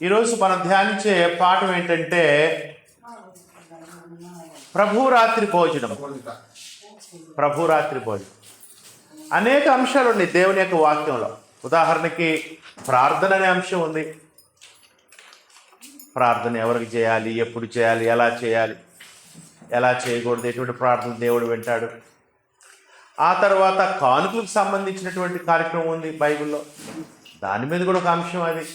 ఈరోజు మనం ధ్యానించే పాఠం ఏంటంటే ప్రభురాత్రి భోజనం. ప్రభురాత్రి భోజనం అనేక అంశాలు ఉన్నాయి దేవుని యొక్క వాక్యంలో. ఉదాహరణకి ప్రార్థన అనే అంశం ఉంది. ప్రార్థన ఎవరికి చేయాలి, ఎప్పుడు చేయాలి, ఎలా చేయకూడదు, ఎటువంటి ప్రార్థన దేవుడు వింటాడు. ఆ తర్వాత కానుకలకు సంబంధించినటువంటి కార్యక్రమం ఉంది బైబిల్లో, దాని మీద కూడా ఒక అంశం అది.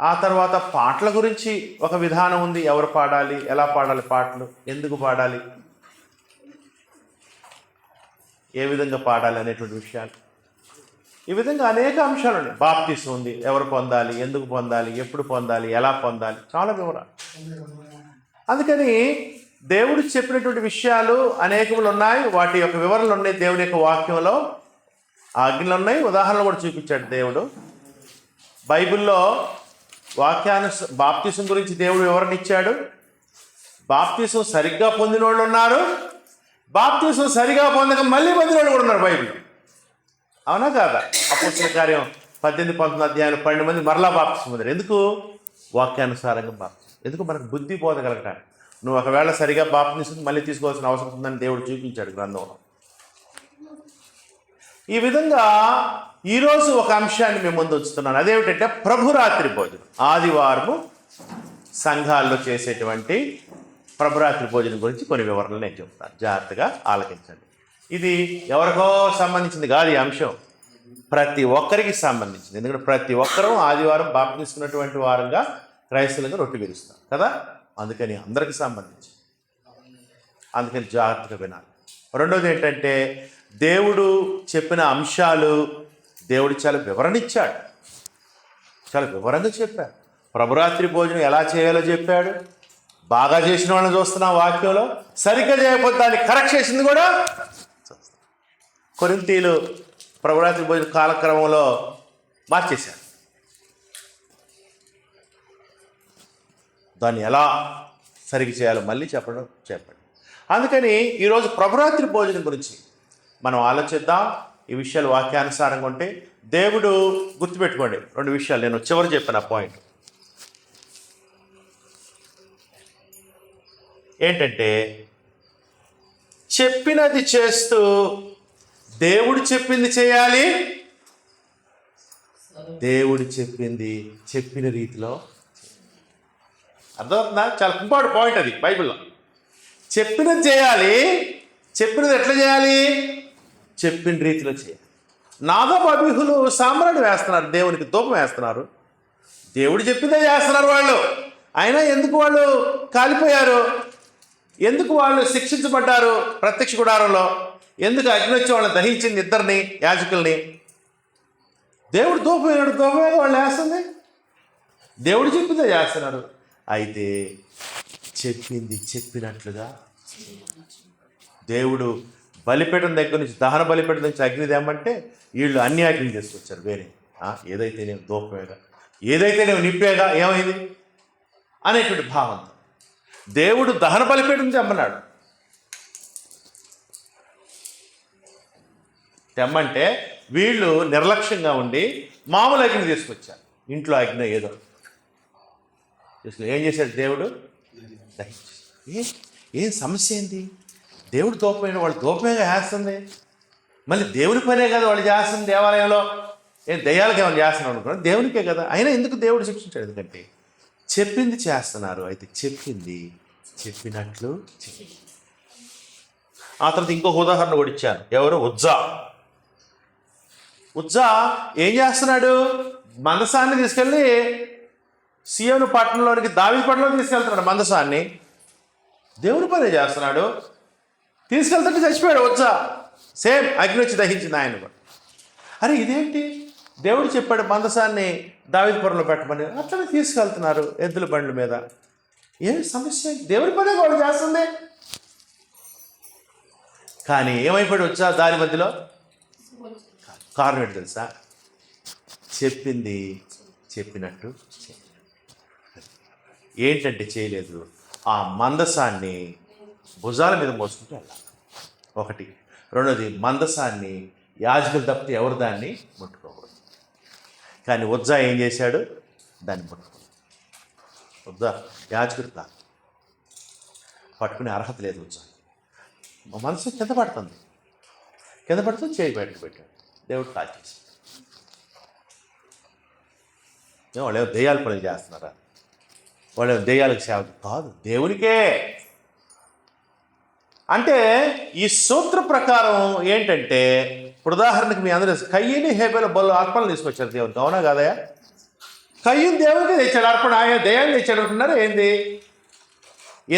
ఆ తర్వాత పాటల గురించి ఒక విధానం ఉంది, ఎవరు పాడాలి, ఎలా పాడాలి, పాటలు ఎందుకు పాడాలి, ఏ విధంగా పాడాలి అనేటువంటి విషయాలు. ఈ విధంగా అనేక అంశాలు ఉన్నాయి. బాప్తిసం ఉంది, ఎవరు పొందాలి, ఎందుకు పొందాలి, ఎప్పుడు పొందాలి, ఎలా పొందాలి, చాలా వివరాలు. అందుకని దేవుడు చెప్పినటువంటి విషయాలు అనేకములు ఉన్నాయి, వాటి యొక్క వివరణలు ఉన్నాయి దేవుని యొక్క వాక్యంలో. ఆజ్ఞలు ఉన్నాయి, ఉదాహరణలు కూడా చూపించాడు దేవుడు బైబిల్లో. బాప్తిసం గురించి దేవుడు వివరణ ఇచ్చాడు. బాప్తిసం సరిగ్గా పొందిన వాళ్ళు ఉన్నారు, బాప్తిసం సరిగా పొందక మళ్ళీ పొందిన వాళ్ళు కూడా ఉన్నారు బైబిల్. అవునా కాదా? అపోస్తలుల కార్యం 18-19 అధ్యాయాలు 12 మంది మరలా బాప్తిసం పొందారు. ఎందుకు? వాక్యానుసారంగా బాప్తిసం. ఎందుకు? మనకు బుద్ధి బోధగలగటానికి. నువ్వు ఒకవేళ సరిగా బాప్తిసం మళ్ళీ తీసుకోవాల్సిన అవసరం ఉందని దేవుడు చూపించాడు గ్రంథంలో. ఈ విధంగా ఈరోజు ఒక అంశాన్ని మేము ముందు ఉంచుతున్నాను. అదేమిటంటే ప్రభురాత్రి భోజనం. ఆదివారము సంఘాల్లో చేసేటువంటి ప్రభురాత్రి భోజనం గురించి కొన్ని వివరణలు నేను చెప్తాను, జాగ్రత్తగా ఆలకించండి. ఇది ఎవరికో సంబంధించింది కాదు, ఈ అంశం ప్రతి ఒక్కరికి సంబంధించింది. ఎందుకంటే ప్రతి ఒక్కరూ ఆదివారం బాప్తిసం తీసుకున్నటువంటి వారంగా క్రైస్తవులుగా రొట్టె విరుస్తారు కదా, అందుకని అందరికి సంబంధించి. అందుకని జాగ్రత్తగా వినాలి. రెండోది ఏంటంటే దేవుడు చెప్పిన అంశాలు దేవుడు చాలా వివరణ ఇచ్చాడు, చాలా వివరంగా చెప్పాడు. ప్రభురాత్రి భోజనం ఎలా చేయాలో చెప్పాడు. బాగా చేసిన వాళ్ళని చూస్తున్నాం వాక్యంలో, సరిగ్గా చేయకపోతే దాన్ని కరెక్ట్ చేసింది కూడా. కొరింథీయులు ప్రభురాత్రి భోజన కాలక్రమంలో మార్చేశారు. దాన్ని ఎలా సరిగ్గా చేయాలో మళ్ళీ చెప్పండి. అందుకని ఈరోజు ప్రభురాత్రి భోజనం గురించి మనం ఆలోచిద్దాం. ఈ విషయాలు వాక్యానుసారంగా ఉంటే దేవుడు గుర్తుపెట్టుకోండి. 2 విషయాలు నేను చివరి చెప్పిన పాయింట్ ఏంటంటే, చెప్పినది చేస్తూ దేవుడు చెప్పింది చేయాలి, దేవుడు చెప్పిన రీతిలో. అర్థమవుతుందా? చాలా ఇంపార్టెంట్ పాయింట్ అది బైబిల్లో. చెప్పినది చేయాలి, చెప్పినది ఎట్లా చేయాలి, చెప్పిన రీతిలో చేయాలి. నాదాబు అబీహులు సాంబ్రాణి వేస్తున్నారు, దేవునికి ధూపం వేస్తున్నారు, దేవుడు చెప్పిందే చేస్తున్నారు వాళ్ళు. అయినా ఎందుకు వాళ్ళు కాలిపోయారు, ఎందుకు వాళ్ళు శిక్షించబడ్డారు ప్రత్యక్ష గుడారంలో, ఎందుకు అగ్ని వచ్చి వాళ్ళని దహించింది ఇద్దరిని యాజకుల్ని? దేవుడు ధూపం వాళ్ళు వేస్తుంది, దేవుడు చెప్పిందే చేస్తున్నారు. అయితే చెప్పింది చెప్పినట్లుగా దేవుడు బలిపీఠం దగ్గర నుంచి, దహన బలిపీఠం నుంచి అగ్ని తేమంటే వీళ్ళు అన్ని అగ్ని తీసుకొచ్చారు వేరే. ఏదైతే నేను ధూపమేగా, ఏదైతే నేను నిప్పేగా, ఏమైంది అనేటువంటి భావంతో దేవుడు దహన బలిపీఠం తెమ్మన్నాడు. తెమ్మంటే వీళ్ళు నిర్లక్ష్యంగా ఉండి మామూలు అగ్ని తీసుకొచ్చారు. ఇంట్లో అగ్ని ఏదో ఏం చేశాడు దేవుడు? ఏం సమస్య ఏంటి? దేవుడు ధూపమైన వాళ్ళు ధూపమేగా వేస్తుంది, మళ్ళీ దేవుని పనే కదా వాళ్ళు చేస్తుంది దేవాలయంలో. దయ్యాలకి ఏమైనా చేస్తున్నాం అనుకున్నా, దేవునికే కదా. అయినా ఎందుకు దేవుడు శిక్షించాడు? ఎందుకంటే చెప్పింది చేస్తున్నారు. అయితే చెప్పింది చెప్పినట్లు. ఆ తర్వాత ఇంకొక ఉదాహరణ కూడా ఇచ్చాను. ఎవరు? ఉజ్జా ఏం చేస్తున్నాడు? మందసాన్ని తీసుకెళ్ళి సీయోను పట్టణంలోనికి, దావీదు పట్టణంలోకి తీసుకెళ్తున్నాడు. మందసాన్ని దేవుని పనే చేస్తున్నాడు. తీసుకెళ్తుంటే చచ్చిపోయాడు ఉజ్జా. సేమ్ అగ్ని వచ్చి దహించింది ఆయన కూడా. అరే ఇదేంటి? దేవుడు చెప్పాడు మందసాన్ని దావీదుపురంలో పెట్టమని, అట్లనే తీసుకెళ్తున్నారు ఎద్దుల బండ్ల మీద. ఏమి సమస్య? దేవుని పనే వాళ్ళు చేస్తుంది. కానీ ఏమైపోయాడు ఉజ్జా దాని మధ్యలో? కారణం ఏంటి తెలుసా? చెప్పింది చెప్పినట్టు ఏంటంటే చేయలేదు. ఆ మందసాన్ని భుజాల మీద మోసుకుంటూ వెళ్ళాలి, ఒకటి. రెండోది, మందసాన్ని యాజకులు తప్పితే ఎవరు దాన్ని ముట్టుకోకూడదు. కానీ ఉజ్జా ఏం చేశాడు? దాన్ని పట్టుకుని వద్దా యాజకుడు కాదు, పట్టుకునే అర్హత లేదు. వచ్చాను మా మనసు కింద పడుతుంది, కింద పడుతూ చేయి బయటకు పెట్టాడు, దేవుడు కాల్చేసి. వాళ్ళు ఏమో దెయ్యాల పనులు చేస్తున్నారా, వాళ్ళు ఏమో దెయ్యాలకు సేవ కాదు, దేవునికే. అంటే ఈ సూత్ర ప్రకారం ఏంటంటే, ఇప్పుడు ఉదాహరణకి మీ అందరూ కయ్యని హేబేలు బలు అర్పణలు తీసుకొచ్చారు దేవునికి, అవునా కాదయా? కయ్యను దేవునికి తెచ్చాడు అర్పణ, ఆయన దెయ్యాన్ని తెచ్చాడు అంటున్నారు ఏంది?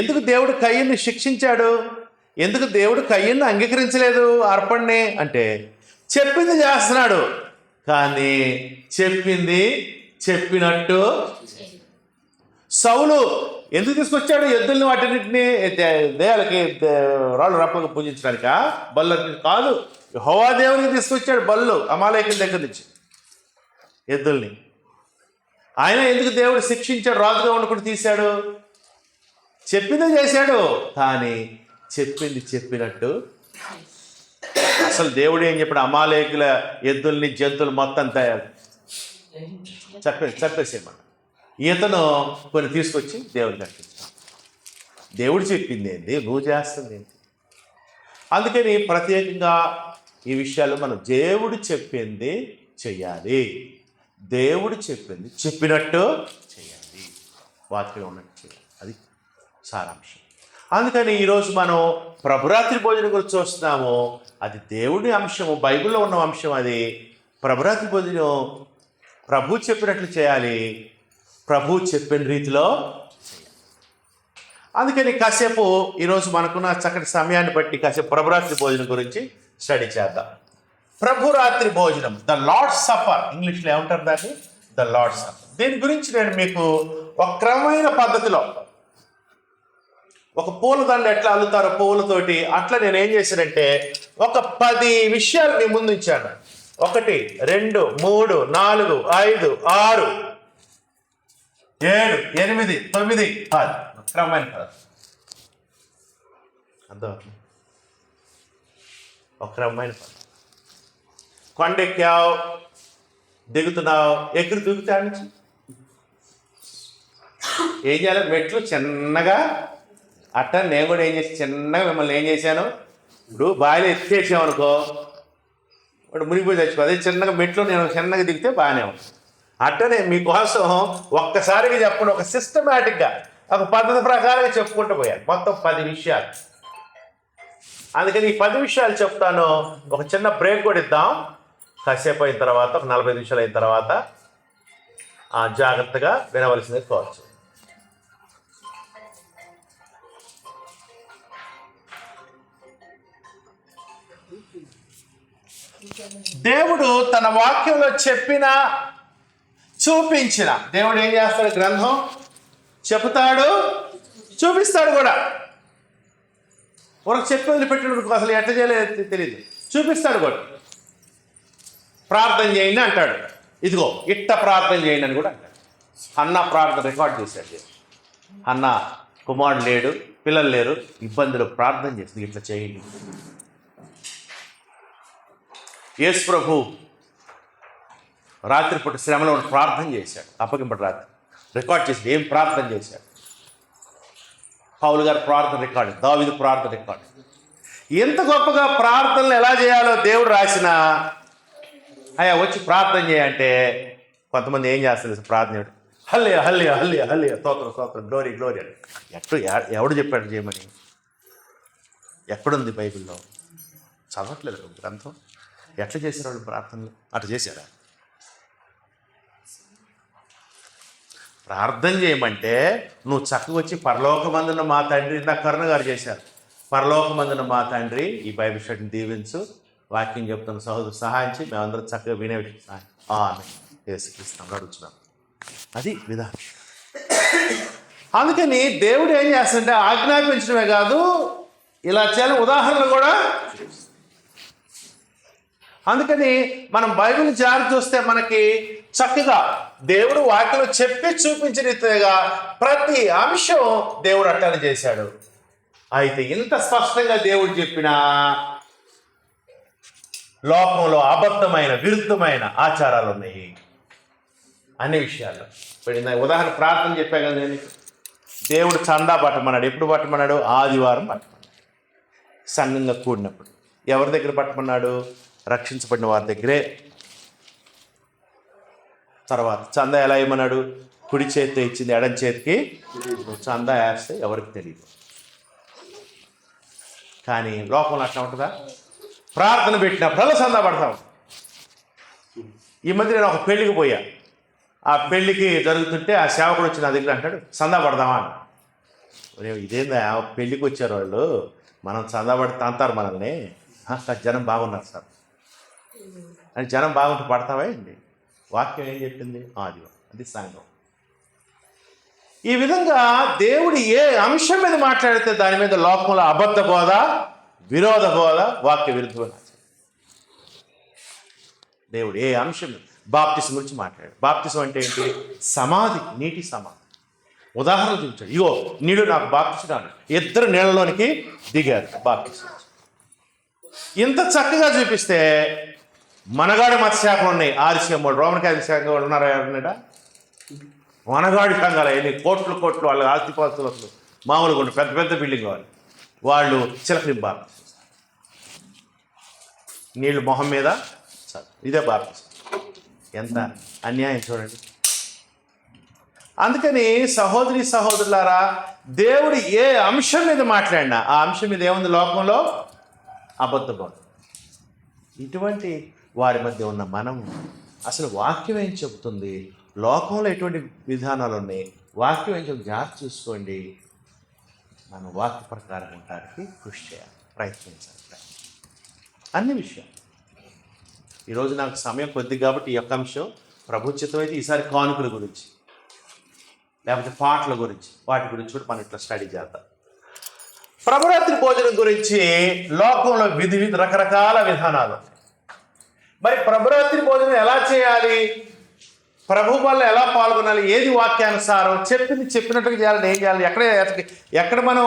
ఎందుకు దేవుడు కయ్యన్ని శిక్షించాడు? ఎందుకు దేవుడు కయ్యన్ని అంగీకరించలేదు అర్పణని అంటే, చెప్పింది చేస్తున్నాడు కానీ చెప్పింది చెప్పినట్టు. సౌలు ఎందుకు తీసుకొచ్చాడు ఎద్దుల్ని, వాటిన్నింటినీ దేయాలకి రాళ్ళు రప్పలకు పూజించడానిక? బళ్ళు కాదు, యెహోవా దేవునికి తీసుకొచ్చాడు బళ్ళు, అమాలేకుల దగ్గర నుంచి ఎద్దుల్ని. ఆయన ఎందుకు దేవుడు శిక్షించాడు, రాజుగా ఉండకుండా తీశాడు? చెప్పిందే చేశాడు కానీ చెప్పింది చెప్పినట్టు. అసలు దేవుడు ఏం చెప్పాడు? అమాలేకుల ఎద్దుల్ని జంతువులు మొత్తం చంపేసేయమన్నాడు. ఈతను కొన్ని తీసుకొచ్చి దేవుడికి అర్పించాడు. దేవుడు చెప్పింది ఏంటి, నువ్వు చేస్తుంది ఏంటి? అందుకని ప్రత్యేకంగా ఈ విషయాలు మనం దేవుడు చెప్పింది చెయ్యాలి, దేవుడు చెప్పింది చెప్పినట్టు చేయాలి, వాక్యం ఉన్నట్టు చేయాలి. అది సారాంశం. అందుకని ఈరోజు మనం ప్రభురాత్రి భోజనం గురించి చూస్తున్నాము. అది దేవుడి అంశము, బైబిల్లో ఉన్న అంశం. అది ప్రభురాత్రి భోజనం ప్రభు చెప్పినట్లు చేయాలి, ప్రభు చెప్పిన రీతిలో చేయాలి. అందుకని కాసేపు ఈరోజు మనకున్న చక్కటి సమయాన్ని బట్టి కాసేపు ప్రభురాత్రి భోజనం గురించి స్టడీ చేద్దాం. ప్రభురాత్రి భోజనం, ద లార్డ్స్ సఫర్, ఇంగ్లీష్లో ఏమంటారు దాన్ని? The lords suffer. దీని గురించి నేను మీకు ఒక క్రమమైన పద్ధతిలో, ఒక పూలదండ ఎట్లా అల్లుతారో పువ్వులతోటి, అట్లా నేను ఏం చేశానంటే ఒక 10 విషయాలు మీ ముందు ఇచ్చాను. 1 2 3 4 5 6 7 8 9 10 క్రమమైన పద్ధతి. అర్థం? ఒక క్రమమైన పద్ధతి. కొండెక్కావు, దిగుతున్నావు, ఎగురు దిగుతా నుంచి ఏం చేయాలి? మెట్లు చిన్నగా, అట్లా నేను కూడా ఏం చేసి చిన్నగా మిమ్మల్ని ఏం చేశాను, ఇప్పుడు బావిలో ఎత్తేసామనుకో ఇప్పుడు మునిగిపోయి తెచ్చుకో, అదే చిన్నగా మెట్లు నేను చిన్నగా దిగితే బాగానే ఉంటుంది. అట్టనే మీకోసం ఒక్కసారిగా చెప్పండి, ఒక సిస్టమేటిక్గా ఒక పద్ధతి ప్రకారంగా చెప్పుకుంటూ పోయాను మొత్తం 10 విషయాలు. అందుకని ఈ 10 విషయాలు చెప్తాను. ఒక చిన్న బ్రేక్ కూడా ఇద్దాం, కాసేపు అయిన తర్వాత, ఒక 45 నిమిషాలు అయిన తర్వాత జాగ్రత్తగా వినవలసింది కోవచ్చు. దేవుడు తన వాక్యంలో చెప్పిన, చూపించిన, దేవుడు ఏం చేస్తాడు? గ్రంథం చెప్తాడు, చూపిస్తాడు కూడా. మనకు చెప్పి వదిలిపెట్టినప్పుడు అసలు ఎట్ట చేయలేదు తెలియదు, చూపిస్తాడు కూడా. ప్రార్థన చేయండి అంటాడు, ఇదిగో ఇట్ట ప్రార్థన చేయండి అని కూడా అంటాడు. అన్న ప్రార్థన రికార్డ్ చేశాడు. అన్న కుమారుడు లేడు, పిల్లలు లేరు, ఇబ్బందులు, ప్రార్థన చేస్తుంది, ఇట్లా చేయండి. యేసు ప్రభు రాత్రిపూట శ్రమలో ప్రార్థన చేశాడు, అప్పగింపటి రాత్రి రికార్డ్ చేశాడు. ఏం ప్రార్థన చేశాడు? పౌలు గారు ప్రార్థన రికార్డు, దావీదు ప్రార్థన రికార్డు. ఎంత గొప్పగా ప్రార్థనలు ఎలా చేయాలో దేవుడు రాసిన, అయ్యా వచ్చి ప్రార్థన చేయంటే కొంతమంది ఏం చేస్తారు ప్రార్థన? హల్లెలూయా హల్లెలూయా హల్లెలూయా హల్లెలూయా స్తోత్రం స్తోత్రం గ్లోరీ గ్లోరీ అని. ఎవడు చెప్పాడు చేయమని? ఎక్కడుంది బైబిల్లో? చదవట్లేదు గ్రంథం. ఎట్లా చేశారు వాళ్ళు ప్రార్థనలు? అట్లా చేశారా? ప్రార్థన చేయమంటే నువ్వు చక్కగా వచ్చి పరలోకమందున మా తండ్రి, నా కరుణ గారు చేశారు, పరలోకమందున మా తండ్రి ఈ బైబిల్ స్టడీని దీవించు, వాక్యం చెప్తున్న సహోదరు సహాయించి మేమందరం చక్కగా వినే విషయం సహాయం ఆమె యేసుక్రీస్తు అడుగుతున్నాం. అది విధానం. అందుకని దేవుడు ఏం చేస్తుంటే ఆజ్ఞాపించడమే కాదు, ఇలా చేయాలని ఉదాహరణలు కూడా. అందుకని మనం బైబిల్ జాగ్రత్త చూస్తే మనకి చక్కగా దేవుడు వాక్యంలో చెప్పి చూపించిన రీతిగా ప్రతి అంశం దేవుడు అట్టని చేశాడు. అయితే ఇంత స్పష్టంగా దేవుడు చెప్పిన లోకంలో అబద్ధమైన, విరుద్ధమైన ఆచారాలు ఉన్నాయి. అన్ని విషయాల్లో. ఇప్పుడు ఉదాహరణ ప్రార్థన చెప్పా కదా నేను, దేవుడు చందా పట్టమన్నాడు. ఎప్పుడు పట్టమన్నాడు? ఆదివారం పట్టమన్నాడు. సంఘంగా కూడినప్పుడు. ఎవరి దగ్గర పట్టమన్నాడు? రక్షించబడిన వారి దగ్గరే. తర్వాత చందా ఎలా ఇవ్వమన్నాడు? కుడి చేతితో ఇచ్చింది ఎడం చేతికి నువ్వు చందా వేస్తే ఎవరికి తెలియదు. కానీ లోకంలో అట్లా ఉంటుందా? ప్రార్థన పెట్టినప్పుడల్లా చందా పడతాం. ఈ మధ్య నేను ఒక పెళ్ళికి పోయా. ఆ పెళ్ళికి జరుగుతుంటే ఆ సేవకుడు వచ్చి నా దగ్గర అంటాడు, చందా పడదామా అని. ఇదేందా పెళ్ళికి వచ్చారు వాళ్ళు, మనం చందా పడితే అంటారు మనల్ని. జనం బాగున్నారు సార్ అని. జనం బాగుంటే పడతావా అండి? వాక్యం ఏం చెప్పింది? ఆదివారం. అది సంఘం. ఈ విధంగా దేవుడు ఏ అంశం మీద మాట్లాడితే దాని మీద లోకంలో అబద్ధ బోధ, విరోధ బోధ, వాక్య విరుద్ధమైన. దేవుడు ఏ అంశం, బాప్తిసం గురించి మాట్లాడాడు. బాప్తిసం అంటే ఏంటి? సమాధి, నీటి సమాధి. ఉదాహరణ చూపించాడు. ఇగో నీడు నాకు బాప్తిసం అన్నాడు. ఇద్దరు నీళ్ళలోనికి దిగారు బాప్తిసం. ఇంత చక్కగా చూపిస్తే మనగాడి మత శాఖలు ఉన్నాయి. ఆర్సీఎం రోమన్ క్యాథలిక్ శాఖ వాళ్ళు ఉన్నారా? ఎవరినాడా మనగాడి సంఘాలు ఎన్ని కోట్లు కోట్లు వాళ్ళ ఆస్తిపాస్తులు అసలు మామూలుగా ఉండి పెద్ద పెద్ద బిల్డింగ్ వాళ్ళు చిలకని బాప్తిసం. నీళ్ళు మొహం మీద ఇదే బాప్తిసం. ఎంత అన్యాయం చూడండి. అందుకని సహోదరి సహోదరులారా, దేవుడు ఏ అంశం మీద మాట్లాడినా ఆ అంశం మీద ఏముంది? లోకంలో అబద్ధ బోధ. ఇటువంటి వారి మధ్య ఉన్న మనం అసలు వాక్యం ఏం చెబుతుంది, లోకంలో ఎటువంటి విధానాలు ఉన్నాయి, వాక్యం ఏం చెబుతుంది, జాగ్రత్త చూసుకోండి. మనం వాక్య ప్రకారం ఉండడానికి కృషి చేయాలి, ప్రయత్నించాలి. అన్ని విషయాలు. ఈరోజు నాకు సమయం కొద్ది కాబట్టి ఈ యొక్క అంశం ప్రభుత్వం అయితే ఈసారి కానుకల గురించి, లేకపోతే పాటల గురించి, వాటి గురించి కూడా మనం ఇట్లా స్టడీ చేద్దాం. ప్రభురాత్రి భోజనం గురించి లోకంలో రకరకాల విధానాలు. మరి ప్రభురాత్రి భోజనం ఎలా చేయాలి, ప్రభు వల్ల ఎలా పాల్గొనాలి, ఏది వాక్యానుసారం, చెప్పింది చెప్పినట్టుగా చేయాలని ఏం చేయాలి, ఎక్కడ మనం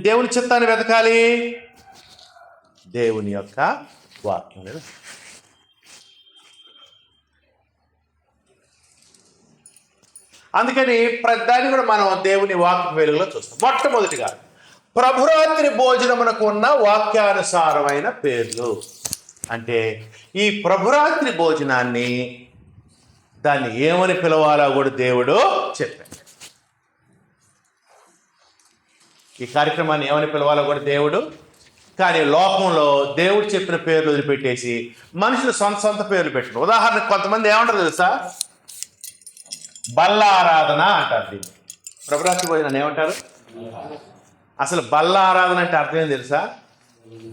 దేవుని చిత్తాన్ని వెతకాలి? దేవుని యొక్క వాక్యం. అందుకని దాన్ని కూడా మనం దేవుని వాక్య వెలుగులో చూస్తాం. మొట్టమొదటిగా ప్రభురాత్రి భోజనమునకు ఉన్న వాక్యానుసారమైన పేర్లు. అంటే ఈ ప్రభురాత్రి భోజనాన్ని దాన్ని ఏమని పిలవాలో కూడా దేవుడు చెప్పాడు. ఈ కార్యక్రమాన్ని ఏమని పిలవాలో కూడా దేవుడు. కానీ లోకంలో దేవుడు చెప్పిన పేర్లు వదిలిపెట్టేసి మనుషులు సొంత పేర్లు పెట్టారు. ఉదాహరణకు కొంతమంది ఏమంటారు తెలుసా? బల్ల ఆరాధన అంటారు. దీన్ని ప్రభురాత్రి భోజనాన్ని ఏమంటారు? అసలు బల్ల ఆరాధన అంటే అర్థం ఏం తెలుసా?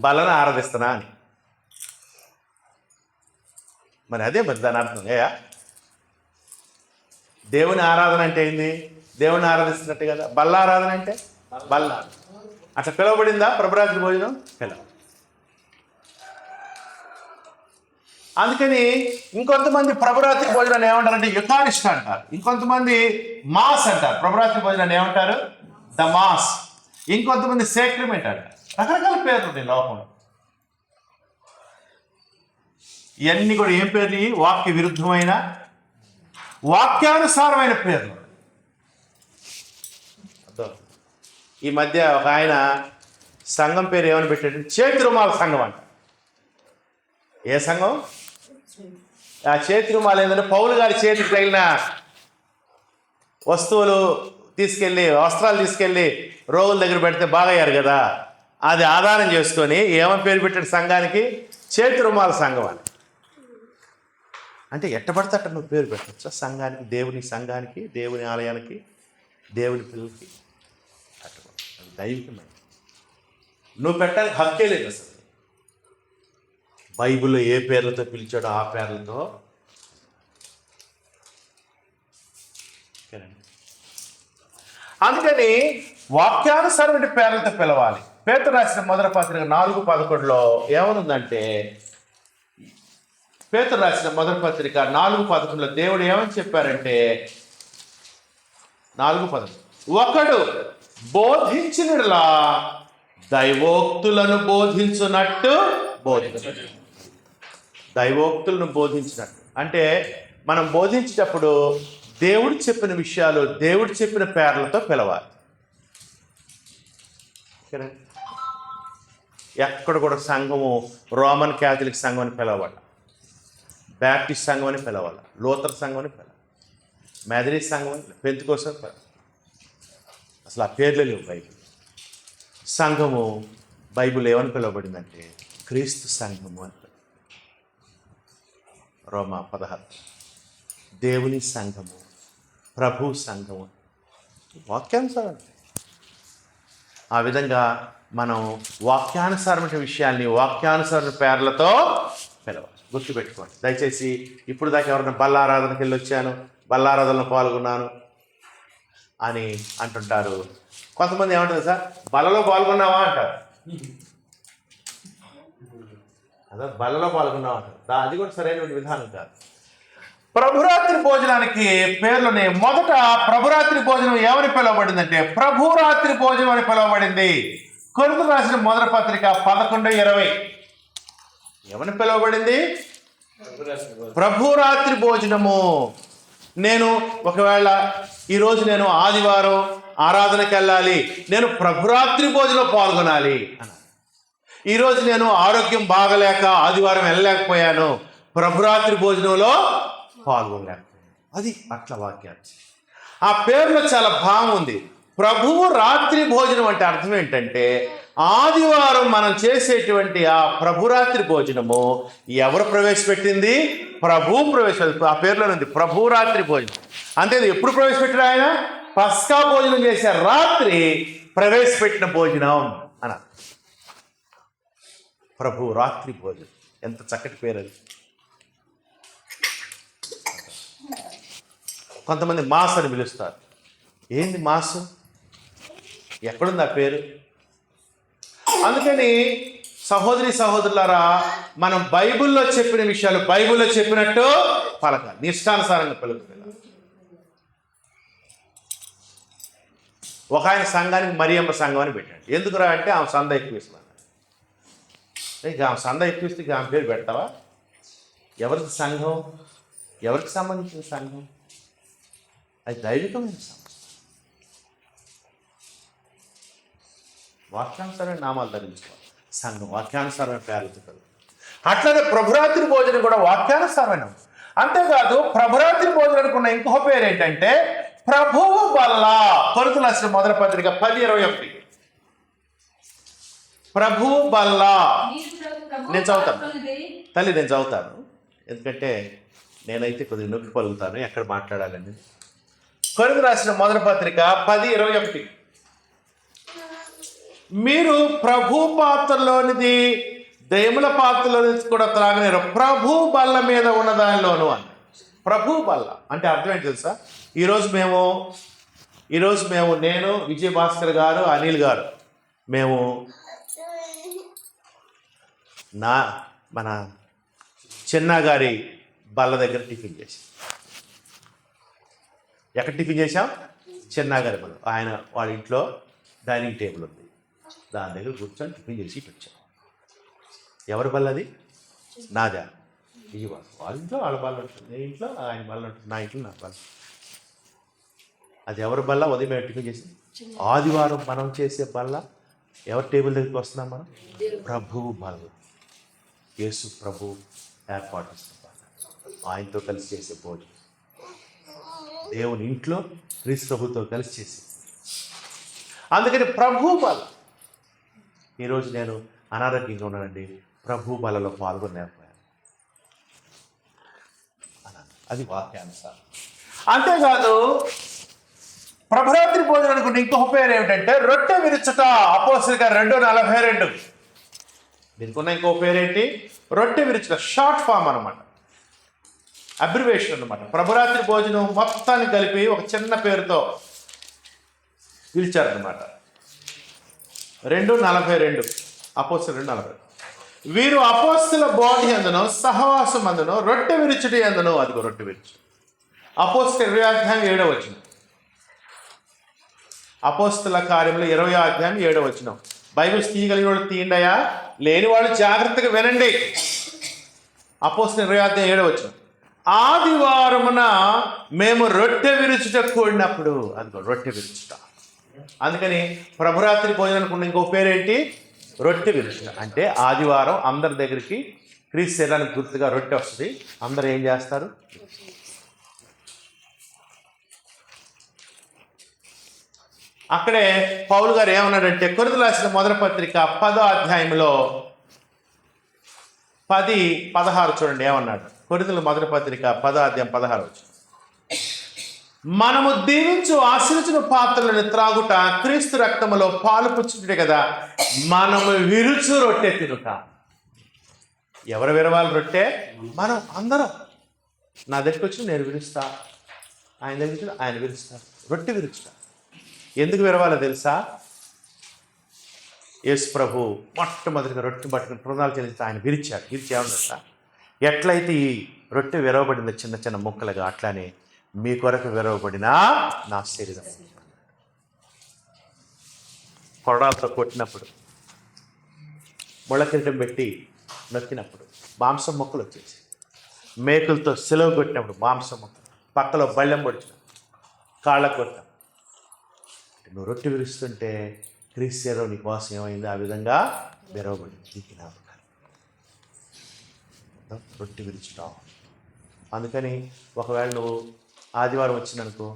బల్లను ఆరాధిస్తున్నా అని. మరి అదే మరి దాని అర్థం ఏ? దేవుని ఆరాధన అంటే ఏంది? దేవుని ఆరాధిస్తున్నట్టు కదా. బల్ల ఆరాధన అంటే బల్ల. అట్లా పిలువబడిందా ప్రభురాత్రి భోజనం? పిలవ. అందుకని ఇంకొంతమంది ప్రభురాత్రి భోజనాన్ని ఏమంటారంటే యుకారిస్ట్ అంటారు. ఇంకొంతమంది మాస్ అంటారు. ప్రభురాత్రి భోజనాన్ని ఏమంటారు? The mass. ఇంకొంతమంది సేక్రమెంట్ అంటారు. రకరకాల పేర్లు ఉన్నాయి లోకంలో. ఇవన్నీ కూడా ఏం పేర్లు? వాక్య విరుద్ధమైన, వాక్యానుసారమైన పేర్లు. ఈ మధ్య ఒక ఆయన సంఘం పేరు ఏమని పెట్టాడు? చేతి రుమాల సంఘం అంట. ఏ సంఘం? ఆ చేతి రుమాలు ఏంటంటే పౌలు గారి చేతికి తగిలిన వస్తువులు తీసుకెళ్ళి, వస్త్రాలు తీసుకెళ్ళి రోగుల దగ్గర పెడితే బాగయ్యారు కదా, అది ఆధారం చేసుకొని ఏమని పేరు పెట్టాడు సంఘానికి? చేతి రుమాల సంఘం అని. అంటే ఎట్టబడితే అట్ట నువ్వు పేరు పెట్టచ్చా సంఘానికి? దేవుని సంఘానికి, దేవుని ఆలయానికి, దేవుని పిల్లలకి అట్ట దైవికమైన నువ్వు పెట్టడానికి హక్కే లేదు అసలు. బైబిల్లో ఏ పేర్లతో పిలిచాడో ఆ పేర్లతో. అందుకని వాక్యానుసారమైన పేర్లతో పిలవాలి. పేతురు రాసిన మొదటి పత్రిక 4:11 ఏమనుందంటే, పేతురు రాసిన మొదటి పత్రిక 4:11 దేవుడు ఏమని చెప్పారంటే, 4:11 ఒకడు బోధించినలా దైవోక్తులను బోధించున్నట్టు బోధించు. దైవోక్తులను బోధించినట్టు అంటే మనం బోధించేటప్పుడు దేవుడు చెప్పిన విషయాలు దేవుడు చెప్పిన పేర్లతో పిలవాలి. ఎక్కడ కూడా సంఘము రోమన్ క్యాథలిక్ సంఘం అని పిలవాలి, బ్యాప్టిస్ట్ సంఘం అని పిలవాలి, లూథర్ సంఘం అని పిలవాలి, మెథడిస్ట్ సంఘం అని, పెంతెకోస్తు అని పిలవాలి. అసలు ఆ పేర్లే లేవు బైబిల్. సంఘము బైబిల్ ఏమని పిలువబడిందంటే క్రీస్తు సంఘము అని. రోమా 16 దేవుని సంఘము, ప్రభు సంఘము, వాక్యానుసారం. ఆ విధంగా మనం వాక్యానుసారమైన విషయాల్ని వాక్యానుసారమైన పేర్లతో పిలవాలి. గుర్తుపెట్టుకోండి దయచేసి. ఇప్పుడు దాకా ఎవరైనా బల్లారాధనకి వెళ్ళి వచ్చాను, బల్లారాధనలో పాల్గొన్నాను అని అంటుంటారు. కొంతమంది ఏమంటారు సార్, బల్లలో పాల్గొన్నావా అంటారు. అదే బల్లలో పాల్గొన్నావా అంటారు. అది కూడా సరైన విధానం కాదు. ప్రభురాత్రి భోజనానికి పేర్లోనే మొదట ప్రభురాత్రి భోజనం ఏమని పిలువబడిందంటే ప్రభురాత్రి భోజనం అని పిలువబడింది. కొరింథీయులకు రాసిన మొదటి పత్రిక 11:20 ఏమని పిలువబడింది? ప్రభురాత్రి భోజనము. నేను ఒకవేళ ఈరోజు నేను ఆదివారం ఆరాధనకి వెళ్ళాలి, నేను ప్రభురాత్రి భోజనంలో పాల్గొనాలి అన్నాను. ఈరోజు నేను ఆరోగ్యం బాగలేక ఆదివారం వెళ్ళలేకపోయాను, ప్రభురాత్రి భోజనంలో పాల్గొనలేకపోయాను. అది అట్లా వాక్యాలు. ఆ పేరులో చాలా భావం ఉంది. ప్రభువు రాత్రి భోజనం అంటే అర్థం ఏంటంటే ఆదివారం మనం చేసేటువంటి ఆ ప్రభురాత్రి భోజనము ఎవరు ప్రవేశపెట్టింది? ప్రభువు ప్రవేశపెట్టింది. ఆ పేరులో ఉంది ప్రభురాత్రి భోజనం. అంతే. ఎప్పుడు ప్రవేశపెట్టారు ఆయన? పస్కా భోజనం చేసే రాత్రి ప్రవేశపెట్టిన భోజనం అన ప్రభు రాత్రి భోజనం. ఎంత చక్కటి పేరు అది. కొంతమంది మాస్ అని పిలుస్తారు. ఏంది మాస్? ఎక్కడుంది ఆ పేరు? అందుకని సహోదరి సహోదరులారా, మనం బైబిల్లో చెప్పిన విషయాలు బైబిల్లో చెప్పినట్టు పలకాలి, నిష్టానుసారంగా పలుకుతారు. ఒక ఆయన సంఘానికి మరియమ్మ సంఘం అని పెట్టాడు. ఎందుకురా అంటే ఆమె సంద ఎక్కువ ఇస్తున్నాను. ఇక ఆమె సంద ఎక్కువ ఇస్తే ఆమె పేరు పెడతావా? ఎవరికి సంఘం? ఎవరికి సంబంధించిన సంఘం? అది దైవికమైన సంఘం. వాక్యానుసారమైన నామాలు ధరించుకోవాలి. సంఘం వాక్యానుసారమైన పేర్లతో. అట్లనే ప్రభురాత్రి భోజనం కూడా వాక్యానుసారమైన. అంతేకాదు ప్రభురాత్రి భోజనానికి ఉన్న ఇంకో పేరు ఏంటంటే ప్రభువు బల్ల. కొరింథీయులకు రాసిన మొదటి పత్రిక 10:21 ప్రభువు బల్ల. నేను చదువుతాను తల్లి, నేను చదువుతాను. ఎందుకంటే నేనైతే కొద్దిగా నొక్కి పలుకుతాను ఎక్కడ మాట్లాడాలని. కొరింథీయులకు రాసిన మొదటి పత్రిక 10:21 మీరు ప్రభు పాత్రలోనిది దయముల పాత్రలోనిది కూడా త్రాగలేరు, ప్రభు బల్ల మీద ఉన్న దానిలోను అని. ప్రభు బల్ల అంటే అర్థం ఏంటి తెలుసా? ఈరోజు మేము నేను, విజయభాస్కర్ గారు, అనిల్ గారు, మేము మన చిన్న గారి బల్ల దగ్గర టిఫిన్ చేసాం. ఎక్కడ టిఫిన్ చేసాం? చిన్న గారి బల్ల. ఆయన వాళ్ళ ఇంట్లో డైనింగ్ టేబుల్ ఉంది, దాని దగ్గర కూర్చొని టిఫిన్ చేసి వచ్చాం. ఎవరి బల్ల అది? నాదా. వాళ్ళ ఇంట్లో వాళ్ళ బల్ల ఉంటుంది, నీ ఇంట్లో ఆయన బల్ల ఉంటుంది, నా ఇంట్లో నా బల్ల. అది ఎవరి బల్ల? ఉదయం మేము టిఫిన్ చేసి ఆదివారం మనం చేసే బల్ల ఎవరి టేబుల్ దగ్గరికి వస్తున్నాం? మనం ప్రభువు బల్ల. యేసు ప్రభు ఏర్పాటు ఆయనతో కలిసి చేసే భోజనం, దేవుని ఇంట్లో క్రీస్తు ప్రభుతో కలిసి చేసే. అందుకని ప్రభు బల్ల. ఈరోజు నేను అనారోగ్యంగా ఉన్నానండి, ప్రభు బలలో పాల్గొనలేకపోయాను. అది వాక్యానుసారం. అంతేకాదు ప్రభురాత్రి భోజనానికి ఉన్న ఇంకొక పేరు ఏమిటంటే రొట్టె విరుచుట. అపోస్తలుల 2:42 దీనికి ఉన్న ఇంకో పేరేంటి? రొట్టె విరుచుట. షార్ట్ ఫామ్ అనమాట, అబ్రివేషన్ అనమాట. ప్రభురాత్రి భోజనం మొత్తాన్ని కలిపి ఒక చిన్న పేరుతో పిలిచారనమాట. 2:42 అపోస్తలుల 2:42 వీరు అపోస్తలుల బోధ యందును సహవాసం అందును రొట్టె విరుచుట యందును. అదిగో రొట్టె విరుచు. అపోస్తలుల 20:7 అపోస్తలుల కార్యములు 20:7 బైబిల్స్ తీయగలిగిన వాళ్ళు తీయండియా, లేని వాళ్ళు జాగ్రత్తగా వినండి. అపోస్తలుల 20:7 ఆదివారమున మేము రొట్టె విరుచుట కూడినప్పుడు, అందుకో రొట్టె విరుచుట. అందుకని ప్రభురాత్రి భోజనానికి ఉన్న ఇంకో పేరేంటి? రొట్టె విరుచుట. అంటే ఆదివారం అందరి దగ్గరికి క్రీస్తు శరీరానికి గుర్తుగా రొట్టె వస్తుంది. అందరూ ఏం చేస్తారు? అక్కడే పౌలు గారు ఏమన్నాడంటే, కొరింథీయులకు రాసిన మొదటి పత్రిక 10వ అధ్యాయంలో 10:16 చూడండి ఏమన్నాడు. కొరింథీయులకు మొదటి పత్రిక 10వ అధ్యాయం 16 వచ్చి, మనము దీవించు ఆశీర్వచన పాత్రలను త్రాగుట క్రీస్తు రక్తములో పాలు పుచ్చుటే కదా, మనము విరుచు రొట్టె తినుట. ఎవరు విరవాలి రొట్టె? మనం అందరం. నా దగ్గరికి వచ్చి నేను విరుస్తా, ఆయన దగ్గరికి ఆయన విరుస్తా, రొట్టె విరుచుట. ఎందుకు విరవాలో తెలుసా? యేసు ప్రభు మొట్టమొదటిగా రొట్టె పట్టుకుని కృతజ్ఞతలు చెల్లిస్తే ఆయన విరిచాడు. విరిచేమన్నా ఎట్లయితే ఈ రొట్టె విరవబడింది చిన్న చిన్న ముక్కలుగా, అట్లానే మీ కొరకు విరవబడిన నా శరీరం. కొరడాలతో కొట్టినప్పుడు, ముళ్ళకిరీటం పెట్టి నొక్కినప్పుడు మాంసం మొక్కలు వచ్చేసి, మేకులతో సిలువ కొట్టినప్పుడు మాంసం మొక్కలు, పక్కలో బళ్ళెం పొడిచిన కాళ్ళకు కొట్టాం. నువ్వు రొట్టె విరుస్తుంటే క్రీస్తు శరీరం నీ కోసం ఏమైంది? ఆ విధంగా విరవబడింది. రొట్టె విరుచుటాం. అందుకని ఒకవేళ నువ్వు ఆదివారం వచ్చిందనుకో,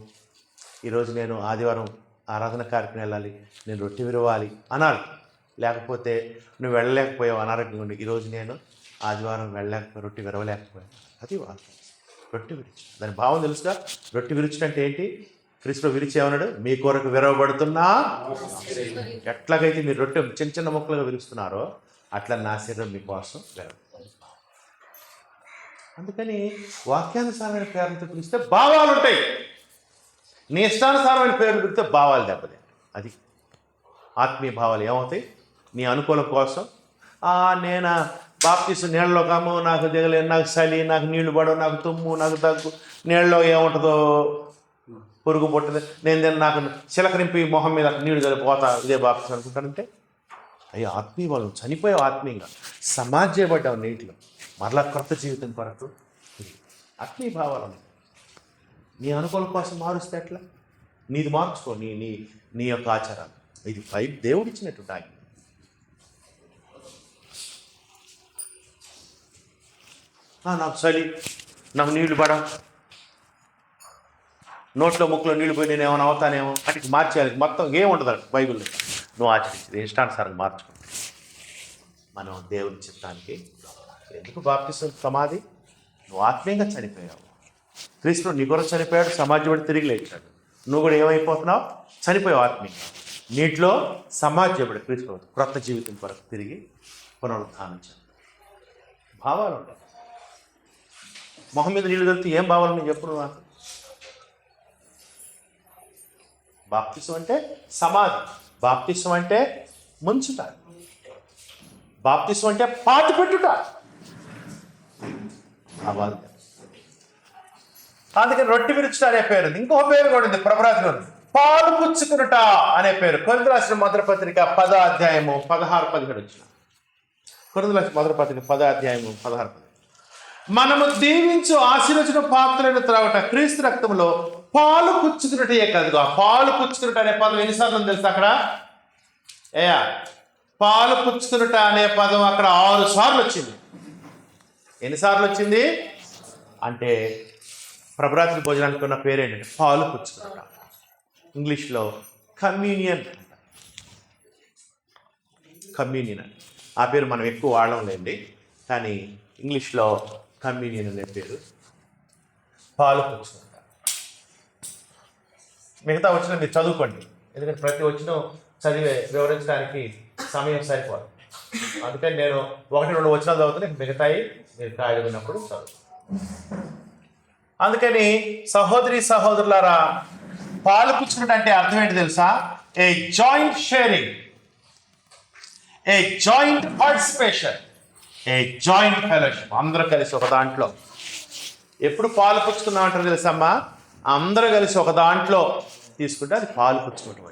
ఈరోజు నేను ఆదివారం ఆరాధన కార్యక్రమం వెళ్ళాలి, నేను రొట్టె విరవాలి అనాలి. లేకపోతే నువ్వు వెళ్ళలేకపోయావు అనారోగ్యంగా ఉండి, ఈరోజు నేను ఆదివారం వెళ్ళలేకపోయి రొట్టె విరవలేకపోయాను, అది వాక్యం. రొట్టె విరుచు, దాని భావం తెలుసుగా. రొట్టె విరుచుట అంటే ఏంటి? క్రీస్తు విరిచి ఏమన్నాడు? మీ కొరకు విరవబడుతున్నా. ఎట్లాగైతే మీరు రొట్టె చిన్న చిన్న ముక్కలుగా విరుస్తున్నారో అట్లా నా శరీరం మీకోసం విరవబడుతుంది. అందుకని వాక్యానుసారమైన పేర్లతో పిలిస్తే భావాలు ఉంటాయి. నీ ఇష్టానుసారమైన పేర్లు పిలిస్తే భావాలు దెబ్బతాయి. అది ఆత్మీయ భావాలు ఏమవుతాయి? నీ అనుకూలం కోసం నేను బాప్తీసు నీళ్ళలో కమ్ము, నాకు దిగలేదు, నాకు చలి, నాకు నీళ్లు పడవు, నాకు తుమ్ము, నాకు దగ్గు, నీళ్ళలో ఏముంటుందో పురుగు పుట్టదు, నేను నాకు చిలకరింపి మొహం మీద నీళ్లు చనిపోతా, ఇదే బాప్తీసు అనుకుంటానంటే అయ్యో ఆత్మీయ వాళ్ళు చనిపోయావు. ఆత్మీయంగా సమాజ్ చేయబడ్డావు నీటిలో, మరలా కొత్త జీవితం కొరకు. ఆత్మీయ భావాలు నీ అనుకూలం కోసం మారుస్తే ఎట్లా? నీది మార్చుకో, నీ నీ నీ యొక్క ఆచారాలు. ఇది దేవుడు ఇచ్చినట్టు ఆజ్ఞ. నాకు చలి, నాకు నీళ్లు పడ, నోట్లో ముక్కులో నీళ్ళు పోయి నేను ఏమైనా అవుతానేమో అంటే మార్చేయాలి. మొత్తం ఏముండదు బైబిల్లో. నువ్వు ఆచరించేది ఇష్టానుసారం మార్చుకుంటే మనం దేవుని చిత్తానికి. ఎందుకు బాప్తిసం? సమాధి. నువ్వు ఆత్మీయంగా చనిపోయావు. క్రీస్తు నీ కొరకు చనిపోయాడు, సమాజం తిరిగి లేచాడు. నువ్వు కూడా ఏమైపోతున్నావు? చనిపోయావు ఆత్మీయంగా. నీటిలో సమాజపడి క్రీస్తు క్రొత్త జీవితం కొరకు తిరిగి పునరుద్ధానం చెందావు. భావాలు ఉంటాయి. మొహం మీద నీళ్ళు కలిపితే ఏం భావాలు నేను చెప్పు నాకు? బాప్తిసం అంటే సమాధి, బాప్తిసం అంటే ముంచుట, బాప్తిసం అంటే పాతి పెట్టుట. అందుకని రొట్టె విరుచుట అనే పేరు ఉంది. ఇంకో పేరు కూడా ఉంది ప్రభురాత్రిలో, పాలు పుచ్చుకునుట అనే పేరు. కొరింథీయులకు రాసిన మొదటి పత్రిక 10వ అధ్యాయము 16-17 వచ్చిన. కొరింథీయులకు మొదటి పత్రిక 10వ అధ్యాయము 16-17. మనము దీవించు ఆశీర్వచన పాత్రలను త్రాగుట క్రీస్తు రక్తంలో పాలు పుచ్చుకున్నట్టే కాదు. ఆ పాలు పుచ్చుకున్నట్టు అనే పదం ఎన్నిసార్లు తెలుసు అక్కడ? పాలు పుచ్చుకున్నట్ట అనే పదం అక్కడ 6 సార్లు వచ్చింది. ఎన్నిసార్లు వచ్చింది అంటే ప్రభురాత్రి భోజనానికి ఉన్న పేరేంటంటే పాలు పుచ్చుకున్నట్ట. ఇంగ్లీష్లో కమ్యూనియన్. కమ్యూనియన్ ఆ పేరు మనం ఎక్కువ వాడడం లేండి, కానీ ఇంగ్లీష్లో కమ్యూనియన్ అనే పేరు. పాలు పుచ్చుకున్నట్ట. మిగతా వచ్చిన మీరు చదువుకోండి, ఎందుకంటే ప్రతి వచ్చిన చదివే వివరించడానికి సమయం సరిపోదు. అందుకని నేను 1-2 వచనాలు చదువుతాను, మిగతాయి మీరు ఖాళీ ఉన్నప్పుడు చదువు. అందుకని సహోదరి సహోదరులారా, పాలు పుచ్చుకున్నట్టు అంటే అర్థం ఏంటి తెలుసా? ఏ జాయింట్ షేరింగ్, ఏ జాయింట్ పార్టిసిపేషన్, ఏ జాయింట్ ఫెలోషిప్. అందరూ కలిసి ఒక దాంట్లో. ఎప్పుడు పాలు పుచ్చుకున్నాం అంటారు తెలుసమ్మా? అందరూ కలిసి ఒక దాంట్లో తీసుకుంటే అది పాలు పుచ్చుకోవటం.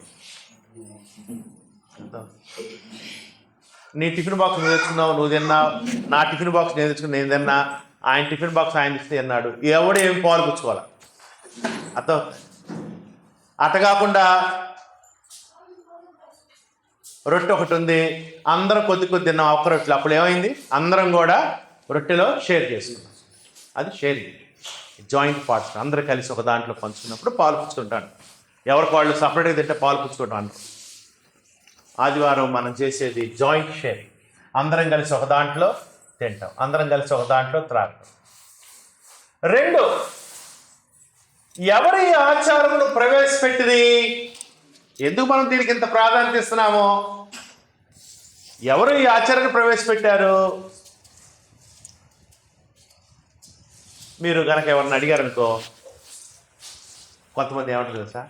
నీ టిఫిన్ బాక్స్ నువ్వు తెచ్చుకున్నావు, నువ్వు తిన్నావు, నా టిఫిన్ బాక్స్ నేను తెచ్చుకున్నా, నేను తిన్నా, ఆయన టిఫిన్ బాక్స్ ఆయన ఇస్తే అన్నాడు, ఎవడు ఏమి పాలు పుచ్చుకోవాలి. అట్ట కాకుండా రొట్టె ఒకటి ఉంది, అందరం కొద్ది కొద్ది తిన్నాం ఒక్క రొట్టెలు. అప్పుడు ఏమైంది, అందరం కూడా రొట్టెలో షేర్ చేసుకున్నాం. అది షేరింగ్, జాయింట్ పార్ట్స్. అందరూ కలిసి ఒక దాంట్లో పంచుకున్నప్పుడు పాలు పుచ్చుకుంటాను. ఎవరికి వాళ్ళు సపరేట్గా తింటే పాలు పుచ్చుకుంటాం అంటారు. ఆదివారం మనం చేసేది జాయింట్ షేరింగ్. అందరం కలిసి ఒక దాంట్లో తింటాం, అందరం కలిసి ఒక దాంట్లో త్రాగుతాం. 2, ఎవరి ఆచారమును ప్రవేశపెట్టింది? ఎందుకు మనం దీనికి ఇంత ప్రాధాన్యత ఇస్తున్నాము? ఎవరు ఈ ఆచారాన్ని ప్రవేశపెట్టారు? మీరు కనుక ఎవరిని అడిగారనుకో, కొంతమంది ఏమంటారు తెలుసా,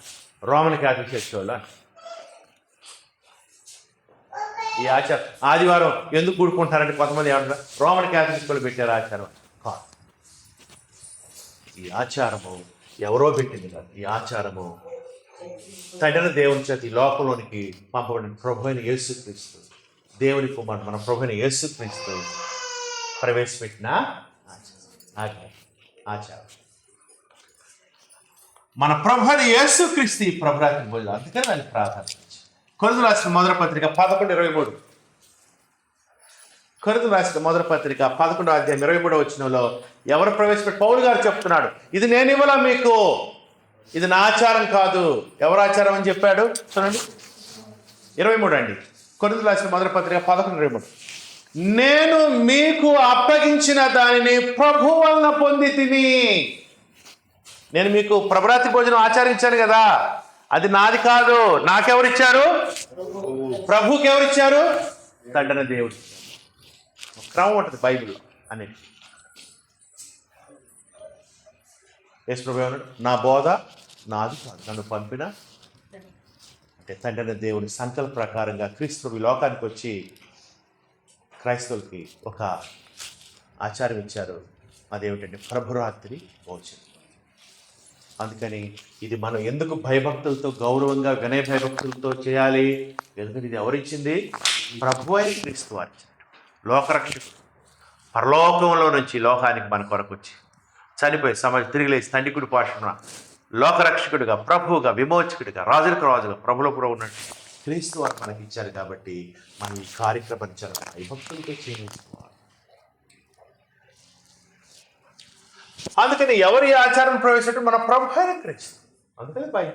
రోమన్ క్యాథలిక్ చర్చ్ వాళ్ళు ఈ ఆచారం ఆదివారం ఎందుకు కూడుకుంటారంటే కొంతమంది ఏమంటారు, రోమన్ క్యాథలిక్ వాళ్ళు పెట్టారు ఆచారం. కాదు, ఈ ఆచారము ఎవరో పెట్టింది కాదు. ఈ ఆచారము తండ్రి దేవుని చేత ఈ లోకంలోనికి పంపబడిన ప్రభు అయిన యేసుక్రీస్తు, దేవుని కుమారుడు మన ప్రభు అయిన యేసుక్రీస్తు ప్రవేశపెట్టిన ఆచారం. మన ప్రభు అయిన యేసుక్రీస్తు ఈ ప్రభురాత్రి భోజనం, అందుకని దానికి ప్రాధాన్యత. కొరింథీయులకు రాసిన మొదటి పత్రిక 11:23. కొరింథీయులకు రాసిన మొదటి పత్రిక 11:23 ఎవరు ప్రవేశపెట్టి పౌలు గారు చెప్తున్నాడు, ఇది నేను ఇవ్వాలా మీకు, ఇది నా ఆచారం కాదు. ఎవరు ఆచారం అని చెప్పాడు చూడండి, 23 అండి. కొరింథీయులకు రాసిన మొదటి పత్రిక 11:23. నేను మీకు అప్పగించిన దానిని ప్రభు వలన పొంది తిని. నేను మీకు ప్రభురాత్రి భోజనం ఆచరించాను కదా, అది నాది కాదు. నాకెవరిచ్చారు? ప్రభుకి ఎవరిచ్చారు? తండ్రి దేవుడు. క్రమం ఉంటుంది బైబిల్లో అనేది. యేసు ప్రభు ఏమన్నాడు, నా బోధ నాది కాదు, నన్ను పంపిన అంటే తండ్రి దేవుని సంకల్ప ప్రకారంగా క్రీస్తు ప్రభు లోకానికి వచ్చి క్రైస్తవులకి ఒక ఆచారం ఇచ్చారు. అదేమిటంటే ప్రభురాత్రి భోజనం. అందుకని ఇది మనం ఎందుకు భయభక్తులతో, గౌరవంగా, వినయ భయభక్తులతో చేయాలి? ఎందుకంటే ఇది ఎవరిచ్చింది? ప్రభు అయిన క్రీస్తు వారి లోకరక్షకుడు. పరలోకంలో నుంచి లోకానికి మన కొరకు వచ్చి చనిపోయి సమాజం తిరిగి లేచి తండ్రి కుడి పార్శ్వన లోకరక్షకుడిగా, ప్రభువుగా, విమోచకుడిగా, రాజులకు రాజుగా, ప్రభులో కూడా ఉన్నట్టు క్రీస్తు వారు మనకి ఇచ్చారు. కాబట్టి మనం ఈ కార్యక్రమాన్ని చాలా భయభక్తులతో చేయించుకోవాలి. అందుకని ఎవరి ఆచారం ప్రవేశించడం? మన ప్రభు అయిన క్రీస్తు. అందుకని బయట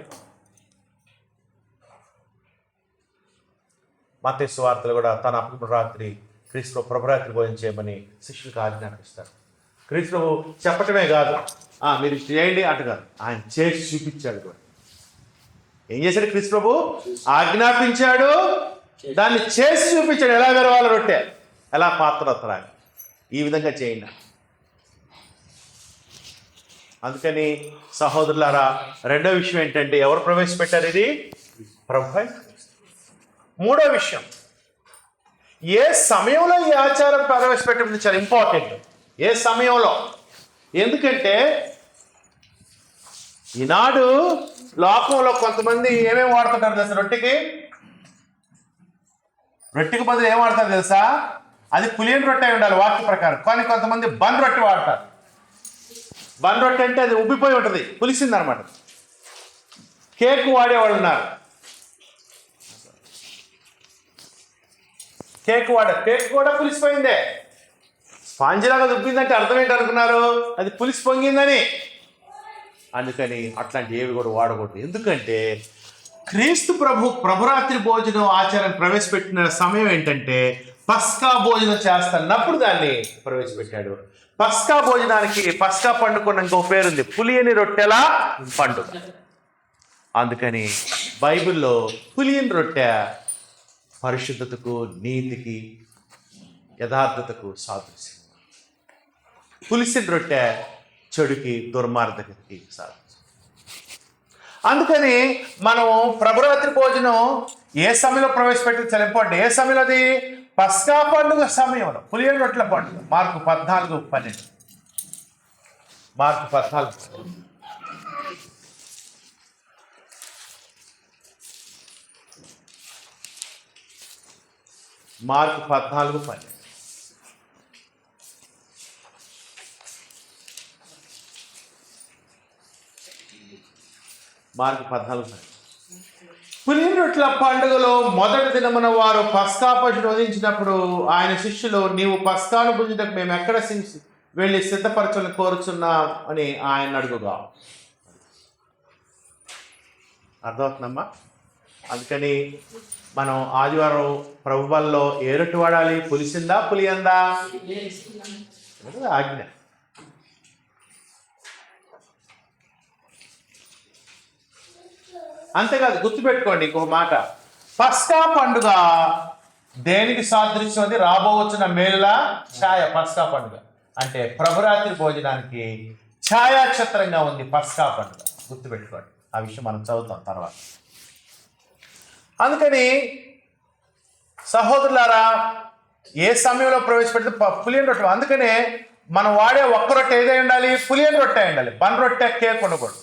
మత్తయి సువార్తలు కూడా తన అపరాత్రి క్రీస్తు ప్రభురాత్రి భోజనం చేయమని శిష్యులకు ఆజ్ఞాపిస్తారు. క్రీస్తు చెప్పటమే కాదు, మీరు చేయండి అంట కాదు, ఆయన చేసి చూపించాడు కూడా. ఏం చేశాడు క్రీస్తు ప్రభు? ఆజ్ఞాపించాడు, దాన్ని చేసి చూపించాడు. ఎలా విరవాలి రొట్టె, ఎలా పాత్ర త్రాగి, ఈ విధంగా చేయండి. అందుకని సహోదరులారా, రెండో విషయం ఏంటంటే ఎవరు ప్రవేశపెట్టారు? ఇది ప్రభు. మూడో విషయం, ఏ సమయంలో ఈ ఆచారం ప్రవేశపెట్టడం చాలా ఇంపార్టెంట్. ఏ సమయంలో? ఎందుకంటే ఈనాడు లోకంలో కొంతమంది ఏమేమి వాడుతుంటారు తెలుసా? రొట్టెకి బదులు ఏం వాడతారు తెలుసా? అది పులియని రొట్టె అయి ఉండాలి వాక్య ప్రకారం. కానీ కొంతమంది బన్ రొట్టె వాడతారు. బన్ రొట్టె అంటే అది ఉబ్బిపోయి ఉంటుంది, పులిసింది అనమాట. కేక్ వాడేవాళ్ళు ఉన్నారు. కేక్ కూడా పులిసిపోయిందే. స్పాంజిలాగా దుబ్బిందంటే అర్థం ఏంటి అనుకున్నారు? అది పులిసి పొంగిందని. అందుకని అట్లాంటి ఏవి కూడా వాడకూడదు. ఎందుకంటే క్రీస్తు ప్రభురాత్రి భోజనం ఆచారం ప్రవేశపెట్టిన సమయం ఏంటంటే పస్కా భోజనం చేస్తున్నప్పుడు దాన్ని ప్రవేశపెట్టాడు. పస్కా భోజనానికి, పస్కా పండుగ ఇంకో పేరుంది, పులియని రొట్టెల పండుగ. అందుకని బైబిల్లో పులియని రొట్టె పరిశుద్ధతకు, నీతికి, యథార్థతకు సాదృశ్యం. పులిసిన రొట్టె చెడుకి, దుర్మార్గతకి సాదృశ్యం. అందుకని మనం ప్రభురాత్రి భోజనం ఏ సమయంలో ప్రవేశపెట్టి చాలా ఇంపార్టెంట్. ఏ సమయంలో? అది పస్కా పండుగ సమయంలో, పులియని రొట్టెల పండుగ. మార్కు 14:12. మార్కు 14. మార్కు 14:12. మార్కు 14. పులియని రొట్టెల పండుగలో మొదటి దినమున వారు పస్కా పశువును వధించినప్పుడు ఆయన శిష్యులు, నీవు పస్కాను భుజించటకు మేము ఎక్కడ వెళ్ళి సిద్ధపరచాలని కోరుచున్నాం అని ఆయన అడుగుగా. అర్థమవుతుందమ్మా? అందుకని మనం ఆదివారం ప్రభువుల్లో ఏ రొట్టె వాడాలి? పులిసిందా పులియందా? ఆజ్ఞ. అంతేకాదు, గుర్తుపెట్టుకోండి ఇంకొక మాట. పస్కా పండుగ దేనికి సాదృశ్యం? అది రాబోవచ్చిన మేలుల ఛాయ. పస్కా పండుగ అంటే ప్రభురాత్రి భోజనానికి ఛాయాక్షత్రంగా ఉంది పస్కా పండుగ. గుర్తుపెట్టుకోండి, ఆ విషయం మనం చదువుతాం తర్వాత. అందుకని సహోదరులారా, ఏ సమయంలో ప్రవేశపెడితే పులియని రొట్టె. అందుకనే మనం వాడే ఒక్క రొట్టె ఏదై ఉండాలి? పులియని రొట్టె ఉండాలి. బన్ రొట్టె, కేక్ ఉండకూడదు.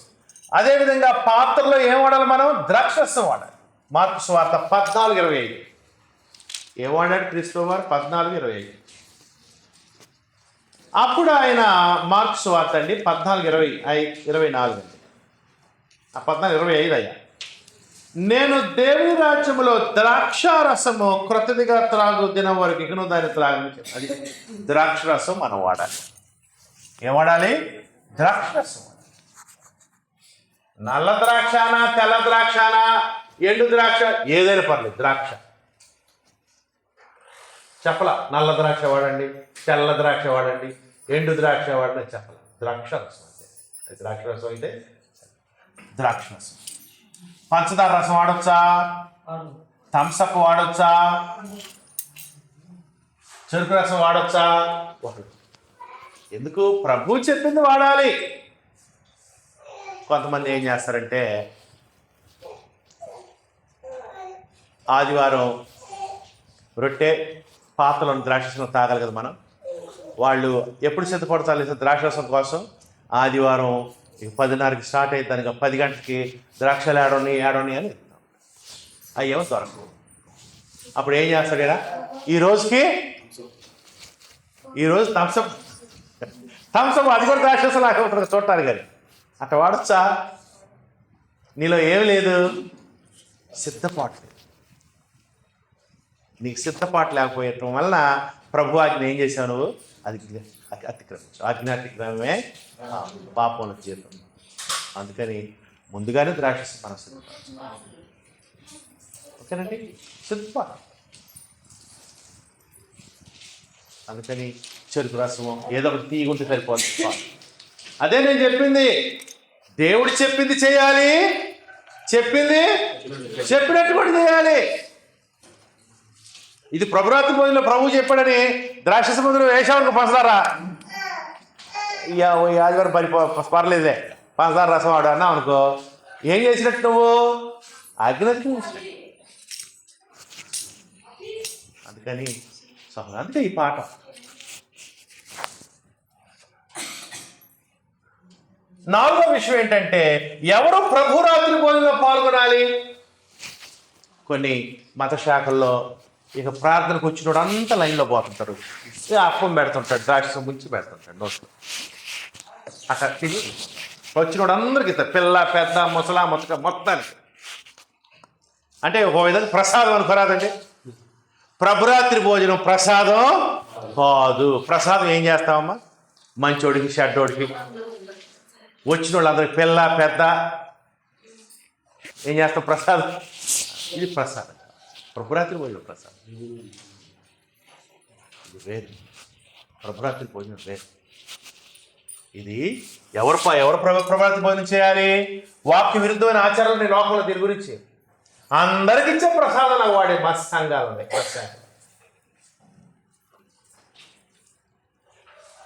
అదేవిధంగా పాత్రలో ఏం వాడాలి? మనం ద్రాక్షరసం వాడాలి. మార్కు సువార్త 14:25. ఏం వాడాడు క్రీస్తు వారు? 14:25. అప్పుడు ఆయన మార్కు సువార్త అండి 14:24 అండి. 14:25 అయ్యా. నేను దేవుని రాజ్యములో ద్రాక్షారసము క్రొత్తదిగా త్రాగు దినం వరకు ఇకను దాన్ని త్రాగని చెప్పి, అది ద్రాక్షరసం మనం వాడాలి. ఏం వాడాలి? ద్రాక్షరసం. నల్ల ద్రాక్షనా, తెల్ల ద్రాక్షనా, ఎండు ద్రాక్ష, ఏదైనా పర్లేదు. ద్రాక్ష చెప్పల. నల్ల ద్రాక్ష వాడండి, తెల్ల ద్రాక్ష వాడండి, ఎండు ద్రాక్ష వాడండి చెప్పల. ద్రాక్షరసం అంటే ద్రాక్షరసం అయితే ద్రాక్షరసం. పంచదార రసం వాడొచ్చా? థమ్సప్ వాడొచ్చా? చెరుకు రసం వాడొచ్చా? ఎందుకు? ప్రభు చెప్పింది వాడాలి. కొంతమంది ఏం చేస్తారంటే ఆదివారం రొట్టె పాత్రలను ద్రాక్షరసం తాగాలి కదా మనం. వాళ్ళు ఎప్పుడు సిద్ధపడతారు ద్రాక్షరసం కోసం? ఆదివారం 10:30కి స్టార్ట్ అయితే దానికి 10 గంటలకి ద్రాక్షలు ఏడోని అని అయ్యేమో దొరకవు. అప్పుడు ఏం చేస్తాడు ఈడ? ఈరోజు థమ్సప్ అది కూడా ద్రాక్షరసం లాగా ఉంటుంది చూడటానికి. కానీ అట్లా వాడచ్చా? నీలో ఏం లేదు, సిద్ధపాటు లేదు. నీకు సిద్ధపాటు లేకపోయటం వలన ప్రభు ఆజ్ఞ ఏం చేసావు నువ్వు? అది అతిక్రమించు. ఆజ్ఞాతిక్రమమే పాపంలో జీతం. అందుకని ముందుగానే ద్రాక్ష మనం సిద్ధపరచు. ఓకేనండి? సిద్ధపాటు. అందుకని చెరుకు రసము ఏదో ఒకటి తీగుంటే సరిపోతుంది. అదే నేను చెప్పింది. దేవుడు చెప్పింది చేయాలి, చెప్పినట్టు కూడా చేయాలి. ఇది ప్రభురాత్రి భోజనంలో ప్రభువు చెప్పాడని ద్రాక్ష సముద్రం వేసావనుకో పంచదార, ఆదివారం పర్లేదే పంచదార రసం వాడు అన్నావు అనుకో, ఏం చేసినట్టు నువ్వు? అగ్నతికి. అందుకని అందుకే ఈ పాట. నాలుగో విషయం ఏంటంటే, ఎవరు ప్రభురాత్రి భోజనంలో పాల్గొనాలి? కొన్ని మత శాఖల్లో ఇక ప్రార్థనకు వచ్చినోడు అంతా లైన్లో పోతుంటారు. అప్పం పెడుతుంటాడు, ద్రాక్ష ముంచి పెడుతుంటాడు నోట్లో. అట్లా తిని వచ్చినోడు అందరికి ఇస్తారు, పిల్ల పెద్ద ముసలా మొత్తానికి. అంటే ఒక విధంగా ప్రసాదం అనుకోరాదండి. ప్రభురాత్రి భోజనం ప్రసాదం కాదు. ప్రసాదం ఏం చేస్తామమ్మా? మంచోడికి చెడ్డోడికి వచ్చిన వాళ్ళందరికి పిల్ల పెద్ద ఏం చేస్తాం? ప్రసాదం. ఇది ప్రసాదం. ప్రభురాత్రి భోజనం ప్రసాదం ఇది వేరు. ప్రభురాత్రి భోజనం వేరు. ఇది ఎవరు ప్రభురాత్రి భోజనం చేయాలి? వాక్య విరుద్ధమైన ఆచారాలు నేను లోకంలో దీని గురించి అందరికి ఇచ్చే ప్రసాదం వాడే మత్ సంఘాలు ఉన్నాయి.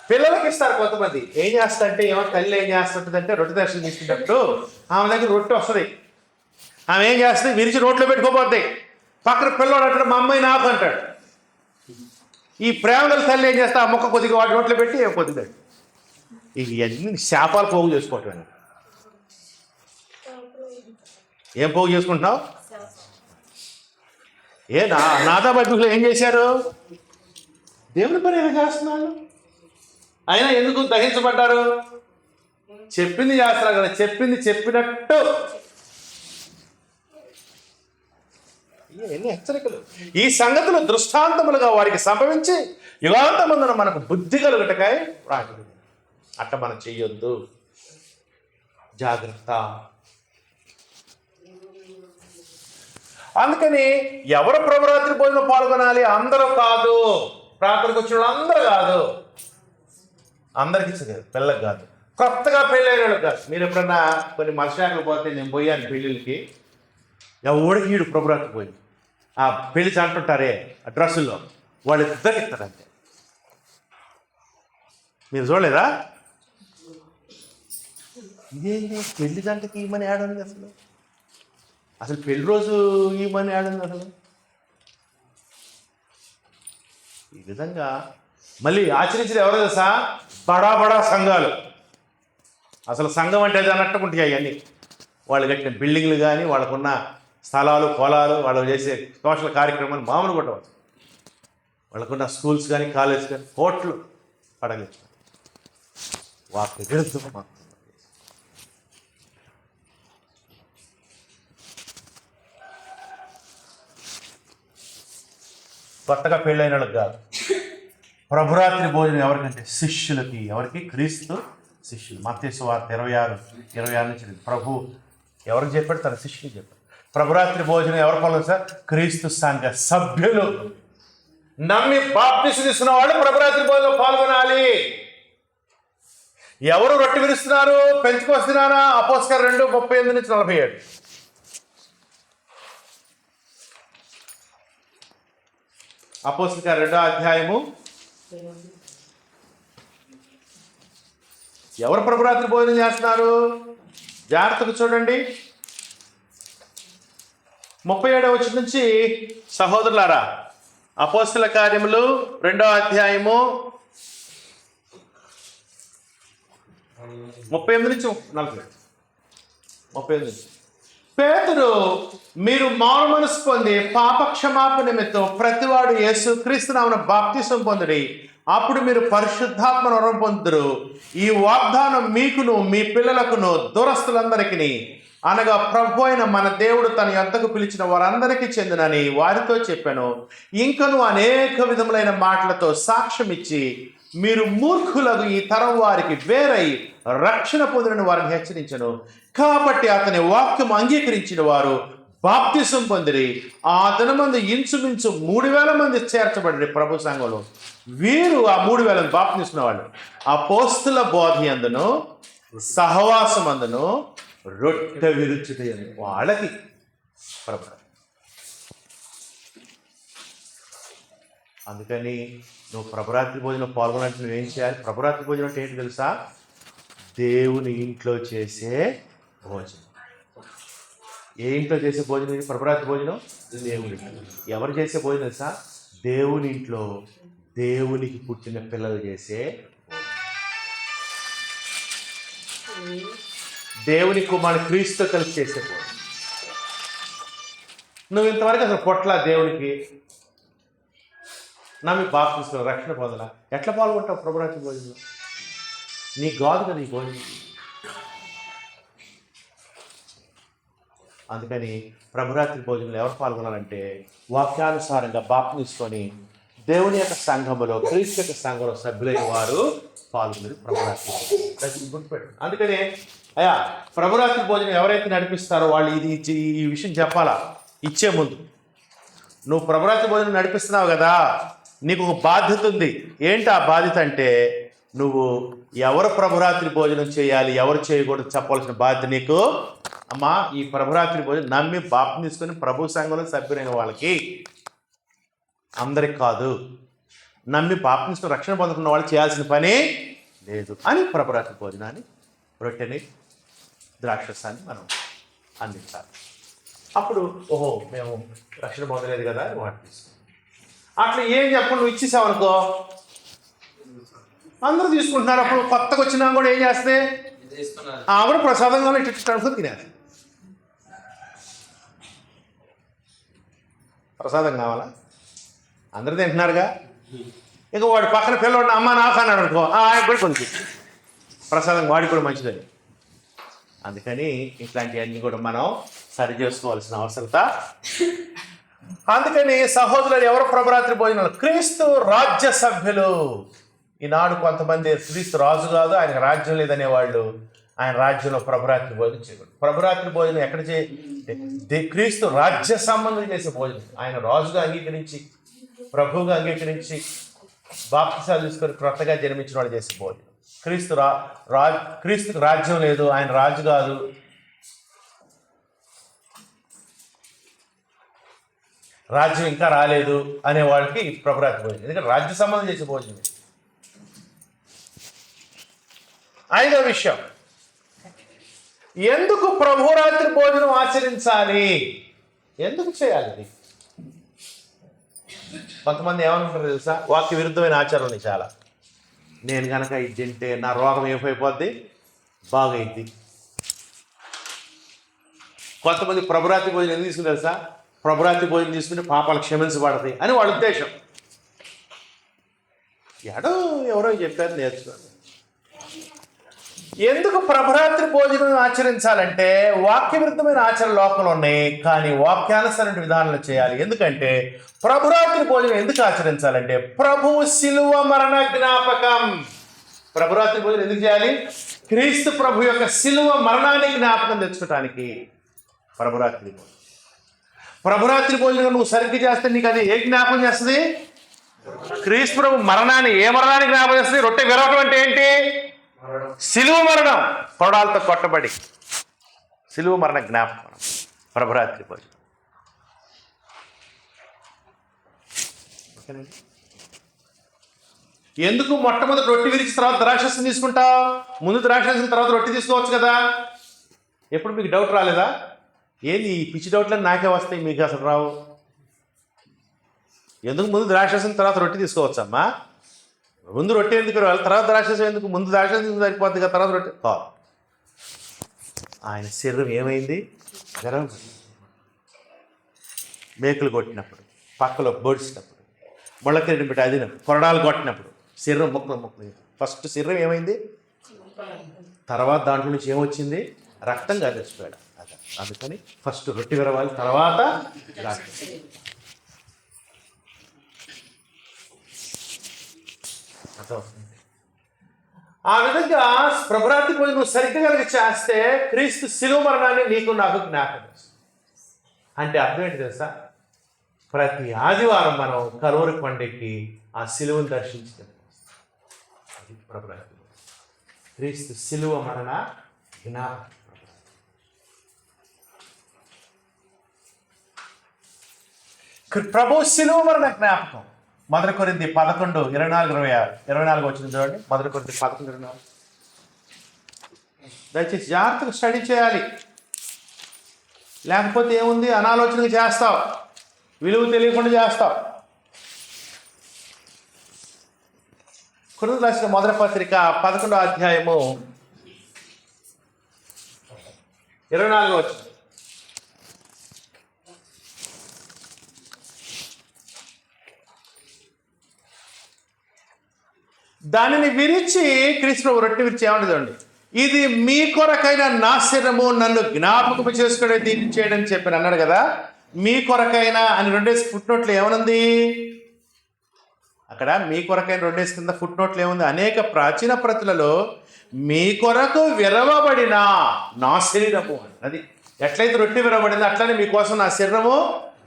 పిల్లలకి ఇస్తారు కొంతమంది. ఏం చేస్తారంటే, ఏమో తల్లి ఏం చేస్తుంటుందంటే రొట్టె దర్శనం తీసుకున్నప్పుడు ఆమె దగ్గర రొట్టె వస్తుంది. ఆమె ఏం చేస్తుంది? విరిచి నోట్లో పెట్టుకోపోద్ది. పక్కన పిల్లవాడు అంటాడు, మా అమ్మాయి నాకు అంటాడు. ఈ ప్రేమల తల్లి ఏం చేస్తా? ఆ మొక్క కొద్దిగా వాటి నోట్లో పెట్టి కొద్దిగా ఇవన్నీ శాపాలు పోగు చేసుకోవటం. ఏం పోగు చేసుకుంటున్నావు? నాదా బైబిల్లో ఏం చేశారు? దేవుని పని ఏదో చేస్తున్నాడు. అయినా ఎందుకు దహించబడ్డారు? చెప్పింది చేస్తారు కదా, చెప్పింది చెప్పినట్టు ఎన్ని హెచ్చరికలు! ఈ సంగతులు దృష్టాంతములుగా వారికి సంభవించి యుగాంతమందున మనకు బుద్ధి కలుగుటకాయ రాయబడింది. అట్ట మనం చెయ్యొద్దు, జాగ్రత్త. అందుకని ఎవరు ప్రభురాత్రి భోజనం పాల్గొనాలి? అందరూ కాదు, ప్రార్థనకు వచ్చిన వాళ్ళు అందరూ కాదు, అందరికి ఇచ్చలేదు, పిల్లలకు కాదు, కొత్తగా పెళ్ళైన వాళ్ళకి కాదు. మీరు ఎప్పుడన్నా కొన్ని మత్స్యాకులు పోతే, నేను పోయాను పెళ్ళిళ్ళకి, ఎవడికి ఈడు ప్రభురాత్రి పోయింది ఆ పెళ్లి అంటుంటారే ఆ డ్రెస్సుల్లో, వాళ్ళు ఇద్దరికి ఇస్తారంతే. మీరు చూడలేదా? ఇదేంటి పెళ్లి గంటకి ఈమని ఆడంది అసలు? అసలు పెళ్లి రోజు ఈమని ఆడంది అసలు? ఈ విధంగా మళ్ళీ ఆచరించిన ఎవరో తెలుసా? బడా బడా సంఘాలు. అసలు సంఘం అంటే అది అన్నట్టుకుంటాయి అవన్నీ. వాళ్ళు కట్టిన బిల్డింగ్లు కానీ, వాళ్ళకున్న స్థలాలు, పొలాలు, వాళ్ళు చేసే సోషల్ కార్యక్రమాలు మామూలు కొట్టవచ్చు. వాళ్ళకున్న స్కూల్స్ కానీ, కాలేజ్ కానీ కోట్లు పడగలేదు. వాటి విరుద్ధం. కొత్తగా పెళ్ళైన వాళ్ళకి కాదు. ప్రభురాత్రి భోజనం ఎవరికంటే శిష్యులకి. ఎవరికి? క్రీస్తు శిష్యులు. మత్తయి సువార్త 26 నుంచి ప్రభు ఎవరికి చెప్పాడు? తన శిష్యులకు చెప్పాడు. ప్రభురాత్రి భోజనం ఎవరు పాల్గొన్నారు సార్? క్రీస్తు సంఘ సభ్యులు. నమ్మి బాప్తిసం తీసుకున్న వాళ్ళు ప్రభురాత్రి భోజనం పాల్గొనాలి. ఎవరు రొట్టె విరుస్తున్నారు? పెంచుకొస్తున్నారా? అపోస్తలుల 2:38-47. అపోస్తలుల 2వ అధ్యాయము. ఎవరు ప్రభురాత్రి భోజనం చేస్తున్నారు? జాగ్రత్తగా చూడండి. 37వ వచనం నుంచి, సహోదరులారా, అపోస్తలుల కార్యములు 2వ అధ్యాయము 38 నుంచి 40. పేతురు, మీరు మారు మనసు పొంది పాపక్షమాపణ నిమిత్తం ప్రతివాడు యేసు క్రీస్తు నామమున బాప్తిసం పొందుడి, అప్పుడు మీరు పరిశుద్ధాత్మ వరం పొందుదురు. ఈ వాగ్దానం మీకును మీ పిల్లలకును దూరస్తులందరికీ, అనగా ప్రభు అయిన మన దేవుడు తన యొద్దకు పిలిచిన వారందరికీ చెందినని వారితో చెప్పాను. ఇంకను అనేక విధములైన మాటలతో సాక్ష్యం ఇచ్చి, మీరు మూర్ఖులకు ఈ తరం వారికి వేరై రక్షణ పొందిన వారిని హెచ్చరించను. కాబట్టి అతని వాక్యం అంగీకరించిన వారు బాప్తిసం పొందిరి. ఆ దినమందు ఇంచుమించు 3,000 మంది చేర్చబడి ప్రభు సంఘంలో. వీరు ఆ 3,000 బాప్తిసం తీసుకున్న వాళ్ళు అపోస్తల బోధ యందును సహవాసం అందును రొట్టె విరుచుట వాళ్ళకి ప్రభు. అందుకని నువ్వు ప్రభురాత్రి భోజనం పాల్గొనాలంటే నువ్వేం చేయాలి? ప్రభురాత్రి భోజనం అంటే ఏంటి తెలుసా? దేవుని ఇంట్లో చేసే భోజనం. ఏ ఇంట్లో చేసే భోజనం? ప్రభురాత్రి భోజనం దేవుని. ఎవరు చేసే భోజనం తెలుసా? దేవుని ఇంట్లో దేవునికి పుట్టిన పిల్లలు చేసే, దేవుని కుమారుడు క్రీస్తు కలిసి చేసే భోజనం. నువ్వు ఇంతవరకు అసలు పొట్ల దేవునికి నమ్మి బాప్తిసం రక్షణ పొందలా, ఎట్లా పాల్గొంటావు ప్రభురాత్రి భోజనంలో? నీ కాదు కదా ఈ భోజనం. అందుకని ప్రభురాత్రి భోజనంలో ఎవరు పాల్గొనాలంటే వాక్యానుసారంగా బాప్తిసుకొని దేవుని యొక్క సంఘములో, క్రీస్తు యొక్క సంఘంలో సభ్యులైన వారు పాల్గొని ప్రభురాత్రి గుర్తుపెట్టు. అందుకని అయ్యా ప్రభురాత్రి భోజనం ఎవరైతే నడిపిస్తారో వాళ్ళు ఇది ఈ విషయం చెప్పాలా ఇచ్చే ముందు. నువ్వు ప్రభురాత్రి భోజనం నడిపిస్తున్నావు కదా, నీకు ఒక బాధ్యత ఉంది. ఏంటి ఆ బాధ్యత అంటే, నువ్వు ఎవరు ప్రభురాత్రి భోజనం చేయాలి, ఎవరు చేయకూడదు చెప్పాల్సిన బాధ్యత నీకు. అమ్మా, ఈ ప్రభురాత్రి భోజనం నమ్మి బాప్తిసం తీసుకొని ప్రభు సంఘంలో సభ్యులైన వాళ్ళకి, అందరికి కాదు. నమ్మి బాప్తిసం రక్షణ పొందుకున్న వాళ్ళు చేయాల్సిన పని లేదు అని ప్రభురాత్రి భోజనాన్ని, రొట్టెని, ద్రాక్షసాన్ని మనం అందించాలి. అప్పుడు ఓహో మేము రక్షణ పొందలేదు కదా అని వాటి తీసుకుంటాం. అట్లా ఏం చెప్పండి, నువ్వు ఇచ్చేసావనుకో అందరూ తీసుకుంటున్నారు. అప్పుడు కొత్తగా వచ్చినా కూడా ఏం చేస్తే కూడా ప్రసాదంగా ఇటు కడుపుతో తినేది. ప్రసాదం కావాలా? అందరూ తింటున్నారుగా. ఇక వాడు పక్కన పిల్లవాడిని అమ్మ నాకు అన్నాడు అనుకో, ఆయన కూడా కొంచెం ప్రసాదం వాడికి కూడా మంచిదని. అందుకని ఇట్లాంటివన్నీ కూడా మనం సరి చేసుకోవాల్సిన అవసరత అందుకని సహోదరులు, ఎవరు ప్రభురాత్రి భోజనాలు? క్రీస్తు రాజ్య సభ్యులు. ఈనాడు కొంతమంది క్రీస్తు రాజు కాదు, ఆయనకు రాజ్యం లేదనేవాళ్ళు ఆయన రాజ్యంలో ప్రభురాత్రి భోజనం చేయకూడదు. ప్రభురాత్రి భోజనం ఎక్కడ క్రీస్తు రాజ్య సంబంధం చేసే భోజనం. ఆయన రాజుగా అంగీకరించి, ప్రభువుగా అంగీకరించి, బాప్తిసాలు తీసుకొని క్రొత్తగా జన్మించిన వాళ్ళు చేసే భోజనం. క్రీస్తుకు రాజ్యం లేదు, ఆయన రాజు కాదు, రాజ్యం ఇంకా రాలేదు అనే వాళ్ళకి ప్రభురాత్రి భోజనం. ఎందుకంటే రాజ్య సంబంధం చేసే భోజనం. 5వ విషయం, ఎందుకు ప్రభురాత్రి భోజనం ఆచరించాలి? ఎందుకు చేయాలి అది? కొంతమంది ఏమనుకుంటారు తెలుసా? వాక్య విరుద్ధమైన ఆచారం ఉన్నాయి చాలా. నేను కనుక ఇది తింటే నా రోగం ఏమైపోద్ది, బాగైద్ది. కొంతమంది ప్రభురాత్రి భోజనం ఎందుకు తీసుకుని తెలుసా? ప్రభురాత్రి భోజనం తీసుకుంటే పాపాలు క్షమించబడతాయి అని వాళ్ళ ఉద్దేశం. ఎవరో చెప్పారు, నేర్చుకోండి. ఎందుకు ప్రభురాత్రి భోజనం ఆచరించాలంటే వాక్య విరుద్ధమైన ఆచరణ లోకంలో ఉన్నాయి, కానీ వాక్యానుసరణ విధానాలు చేయాలి. ఎందుకంటే ప్రభురాత్రి భోజనం ఎందుకు ఆచరించాలంటే ప్రభువు శిలువ మరణ జ్ఞాపకం. ప్రభురాత్రి భోజనం ఎందుకు చేయాలి? క్రీస్తు ప్రభు యొక్క శిలువ మరణాన్ని జ్ఞాపకం తెచ్చుకోవటానికి ప్రభురాత్రి భోజనం. ప్రభురాత్రి భోజనం నువ్వు సరిగ్గా చేస్తే నీకు అది ఏ జ్ఞాపకం చేస్తుంది? క్రీస్తు ప్రభు మరణాన్ని. ఏ మరణాన్ని జ్ఞాపకం చేస్తుంది? రొట్టె విరవటం అంటే ఏంటి? శిలువ మరణం, కొరడాలతో కొట్టబడి శిలువ మరణ జ్ఞాపకం ప్రభురాత్రి భోజనం. ఎందుకు మొట్టమొదటి రొట్టె విరిచి తర్వాత ద్రాక్షరసం తీసుకుంటావు? ముందు ద్రాక్షరసం తర్వాత రొట్టె తీసుకోవచ్చు కదా. ఎప్పుడు మీకు డౌట్ రాలేదా? ఏంది ఈ పిచ్చి డౌట్లని నాకే వస్తాయి, మీకు అసలు రావు. ఎందుకు ముందు ద్రాక్షరసం తర్వాత రొట్టె తీసుకోవచ్చమ్మా? ముందు రొట్టె ఎందుకు రావాలి, తర్వాత ద్రాక్షరసం ఎందుకు? ముందు ద్రాక్షరసం సరిపోతుంది కదా, తర్వాత రొట్టె కాదు. ఆయన శరీరం ఏమైంది? గర్వం. మేకులు కొట్టినప్పుడు, పక్కలో బొడిచినప్పుడు, ముళ్ళకిరీటం పెట్టి అది కొరడాలు కొట్టినప్పుడు శరీరం ముక్కలు. ఫస్ట్ శరీరం ఏమైంది, తర్వాత దాంట్లో నుంచి ఏమొచ్చింది? రక్తం గారిపోయాడు. అందుకని ఫస్ట్ రొట్టె విరవాలి, తర్వాత ద్రాక్షరసం. ఆ విధంగా ప్రభురాత్రి భోజనం నువ్వు సరిగ్గా కనుక చేస్తే క్రీస్తు శిలువ మరణాన్ని నీకు నాకు జ్ఞాపకం చేస్తుంది. అంటే అర్థం ఏంటి తెలుసా? ప్రతి ఆదివారం మనం కలువరి పండుగకి ఆ శిలువను దర్శించడం. అది ప్రభురాత్రి భోజనం. క్రీస్తు శిలువ మరణ జ్ఞాపకం. ప్రభు శిలువ మరణ జ్ఞాపకం. 1 కొరింథీ 11:24 వచ్చింది చూడండి. 1 కొరింథీ 11:24. దయచేసి జాగ్రత్తగా స్టడీ చేయాలి, లేకపోతే ఏముంది, అనాలోచనగా చేస్తావు, విలువ తెలియకుండా చేస్తావు. కొరింథీయులకు రాసిన మొదటి పత్రిక 11వ అధ్యాయము 24 వచ్చింది. దానిని విరిచి క్రీస్తు ప్రభు రొట్టె విరిచి ఏమంటుందండి? ఇది మీ కొరకైన నా శరీరము, నన్ను జ్ఞాపకము చేసుకునే దీన్ని చేయడం చెప్పి అన్నాడు కదా. మీ కొరకైనా అని 2 ఫుట్నోట్లు ఏమనుంది అక్కడ? మీ కొరకైన 2 కింద ఫుట్నోట్లు ఏముంది? అనేక ప్రాచీన ప్రతులలో మీ కొరకు విరవబడిన నా శరీరము అది. ఎట్లయితే రొట్టె విరవబడింది అట్లనే మీకోసం నా శరీరము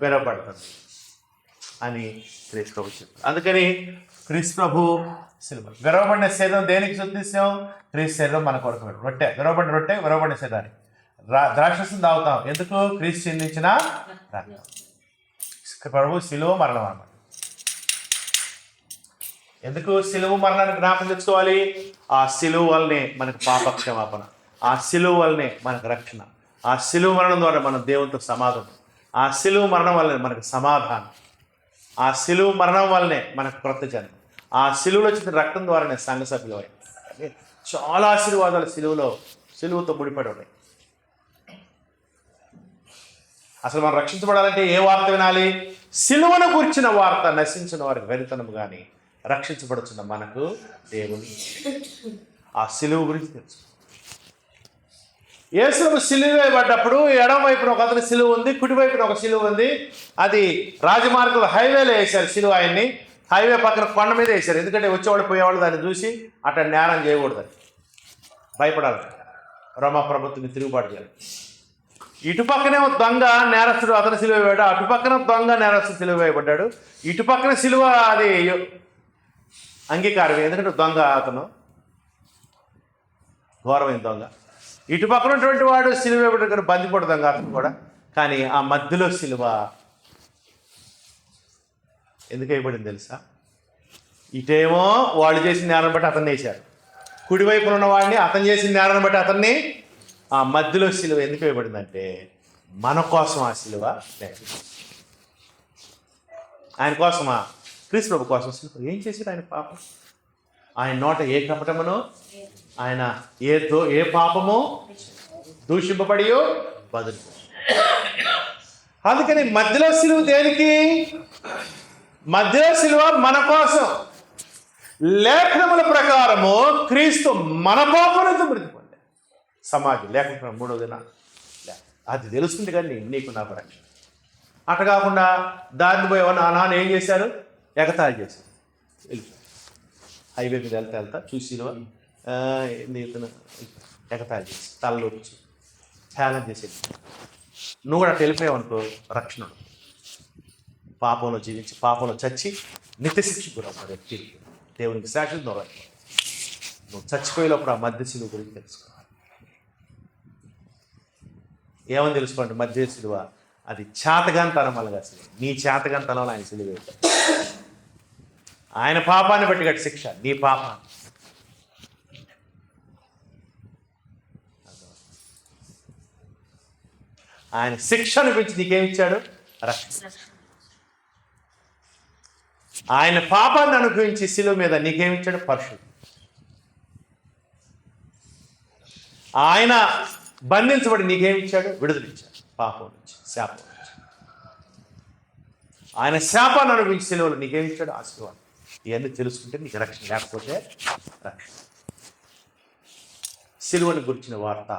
విరవబడుతుంది అని క్రీస్తు ప్రభు చెప్పారు. అందుకని క్రీస్తు ప్రభు శిలువ విరవబడిన శరీరం దేనికి సూచిస్తాం? క్రీస్తు శరీరం మన కొరకు రొట్టె, విరవబడిన రొట్టె, విరవబడిన శరీరాన్ని. ద్రాక్షరసం తాగుతాం ఎందుకు? క్రీస్తు చెందించిన రక్తం. ప్రభు శిలువ మరణం అన్నమాట. ఎందుకు శిలువ మరణాన్ని జ్ఞాపకం తెచ్చుకోవాలి? ఆ శిలువ వల్లనే మనకు పాప క్షమాపణ, ఆ శిలువ వల్లనే మనకు రక్షణ, ఆ శిలువ మరణం ద్వారా మనం దేవునితో సమాధానం, ఆ శిలువ మరణం వల్లనే మనకు సమాధానం, ఆ శిలువ మరణం వల్లనే మనకు క్రొత్త జన్మ, ఆ శిలువలో వచ్చిన రక్తం ద్వారానే సంఘ సభ్యులు. చాలా ఆశీర్వాదాలు శిలువతో ముడిపడి ఉన్నాయి. అసలు మనం రక్షించబడాలంటే ఏ వార్త వినాలి? శిలువను గురించిన వార్త. నశించిన వారికి వెరితనము కానీ రక్షించబడుతున్న మనకు దేవుని ఆ శిలువ గురించి తెలుసు. యేసు సిలువ వేయబడ్డప్పుడు ఎడమ వైపున ఒక అతని సిలువ ఉంది, కుడివైపున ఒక సిలువ ఉంది. అది రాజమార్గంలో హైవేలో వేశారు సిలువ. ఆయన్ని హైవే పక్కన కొండ మీద వేశారు. ఎందుకంటే వచ్చేవాళ్ళు పోయేవాళ్ళు దాన్ని చూసి అట్లా నేరం చేయకూడదని, భయపడాలి, రోమా ప్రభుత్వం తిరుగుబాటు చేయాలి. ఇటు పక్కనే దొంగ నేరస్తుడు అతను సిలువ వేయబడ్డాడు, అటు పక్కన దొంగ నేరస్తుడు సిలువ వేయబడ్డాడు. ఇటు పక్కన సిలువ అది అంగీకారం, ఎందుకంటే దొంగ అతను ఘోరమైన దొంగ. ఇటు పక్కన ఉన్నటువంటి వాడు సిలువ వేయబడ్డాడు కానీ బందిపోటు దొంగ అతను కూడా. కానీ ఆ మధ్యలో సిలువ ఎందుకు వేయబడింది తెలుసా? ఇటేమో వాళ్ళు చేసిన నేరాన్ని బట్టి అతన్ని వేశారు, కుడివైపున ఉన్న వాడిని అతను చేసిన నేరాన్ని బట్టి అతన్ని. ఆ మధ్యలో సిలువ ఎందుకు వేయబడిందంటే మన కోసం ఆ సిలువ, ఆయన కోసమా, క్రీస్తు ప్రభు కోసం సిలువ. ఏం చేశారు ఆయన? పాపం. ఆయన నోట ఏ కపటమునో, ఆయన ఏ పాపమో దూషింపబడియో బదులు. అందుకని మధ్యలో సిలువ దేనికి? మధ్యలో సిలువ మన కోసం. లేఖనముల ప్రకారము క్రీస్తు మన పాపములతో మృతి పొందాడు. సమాజం లేఖన 3వ దిన అది తెలుస్తుంది కానీ నీకు నాకు రక్షణ. అట్ట కాకుండా దారిని పోయేవాడిని ఆ నాన్న ఏం చేశారు? ఎగతాళి చేశారు. వెళ్ళిపోయారు. హైవే మీద వెళ్తా చూసి ఇతను ఎగతాళి చేసి తలలోపించి ఛాలెంజ్ చేసేది. నువ్వు కూడా వెళ్ళిపోయావు అనుకో, రక్షణ. పాపంలో జీవించి పాపంలో చచ్చి నిత్యశిక్ష గురవుతాడు వ్యక్తి. దేవునికి శాశ్వత దూరం. నువ్వు చచ్చిపోయేటప్పుడు ఆ మధ్య సిలువ గురించి తెలుసుకోవాలి. ఏమని తెలుసుకోండి? మధ్య సిలువ అది చేతగాంతనం వల్ల సిలువ. నీ చేతగాంతనంలో ఆయన సిలువ వేస్తాడు. ఆయన పాపాన్ని బట్టి గట్టి శిక్ష, నీ పాపాన్ని. ఆయన శిక్షను పెంచి నీకేమిచ్చాడు? రక్షణ. ఆయన పాపాన్ని అనుభవించి శిలువ మీద నీకేమిచ్చాడు? పరిశుద్ధి. ఆయన బంధించబడి నీకేమిచ్చాడు? విడుదలిచ్చాడు పాపం నుంచి, శాపం నుంచి. ఆయన శాపాన్ని అనుభవించి శిలువలో నీకేమిచ్చాడు? ఆశీర్వాదం. ఇవన్నీ తెలుసుకుంటే నీకు రక్షణ, లేకపోతే రక్షణ. సిలువను గురించిన వార్త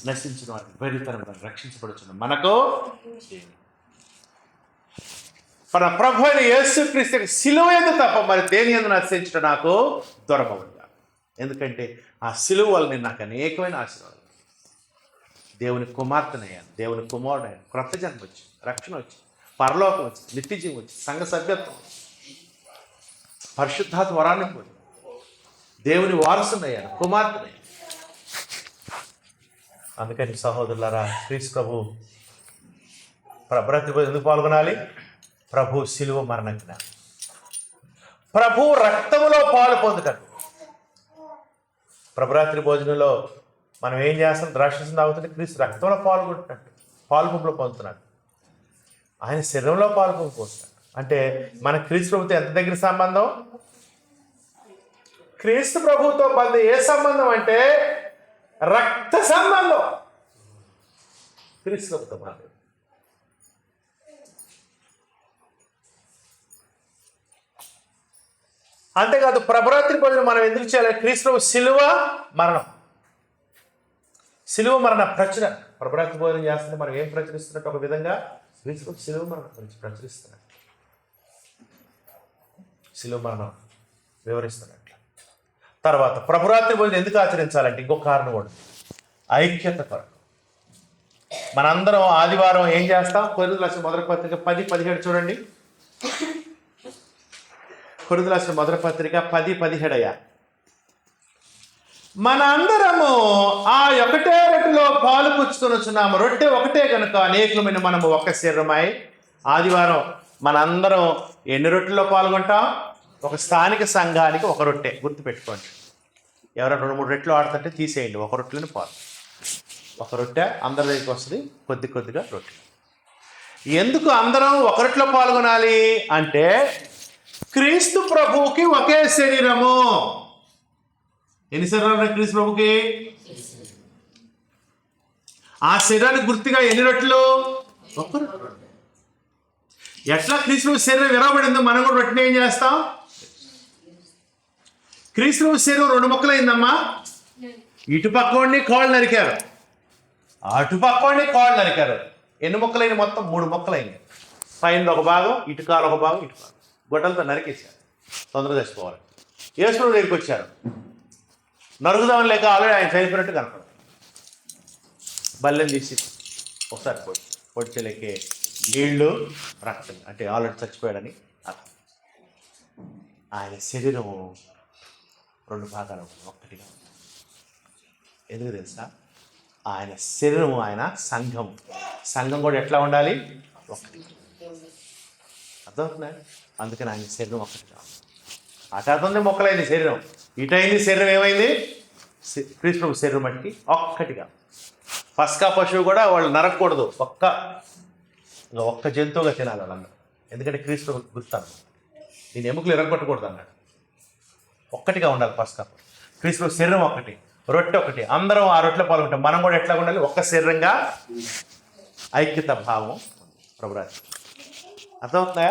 నశించిన వారిని బయలుతరంగా రక్షించబడుచున్న మనకు మన ప్రభు అయిన యేసుక్రీస్తు సిలువ యందు తప్ప మరి దేని యందు నశించడం నాకు దొరకవద్దు. ఎందుకంటే ఆ సిలువ వల్ల నేను నాకు అనేకమైన ఆశీర్వాదాలు. దేవుని కుమార్తెనయ్యాను, దేవుని కుమారుడయ్యాను, క్రొత్త జన్మ వచ్చింది, రక్షణ వచ్చింది, పరలోకం వచ్చింది, నిత్యజీవం వచ్చింది, సంఘ సభ్యత్వం, పరిశుద్ధాత్మ వరాన్ని పొంది దేవుని వారసునయ్యాను, కుమార్తెనయ్యాను. అందుకని సహోదరులారా, క్రీస్తు ప్రభు ప్రభు ఎందుకు పాల్గొనాలి? ప్రభు సిలువ మరణ జ్ఞానం, ప్రభు రక్తములో పాలు పొందుతాడు. ప్రభరాత్రి భోజనంలో మనం ఏం చేస్తాం? ద్రాక్షరసం తాగుతుంటే క్రీస్తు రక్తంలో పాల్గొంటున్నట్టు, పాలు పంపులో పొందుతున్నాడు. ఆయన శరీరంలో పాలు పంపు పోస్తున్నాడు. అంటే మన క్రీస్తు ప్రభుతో ఎంత దగ్గర సంబంధం? క్రీస్తు ప్రభుతో బంధం ఏ సంబంధం అంటే రక్త సంబంధం. క్రీస్తు ప్రభుతో బంధం. అంతేకాదు, ప్రభరాత్రి భోజనం మనం ఎందుకు చేయాలి? క్రీస్తు ప్రభు సిలువ మరణం, సిలువ మరణ ప్రచురణ. ప్రభరాత్రి భోజనం చేస్తుంటే మనం ఏం ప్రచురిస్తున్నట్టు? ఒక విధంగా క్రీస్తు ప్రభు సిలువ మరణం గురించి ప్రచురిస్తున్నాడు, సిలువ మరణం వివరిస్తున్నట్లు. తర్వాత ప్రభరాత్రి భోజనం ఎందుకు ఆచరించాలంటే ఇంకొక కారణం కూడా, ఐక్యత కొరకు. మనందరం ఆదివారం ఏం చేస్తాం? కొరింథీయులకు రాసిన మొదటి పత్రిక 10:17 చూడండి. కొరింథీయులకు రాసిన మొదటి పత్రిక 10:17. మన అందరము ఆ ఒకటే రొట్టెలో పాలు పుచ్చుకొనుచున్నాము. రొట్టె ఒకటే కనుక అనేకమైన మనము ఒక శరీరమై. ఆదివారం మనందరం ఎన్ని రొట్టెల్లో పాల్గొంటాం? ఒక స్థానిక సంఘానికి ఒక రొట్టె. గుర్తుపెట్టుకోండి. ఎవరైనా 2-3 రొట్టెలు ఆడుతుంటే తీసేయండి, ఒక రొట్టెలను పాలు. ఒక రొట్టె అందరి దగ్గరికి వస్తుంది, కొద్ది కొద్దిగా రొట్టె. ఎందుకు అందరం ఒక రొట్టెలో పాల్గొనాలి అంటే క్రీస్తు ప్రభువుకి ఒకే శరీరము. ఎన్ని శరీరాలు క్రీస్తు ప్రభుకి? ఆ శరీరానికి గుర్తుగా ఎన్ని రొట్టెలు? ఒక్క రొట్టె. ఎట్లా క్రీస్తు శరీరం విరవబడిందో మనం కూడా రొట్టెని ఏం చేస్తాం? క్రీస్తు శరీరం 2 ముక్కలైందమ్మా. ఇటు పక్క వాడిని కాళ్ళు నరికారు, అటుపక్కనే కాళ్ళు నరికారు. ఎన్ని మొక్కలైన మొత్తం 3 మొక్కలైనాయి. పైన ఒక భాగం, ఇటుకాలు ఒక భాగం, ఇటుకాలు గొడ్డలతో నరికేశారు తొందరగా చచ్చిపోవాలి. యేసుప్రభు దగ్గరికి వచ్చారు. నరుగుదామని లేక ఆల్రెడీ ఆయన చనిపోయినట్టు కనపడదు. బల్లెం తీసి ఒకసారి పొడిచలేకే నీళ్లు రక్తం, అంటే ఆల్రెడీ చచ్చిపోయాడని అర్థం. ఆయన శరీరము 2 భాగాలు ఒక్కటిగా. ఎందుకు తెలుసా? ఆయన శరీరము, ఆయన సంఘం కూడా ఎట్లా ఉండాలి? ఒకటి. అర్థమవుతుందా? అందుకని ఆయన శరీరం ఒక్కటిగా. అటవుతుంది మొక్కలైంది శరీరం, ఇటైంది శరీరం. ఏమైంది? క్రీస్తు ప్రభు శరీరం మట్టికి ఒక్కటిగా. పస్కా పశువు కూడా వాళ్ళు నరకకూడదు, ఒక్క జంతువుగా తినాలి వాళ్ళందరూ. ఎందుకంటే క్రీస్తు గుర్తాను, నేను ఎముకలు ఎరగొట్టకూడదు అన్నాడు. ఒక్కటిగా ఉండాలి పస్కా. క్రీస్తు శరీరం ఒకటి, రొట్టె ఒకటి, అందరం ఆ రొట్టెలో పాల్గొంటాం. మనం కూడా ఎట్లా ఉండాలి? ఒక్క శరీరంగా ఐక్యత భావం ప్రభురాత్రి. అర్థమవుతుందా?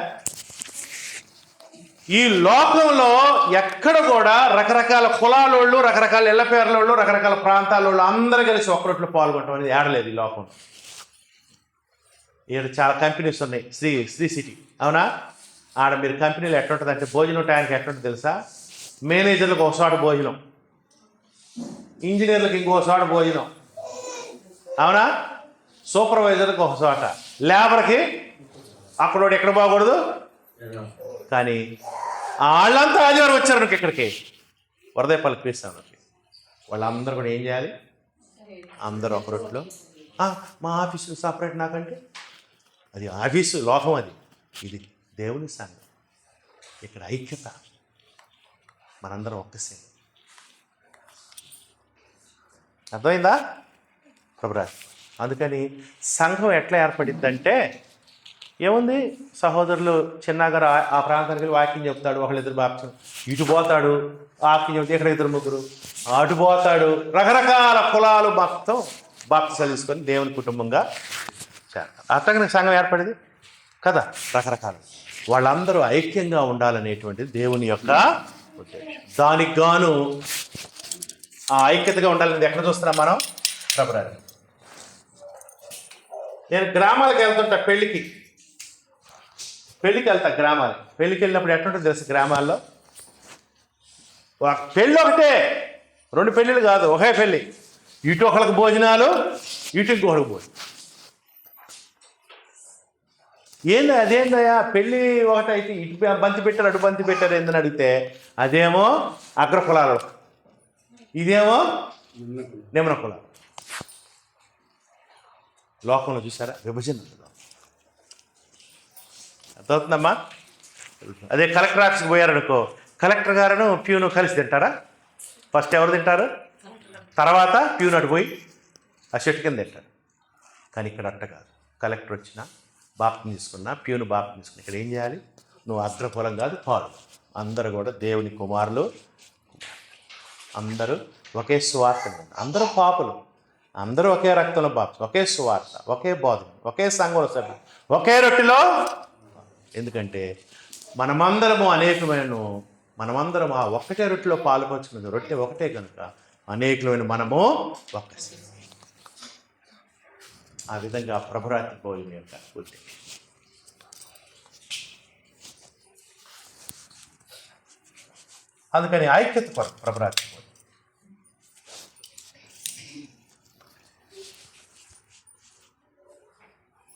ఈ లోకంలో ఎక్కడ కూడా రకరకాల కులాలోళ్ళు, రకరకాల ఇళ్ల పేర్లోళ్ళు, రకరకాల ప్రాంతాలోళ్ళు అందరూ కలిసి ఒక్క రొట్టెలో పాల్గొనడం అనేది ఏడలేదు ఈ లోకంలో. ఇక్కడ చాలా కంపెనీస్ ఉన్నాయి. శ్రీ సిటీ, అవునా? ఆడ మీరు కంపెనీలు ఎట్లుంటుంది అంటే భోజనం టైంకి ఎట్లుంటుంది తెలుసా? మేనేజర్లకు ఒక చోట భోజనం, ఇంజనీర్లకు ఇంకో చోట భోజనం, అవునా? సూపర్వైజర్కి ఒక చోట, లేబర్కి అక్కడ ఎక్కడ బాగూడదు. కానీ వాళ్ళంతా ఆదివారం వచ్చారు ఇక్కడికి, వరదయపల్లి క్రీస్తానికి. వాళ్ళందరూ కూడా ఏం చేయాలి? అందరూ ఒక రొట్టెలో. మా ఆఫీసు సపరేట్ నాకంటే, అది ఆఫీసు లోకం, అది ఇది దేవుని సంఘం. ఇక్కడ ఐక్యత, మనందరం ఒక్కసే. అర్థమైందా ప్రభురాజ్? అందుకని సంఘం ఎట్లా ఏర్పడిద్దంటే, ఏముంది, సహోదరులు చిన్నగారు ఆ ప్రాంతానికి వెళ్ళి వాక్యం చెప్తాడు, ఒకళ్ళిద్దరు బాప్సం, ఇటు పోతాడు వాక్యం చెప్తే ఇక్కడ 2-3, అటు పోతాడు. రకరకాల కులాలు మొత్తం బాప్తిసాలు తీసుకొని దేవుని కుటుంబంగా చేస్తారు. అట్లాగే సంఘం ఏర్పడింది కదా, రకరకాలు. వాళ్ళందరూ ఐక్యంగా ఉండాలనేటువంటిది దేవుని యొక్క ఉద్దేశం. దానికి గాను ఆ ఐక్యతగా ఉండాలనేది ఎక్కడ చూస్తున్నాం మనం? ప్రభురాజు. నేను గ్రామాలకు వెళ్తుంటా, పెళ్ళికి వెళ్తా. పెళ్ళికి వెళ్ళినప్పుడు ఎట్లుంటుంది తెలుసు? గ్రామాల్లో పెళ్ళి ఒకటే, 2 పెళ్ళిళ్ళు కాదు, ఒకే పెళ్ళి. ఇటు ఒకళ్ళకి భోజనాలు, ఇటు ఇంకొకరికి భోజనం. అదేందయ్యా పెళ్ళి ఒకటైతే ఇటు బంతి పెట్టారు, అటు బంతి పెట్టారు ఏందని అడిగితే, అదేమో అగ్ర కులాలు, ఇదేమో నిమ్న కులాలు. లోకంలో చూసారా విభజన? అర్థమవుతుందమ్మా? అదే కలెక్టర్ ఆఫీస్కి పోయారనుకో, కలెక్టర్ గారును ప్యూను కలిసి తింటారా? ఫస్ట్ ఎవరు తింటారు? తర్వాత ప్యూన్ అటు పోయి ఆ చెట్టు కింద తింటారు. కానీ ఇక్కడ అట్ట కాదు. కలెక్టర్ వచ్చినా, బాప్తిని తీసుకున్నా, ప్యూను బాప్తిని తీసుకున్నా, ఇక్కడ ఏం చేయాలి? నువ్వు అగ్రకులం కాదు, పాడు. అందరూ కూడా దేవుని కుమారులు, అందరూ ఒకే సువార్త, అందరూ పాపులు, అందరూ ఒకే రక్తంలో బాప్తి, ఒకే సువార్త, ఒకే బోధన, ఒకే సంఘంలో సభ్యులు, ఒకే రొట్టెలో. ఎందుకంటే మనమందరము మనమందరం ఆ ఒక్కటే రొట్టెలో పాల్పంచుకున్నది. రొట్టె ఒకటే కనుక అనేకులమైన మనము ఒక్కసారి. ఆ విధంగా ప్రభురాత్రి భోజనం యొక్క ఉద్దేశం. అందుకని ఐక్యత కొరకు ప్రభురాత్రి భోజనం.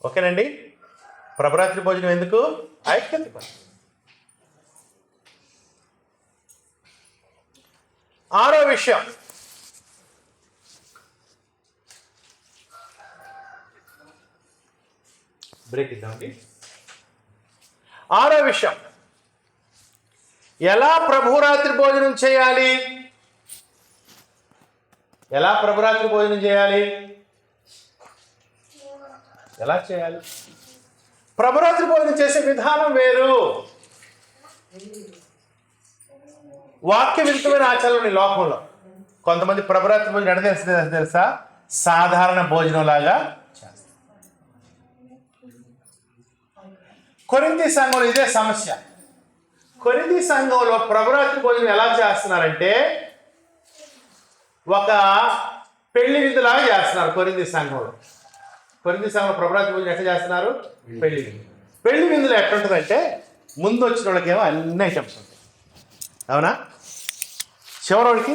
ఓకేనండి? ప్రభురాత్రి భోజనం ఎందుకు? ఐక్యత కొరకు. 6వ విషయం, బ్రేక్ ఇద్దామండి. 6వ విషయం, ఎలా ప్రభురాత్రి భోజనం చేయాలి? ఎలా ప్రభురాత్రి భోజనం చేయాలి? ఎలా చేయాలి? ప్రభురాత్రి భోజనం చేసే విధానం వేరు, వాక్య విరుద్ధమైన ఆచారాలు ఈ లోకంలో. కొంతమంది ప్రభురాత్రి భోజనం ఎడ తెలుసా? సాధారణ భోజనం లాగా చేస్తారు. కొరింథీ సంఘంలో ఇదే సమస్య. కొరింథీ సంఘంలో ప్రభురాత్రి భోజనం ఎలా చేస్తున్నారంటే, ఒక పెళ్లి విందులాగా చేస్తున్నారు కొరింథీ సంఘంలో. కొరింథీ సంఘంలో ప్రభురాత్రి భోజనం ఎట్లా చేస్తున్నారు? పెళ్లి విందు. పెళ్లి విందులో ఎట్లుంటుందంటే ముందు వచ్చిన వాళ్ళకేమో అన్ని ఐటమ్స్ ఉంటాయి, అవునా? చివరికి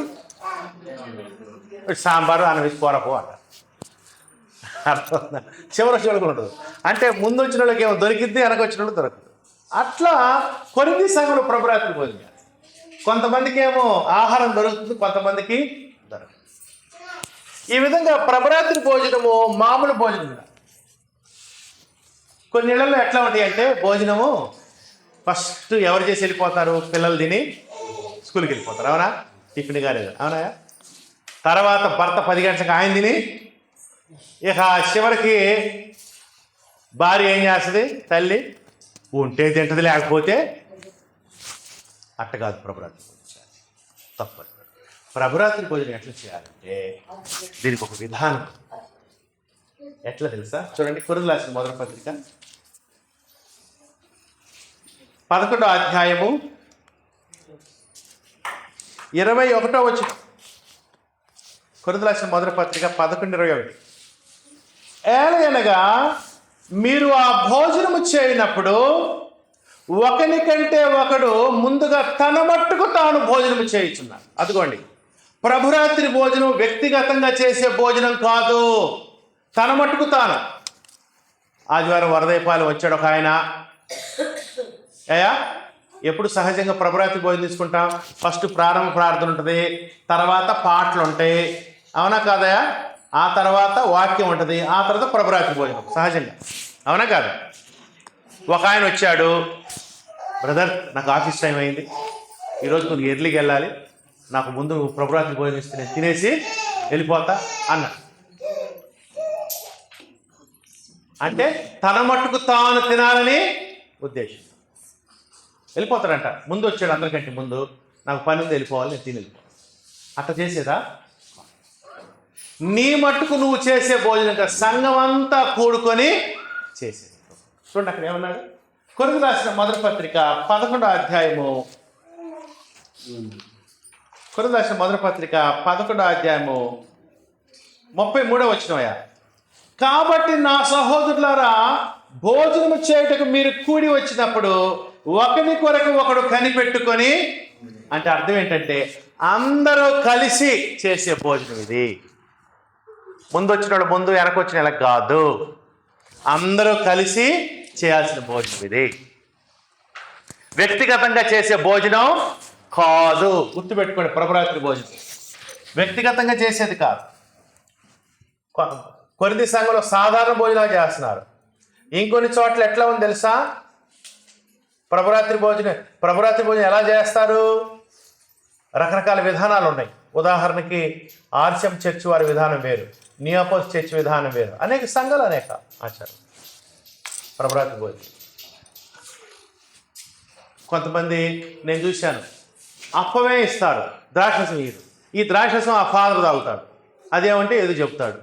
సాంబారు అన్నం వేసి కూరపో అంటారు. అర్థం? చివరి వచ్చిన వాళ్ళకి ఉండదు. అంటే ముందు వచ్చిన వాళ్ళకి ఏమో దొరికిద్ది, వెనక వచ్చిన వాళ్ళు దొరకదు. అట్లా కొరింథీ సంఘంలో ప్రభురాత్రి భోజనం చేస్తారు. కొంతమందికి ఏమో ఆహారం దొరుకుతుంది, కొంతమందికి దొరకదు. ఈ విధంగా ప్రభురాత్రి భోజనము మామూలు భోజనం కాదు. కొన్ని ఇళ్లలో ఎట్లా ఉంటాయి అంటే భోజనము ఫస్ట్ ఎవరు చేసి వెళ్ళిపోతారు? పిల్లలు తిని స్కూల్కి వెళ్ళిపోతారు, అవునా? టిఫిన్ కాలేదు, అవునా? తర్వాత భర్త 10 గంటలకు ఆయన తిని ఇక చివరికి భార్య ఏం చేస్తుంది? తల్లి ఉంటే తింటది, లేకపోతే అట్ట కాదు. ప్రభురాత్రి భోజనం చేయాలి, తప్పదు. ప్రభురాత్రి భోజనం ఎట్లా చేయాలంటే దీనికి ఒక విధానం. ఎట్లా తెలుసా? చూడండి, కొరింథీయులకు రాసిన మొదటి పత్రిక 11వ అధ్యాయము 21వ వచనం. కొరింథీయులకు రాసిన మొదటి పత్రిక 11:21. ఏలయనగా మీరు ఆ భోజనము చేయనప్పుడు ఒకని కంటే ఒకడు ముందుగా తన మట్టుకు తాను భోజనము చేయుచున్నారు. అదిగోండి, ప్రభురాత్రి భోజనం వ్యక్తిగతంగా చేసే భోజనం కాదు, తన మట్టుకు తాను. ఆదివారం వరదైపాలెం వచ్చాడు ఒక ఆయన. అయ్యా, ఎప్పుడు సహజంగా ప్రభురాత్రి భోజనం తీసుకుంటాం? ఫస్ట్ ప్రారంభ ప్రార్థన ఉంటుంది, తర్వాత పాటలు ఉంటాయి, అవునా కాదయా? ఆ తర్వాత వాక్యం ఉంటుంది, ఆ తర్వాత ప్రభురాత్రి భోజనం సహజంగా, అవునా కాదు? ఒక ఆయన వచ్చాడు, బ్రదర్ నాకు ఆఫీస్ టైం అయింది, ఈరోజు కొద్దిగా ఎర్లీకి వెళ్ళాలి, నాకు ముందు ప్రభురాత్రి భోజనం ఇస్తే నేను తినేసి వెళ్ళిపోతా అన్నాడు. అంటే తన మట్టుకు తాను తినాలని ఉద్దేశం. వెళ్ళిపోతాడంట. ముందు వచ్చాడు, అందరికంటే ముందు, నాకు పని ఉంది, వెళ్ళిపోవాలి, నేను తిని వెళ్ళిపోవాలి. అట్లా చేసేదా? నీ మట్టుకు నువ్వు చేసే భోజనం సంఘం అంతా కూడుకొని చేసేది. చూడండి అక్కడ ఏమన్నాడు? కొరింథీయులకు రాసిన మొదటి పత్రిక 11వ అధ్యాయము, కొరింథీయులకు రాసిన మొదటి పత్రిక 11వ అధ్యాయము 33వ వచనమయ్యా. కాబట్టి నా సహోదరులారా, భోజనము చేయుటకు మీరు కూడి వచ్చినప్పుడు ఒకరి కొరకు ఒకడు కనిపెట్టుకొని, అంటే అర్థం ఏంటంటే అందరూ కలిసి చేసే భోజనం ఇది. ముందు వచ్చినాడు ముందు, వెనక వచ్చిన ఇలా కాదు, అందరూ కలిసి చేయాల్సిన భోజనం ఇది. వ్యక్తిగతంగా చేసే భోజనం కాదు. గుర్తుపెట్టుకోండి, ప్రభురాత్రి భోజనం వ్యక్తిగతంగా చేసేది కాదు. కొరింథీ సంఘంలో సాధారణ భోజనాలు చేస్తున్నారు. ఇంకొన్ని చోట్ల ఎట్లా ఉంది తెలుసా? ప్రభురాత్రి భోజనం ఎలా చేస్తారు? రకరకాల విధానాలు ఉన్నాయి. ఉదాహరణకి ఆర్షం చర్చ్ వారి విధానం వేరు, నియోపోస్ చర్చ్ విధానం వేరు, అనేక సంఘాలు అనేక ఆచారం. ప్రభురాత్రి భోజనం కొంతమంది నేను చూశాను, అప్పమే ఇస్తారు, ద్రాక్షరసం ఇయ్యరు. ఈ ద్రాక్షరసం ఆ ఫాదర్ తాగుతాడు, అదేమంటే ఏదో చెప్తాడు.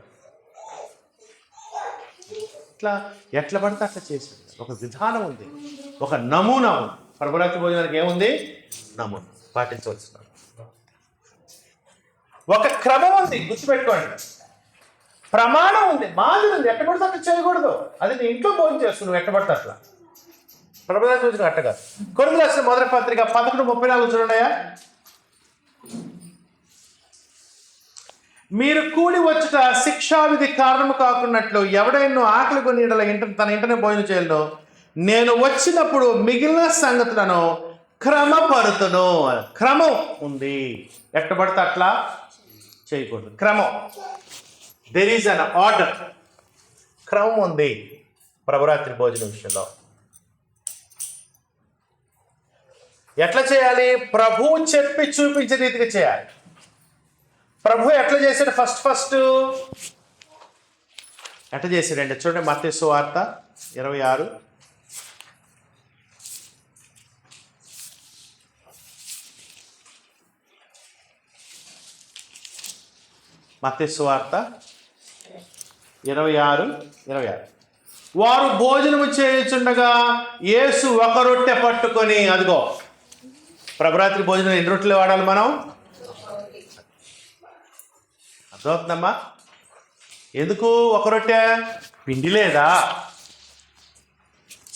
ఇట్లా ఎట్లా పడితే అట్లా చేసేది. ఒక విధానం ఉంది, ఒక నమూనా ఉంది. ప్రభురాత్రి భోజనానికి ఏముంది? నమూనా పాటించవలసిన ఒక క్రమం ఉంది. గుర్తుపెట్టుకోండి, ప్రమాణం ఉంది, మాదిరి ఉంది. ఎట్టబడితే అట్లా చేయకూడదు. అది నీ ఇంట్లో భోజనం చేస్తు, నువ్వు ఎట్టబడితే అట్లా. ప్రభురాత్రి భోజనం అట్టగా. కొరింథీయులకు రాసిన మొదటి పత్రిక 11:34 చూడండియా. మీరు కూడి వచ్చుట శిక్షావిధి కారణము కాకున్నట్లు ఎవడైనా ఆకలి కొని తన ఇంటనే భోజనం చేయను. నేను వచ్చినప్పుడు మిగిలిన సంగతులను క్రమపరుతును. క్రమం ఉంది, ఎట్టబడితే అట్లా చేయకూడదు. క్రమం, దెర్ ఈజ్ అన్ ఆర్డర్, క్రమం ఉంది ప్రభురాత్రి భోజనం విషయంలో. ఎట్లా చేయాలి? ప్రభువు చెప్పి చూపించే రీతిగా చేయాలి. ప్రభు ఎట్లా చేశాడు? ఫస్ట్ ఎట్లా చేశాడంటే చూడండి, మత్తయి సువార్త 26. మత్తయి సువార్త 26:26. వారు భోజనము చేయుచుండగా యేసు ఒక రొట్టె పట్టుకొని, అదిగో ప్రభురాత్రి భోజనం ఎన్ని రొట్టెలు వాడాలి మనం? అర్థమవుతుందమ్మా? ఎందుకు ఒక రొట్టె? పిండి లేదా,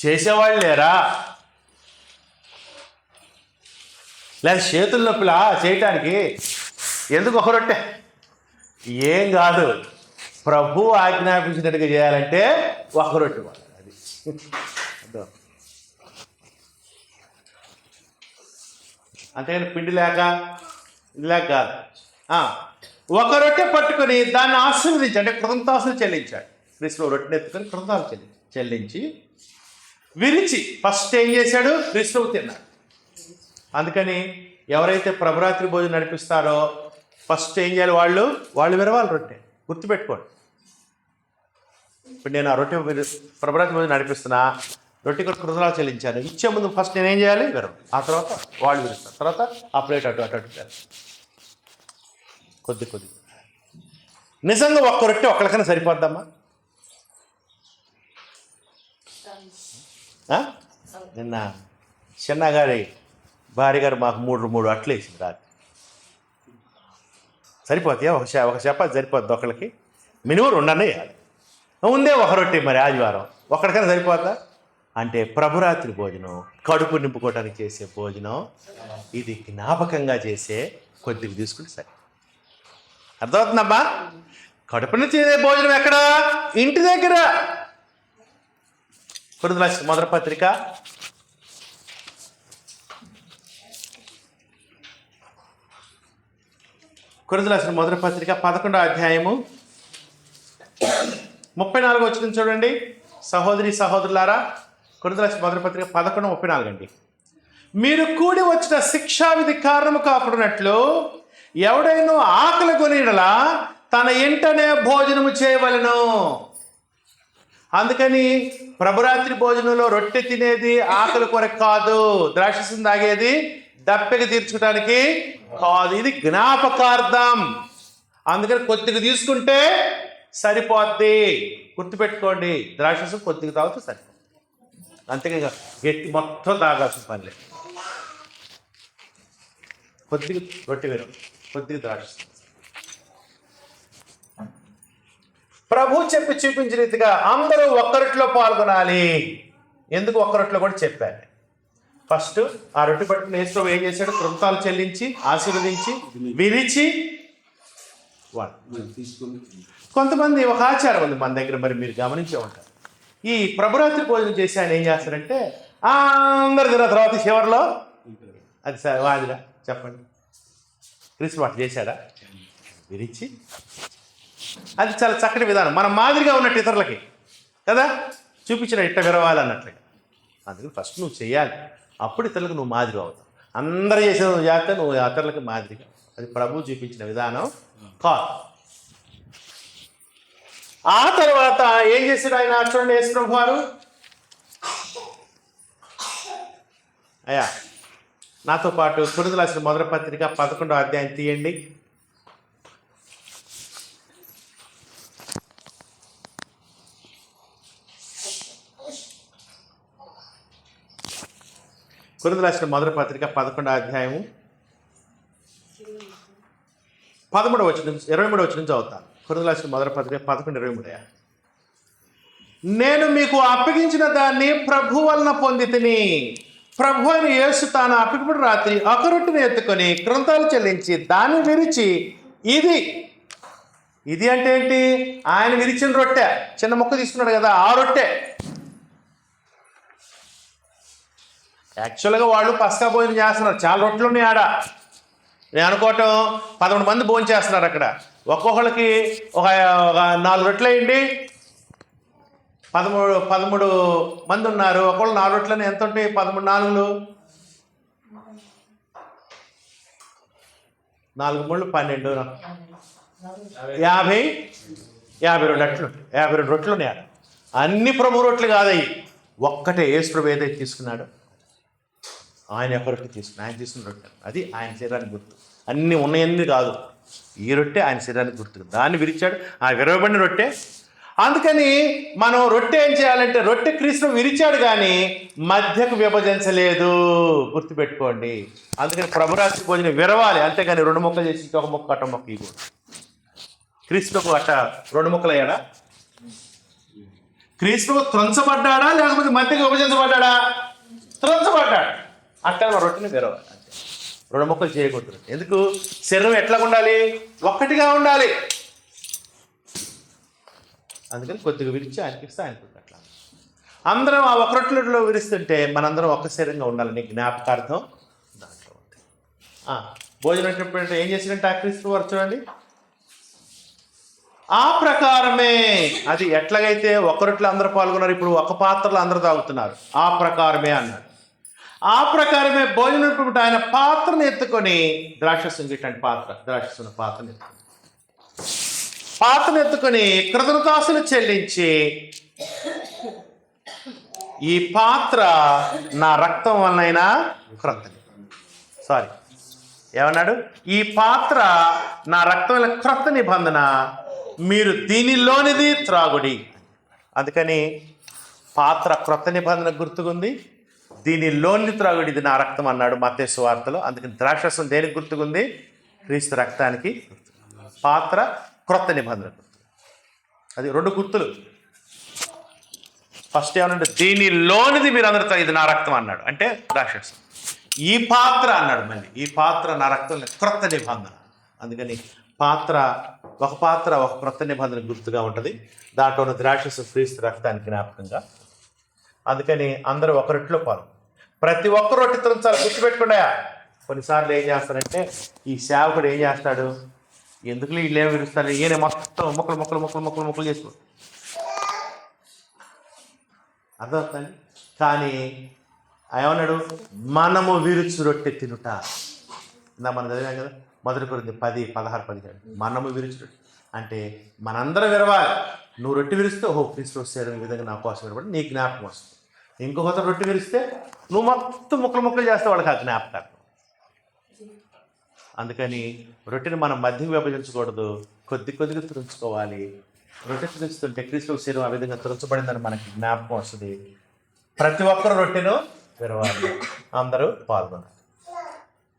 చేసేవాళ్ళు లేరా, లేదా చేతుల నొప్పిలా చేయటానికి? ఎందుకు ఒక రొట్టె? ఏం కాదు, ప్రభు ఆజ్ఞాపించినట్టుగా చేయాలంటే ఒక రొట్టె వాడాలి. అది అంతేగాని పిండి లేక ఇది లేక కాదు. ఒక రొట్టె పట్టుకొని దాన్ని ఆశీర్వదించి, అంటే కృతజ్ఞతాస్తులు చెల్లించాడు. క్రీస్తులో రొట్టెని ఎత్తుకొని కృతజ్ఞతలు చెల్లించి విరిచి ఫస్ట్ ఏం చేశాడు? క్రీస్తువు తిన్నాడు. అందుకని ఎవరైతే ప్రభురాత్రి భోజనం నడిపిస్తారో ఫస్ట్ ఏం చేయాలి? వాళ్ళు విరవాలి రొట్టె. గుర్తుపెట్టుకోండి. ఇప్పుడు నేను ఆ రొట్టె ప్రభురాత్రి భోజనం నడిపిస్తున్నా, రొట్టె కృతజ్ఞతలు చెల్లించాను. ఇచ్చే ముందు ఫస్ట్ నేనేం చేయాలి? విరవాలి. ఆ తర్వాత వాళ్ళు విరుస్తారు. తర్వాత ఆ ప్లేట్ అటు కొద్ది నిజంగా ఒక్క రొట్టె ఒక్కరికైనా సరిపోద్దమ్మా? నిన్న చిన్నగారి భార్య గారు మాకు మూడు అట్లు వేసింది రాత్రి. సరిపోతాయా? ఒక చపాతి సరిపోద్ది ఒకళ్ళకి? మినిమం 2 అన్న వేయాలి. ఉందే ఒక రొట్టె, మరి ఆదివారం ఒక్కడికైనా సరిపోద్దా? అంటే ప్రభురాత్రి భోజనం కడుపు నింపుకోవడానికి చేసే భోజనం, ఇది జ్ఞాపకంగా చేసే కొద్దిగా తీసుకుంటే సరే. అర్థమవుతుందమ్మా? కడుపుని చేసే భోజనం ఎక్కడ? ఇంటి దగ్గర. కొరింథీయుల రాసిన మొదటి పత్రిక 11వ అధ్యాయము 34 వచనం చూడండి. సహోదరి సహోదరులారా, కొరింథీయుల రాసిన మొదటి పత్రిక 11:34 అండి. మీరు కూడి వచ్చిన శిక్షావిధి కారణము కాకున్నట్లు ఎవడైనా ఆకలి కొనిడలా తన ఇంటనే భోజనము చేయవలెను. అందుకని ప్రభురాత్రి భోజనంలో రొట్టె తినేది ఆకలి కొరకు కాదు, ద్రాక్షరసం తాగేది దప్పిక తీర్చుకోవడానికి కాదు, ఇది జ్ఞాపకార్థం. అందుకని కొద్దిగా తీసుకుంటే సరిపోద్ది. గుర్తుపెట్టుకోండి, ద్రాక్షరసం కొద్దిగా తాగితే సరిపోద్ది. అంతేగా గట్టి మొత్తం తాగాల్సిన పని లేదు. కొద్దిగా రొట్టె వేరు, కొద్దిగా ద్రాక్షరసం. ప్రభు చెప్పి చూపించిన రీతిగా అందరూ ఒక్క రొట్టెలో పాల్గొనాలి. ఎందుకు ఒక్క రొట్టెలో కూడా చెప్పాను. ఫస్ట్ ఆ రొట్టె పట్టుకుని యేసు ఏం చేశాడు? కృతజ్ఞతలు చెల్లించి ఆశీర్వదించి విరిచి తీసుకుని. కొంతమంది ఒక ఆచారం ఉంది మన దగ్గర, మరి మీరు గమనించే ఉంటారు. ఈ ప్రభురాత్రి భోజనం చేసి ఆయన ఏం చేస్తారంటే అందరు తిన్న తర్వాత చివరిలో అది సార్ వాదిరా చెప్పండి, క్రీస్తు మాట చేశాడా? విరిచి. అది చాలా చక్కటి విధానం, మన మాదిరిగా ఉన్నట్టు ఇతరులకి కదా చూపించిన ఇట్ట విరవాలన్నట్లుగా. అందుకని ఫస్ట్ నువ్వు చేయాలి, అప్పుడు ఇతరులకు నువ్వు మాదిరి అవుతావు. అందరూ చేసిన నువ్వు చేస్తే నువ్వు ఇతరులకి మాదిరిగా. అది ప్రభు చూపించిన విధానం కాదు. ఆ తర్వాత ఏం చేశాడు ఆయన? చూడండి, యేసు ప్రభు వారు అయ్యా నాతో పాటు కొరింథీయుల రాసిన మొదటి పత్రిక 11వ అధ్యాయం తీయండి. కొరింథీయుల రాసిన మొదటి పత్రిక 11వ అధ్యాయము 13వ వచనం 23వ వచనం చదువుతాను. కొరింథీయుల రాసిన మొదటి పత్రిక 11:23. నేను మీకు అప్పగించిన దాన్ని ప్రభు వలన పొందితిని. ప్రభు అయిన యేసు తాను అప్పగిపుడు రాత్రి ఒక రొట్టెని ఎత్తుకొని కృతజ్ఞతలు చెల్లించి దాన్ని విరిచి ఇది అంటే ఏంటి? ఆయన విరిచిన రొట్టె, చిన్న ముక్క తీసుకున్నాడు కదా, ఆ రొట్టె. యాక్చువల్గా వాళ్ళు పస్కా భోజనం చేస్తున్నారు, చాలా రొట్టెలు ఉన్నాయి ఆడ. నేను అనుకోవటం 11 మంది భోజనం చేస్తున్నారు అక్కడ. ఒక్కొక్కరికి ఒక 4 రొట్టెలు వేయండి, 13 మంది ఉన్నారు. ఒక్కొక్కరు 4 రొట్టెలని ఎంత ఉంటాయి? 13 4 4 3 12 52 అట్లు, 52 రొట్టెలు ఉన్నాయి ఆడ. అన్ని ప్రభు రొట్టెలు కాదయ్యి, ఒక్కటే యేసు ప్రభు ఏదైతే తీసుకున్నాడో ఆయన యొక్క రొట్టె తీసుకుని ఆయన తీసుకున్న రొట్టె, అది ఆయన శరీరానికి గుర్తు. అన్నీ ఉన్నాయన్నీ కాదు, ఈ రొట్టె ఆయన శరీరానికి గుర్తు. దాన్ని విరిచాడు, ఆ విరవబడిన రొట్టె. అందుకని మనం రొట్టె ఏం చేయాలంటే, రొట్టె క్రీస్తు విరిచాడు కానీ మధ్యకు విభజించలేదు, గుర్తుపెట్టుకోండి. అందుకని ప్రభురాత్రి భోజనం విరవాలి, అంతేగాని 2 ముక్కలు చేసి ఒక ముక్క అట్ట మొక్క ఇవ్వకూడదు. క్రీస్తుకు అట్ట రెండు ముక్కలు అయ్యాడా? క్రీస్తుకు త్రొంచబడ్డాడా లేకపోతే మధ్యకి విభజించబడ్డాడా? త్రొంచబడ్డాడు. అట్లా రొట్టెని తెరవాలి, రెండు ముక్కలు చేయకూడదు. ఎందుకు? శరీరం ఎట్లా ఉండాలి? ఒక్కటిగా ఉండాలి. అందుకని కొద్దిగా విరిచి ఆయనకిస్తే ఆయనకు అట్లా అందరం ఆ ఒక రొట్టెలో విరుస్తుంటే మనందరం ఒక్క శరీరంగా ఉండాలని జ్ఞాపకార్థం దాంట్లో ఉంది. భోజనం అంటే ఏం చేసినట్టు ఆ క్రీస్తు వారు చూడండి, ఆ ప్రకారమే అది ఎట్లాగైతే ఒక రొట్టెలో అందరూ పాల్గొన్నారు, ఇప్పుడు ఒక పాత్రలో అందరూ తాగుతున్నారు, ఆ ప్రకారమే అన్నాడు. ఆ ప్రకారమే భోజనం ఆయన పాత్రను ఎత్తుకొని ద్రాక్షరసం ఇట్లాంటి పాత్ర, ద్రాక్షరసం పాత్రను ఎత్తుకొని కృతజ్ఞతాస్తులు చెల్లించి, ఈ పాత్ర నా రక్తం వలనైనా ఏమన్నాడు? ఈ పాత్ర నా రక్తం వల్ల క్రొత్త నిబంధన, మీరు దీనిలోనిది త్రాగుడి. అందుకని పాత్ర క్రొత్త నిబంధన గుర్తుకుంది, దీనిలోని త్రాగుడి, ఇది నా రక్తం అన్నాడు మత్తయి సువార్తలో. అందుకని ద్రాక్షరసం దేనికి గుర్తుకుంది? క్రీస్తు రక్తానికి. పాత్ర క్రొత్త నిబంధన గుర్తు. అది రెండు గుర్తులు. ఫస్ట్ ఏమనంటే దీనిలోనిది మీరు అందరితో, ఇది నా రక్తం అన్నాడు, అంటే ద్రాక్షరసం. ఈ పాత్ర అన్నాడు మళ్ళీ, ఈ పాత్ర నా రక్తం క్రొత్త నిబంధన. అందుకని ఒక పాత్ర ఒక క్రొత్త నిబంధన గుర్తుగా ఉంటుంది. దాంట్లో ఉన్న ద్రాక్షరసం క్రీస్తు రక్తానికి జ్ఞాపకంగా. అందుకని అందరూ ఒక రొట్టెలో ప్రతి ఒక్క రొట్టెతో చాలా గుర్తుపెట్టుకున్నాయా. కొన్నిసార్లు ఏం చేస్తారంటే ఈ సేవకుడు ఏం చేస్తాడు, ఎందుకు వీళ్ళు ఏమి విరుస్తారు, ఈయన మొత్తం మొక్కలు చేసుకో అర్థమవుతుంది. కానీ ఏమన్నాడు? మనము విరుచు రొట్టె తినుట. మనం చదివాం కదా, మొదటి కొరింథీ 10:16-17. మనము విరుచు రొట్టె అంటే మనందరం విరవాలి. నువ్వు రొట్టె విరిస్తే ఓహో క్రీస్తు వచ్చారు, ఈ విధంగా నా కోసం విరబడి నీ జ్ఞాపకం వస్తుంది. ఇంకొక రొట్టె విరిస్తే నువ్వు మొత్తం ముక్కలు చేస్తే వాళ్ళకి ఆ జ్ఞాపకార్థం. అందుకని రొట్టెని మనం మధ్యకి విభజించకూడదు, కొద్దిగా తురుంచుకోవాలి. రొట్టె తురుస్తుంటే క్రీస్తు శరీరం ఆ విధంగా తురుచబడిందని మనకి జ్ఞాపకం వస్తుంది. ప్రతి ఒక్కరు రొట్టెను విరవాలి, అందరూ పాల్గొనాలి.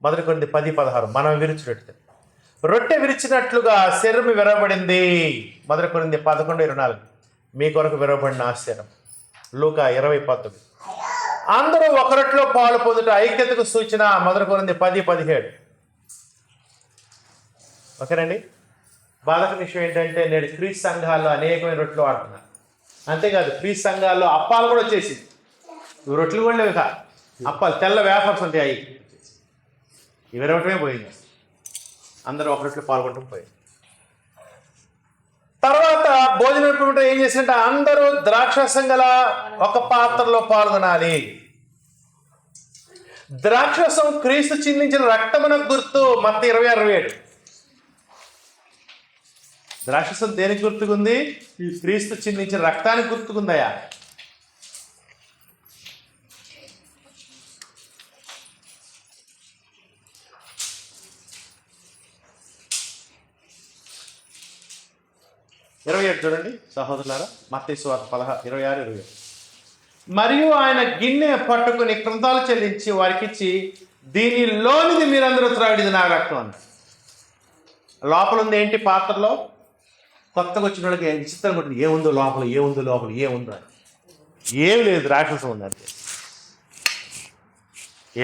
మొదటి కొరింథీ 10:16 మనం విరుచు రొట్టె విరిచినట్లుగా శరీరం విరవబడింది. మొదటి కొరింథీ 11:24 మీ కొరకు విరవబడిన ఆ శరీరం. లూకా 20:19 అందరూ ఒక రొట్టెలో పాలు పొందుట ఐక్యతకు సూచన. మొదటి కొరింథీ 10:17. ఓకేనండి. బాధక విషయం ఏంటంటే నేడు క్రీస్తు సంఘాల్లో అనేకమైన రొట్టెలు వాడుతున్నారు. అంతేకాదు క్రీస్తు సంఘాల్లో అప్పాలు కూడా వచ్చేసింది. రొట్టెలు కూడా లేవు, అప్పాలు తెల్ల వేఫర్స్ ఉంటాయి, అవి ఇవి విరవటమే పోయింది. అందరూ ఒక రొట్టెలో పాల్గొనడం పోయింది. తర్వాత భోజనం ఏం చేసిందంటే అందరూ ద్రాక్షరసం గల ఒక పాత్రలో పాల్గొనాలి. ద్రాక్షరసం క్రీస్తు చిందించిన రక్తమునకు గుర్తు. మత్తయి 26:27. ద్రాక్షరసం దేనికి గుర్తుకుంది? క్రీస్తు చిందించిన రక్తానికి గుర్తుకుందయా. చూడండి సహోదరులారా, మత్తయి సువార్త 26:27. మరియు ఆయన గిన్నె పట్టుకుని కృతజ్ఞతలు చెల్లించి వారికిచ్చి, దీనిలోనిది మీరందరూ త్రాగిడిది నా రక్తం అన్నాడు. లోపల ఉంది ఏంటి? పాత్రలో. కొత్తగా వచ్చిన వాళ్ళకి విచిత్రంగా ఉంటుంది, ఏముందో లోపల ఏముందో ఏం లేదు, రాక్షసం ఉంది అంతే.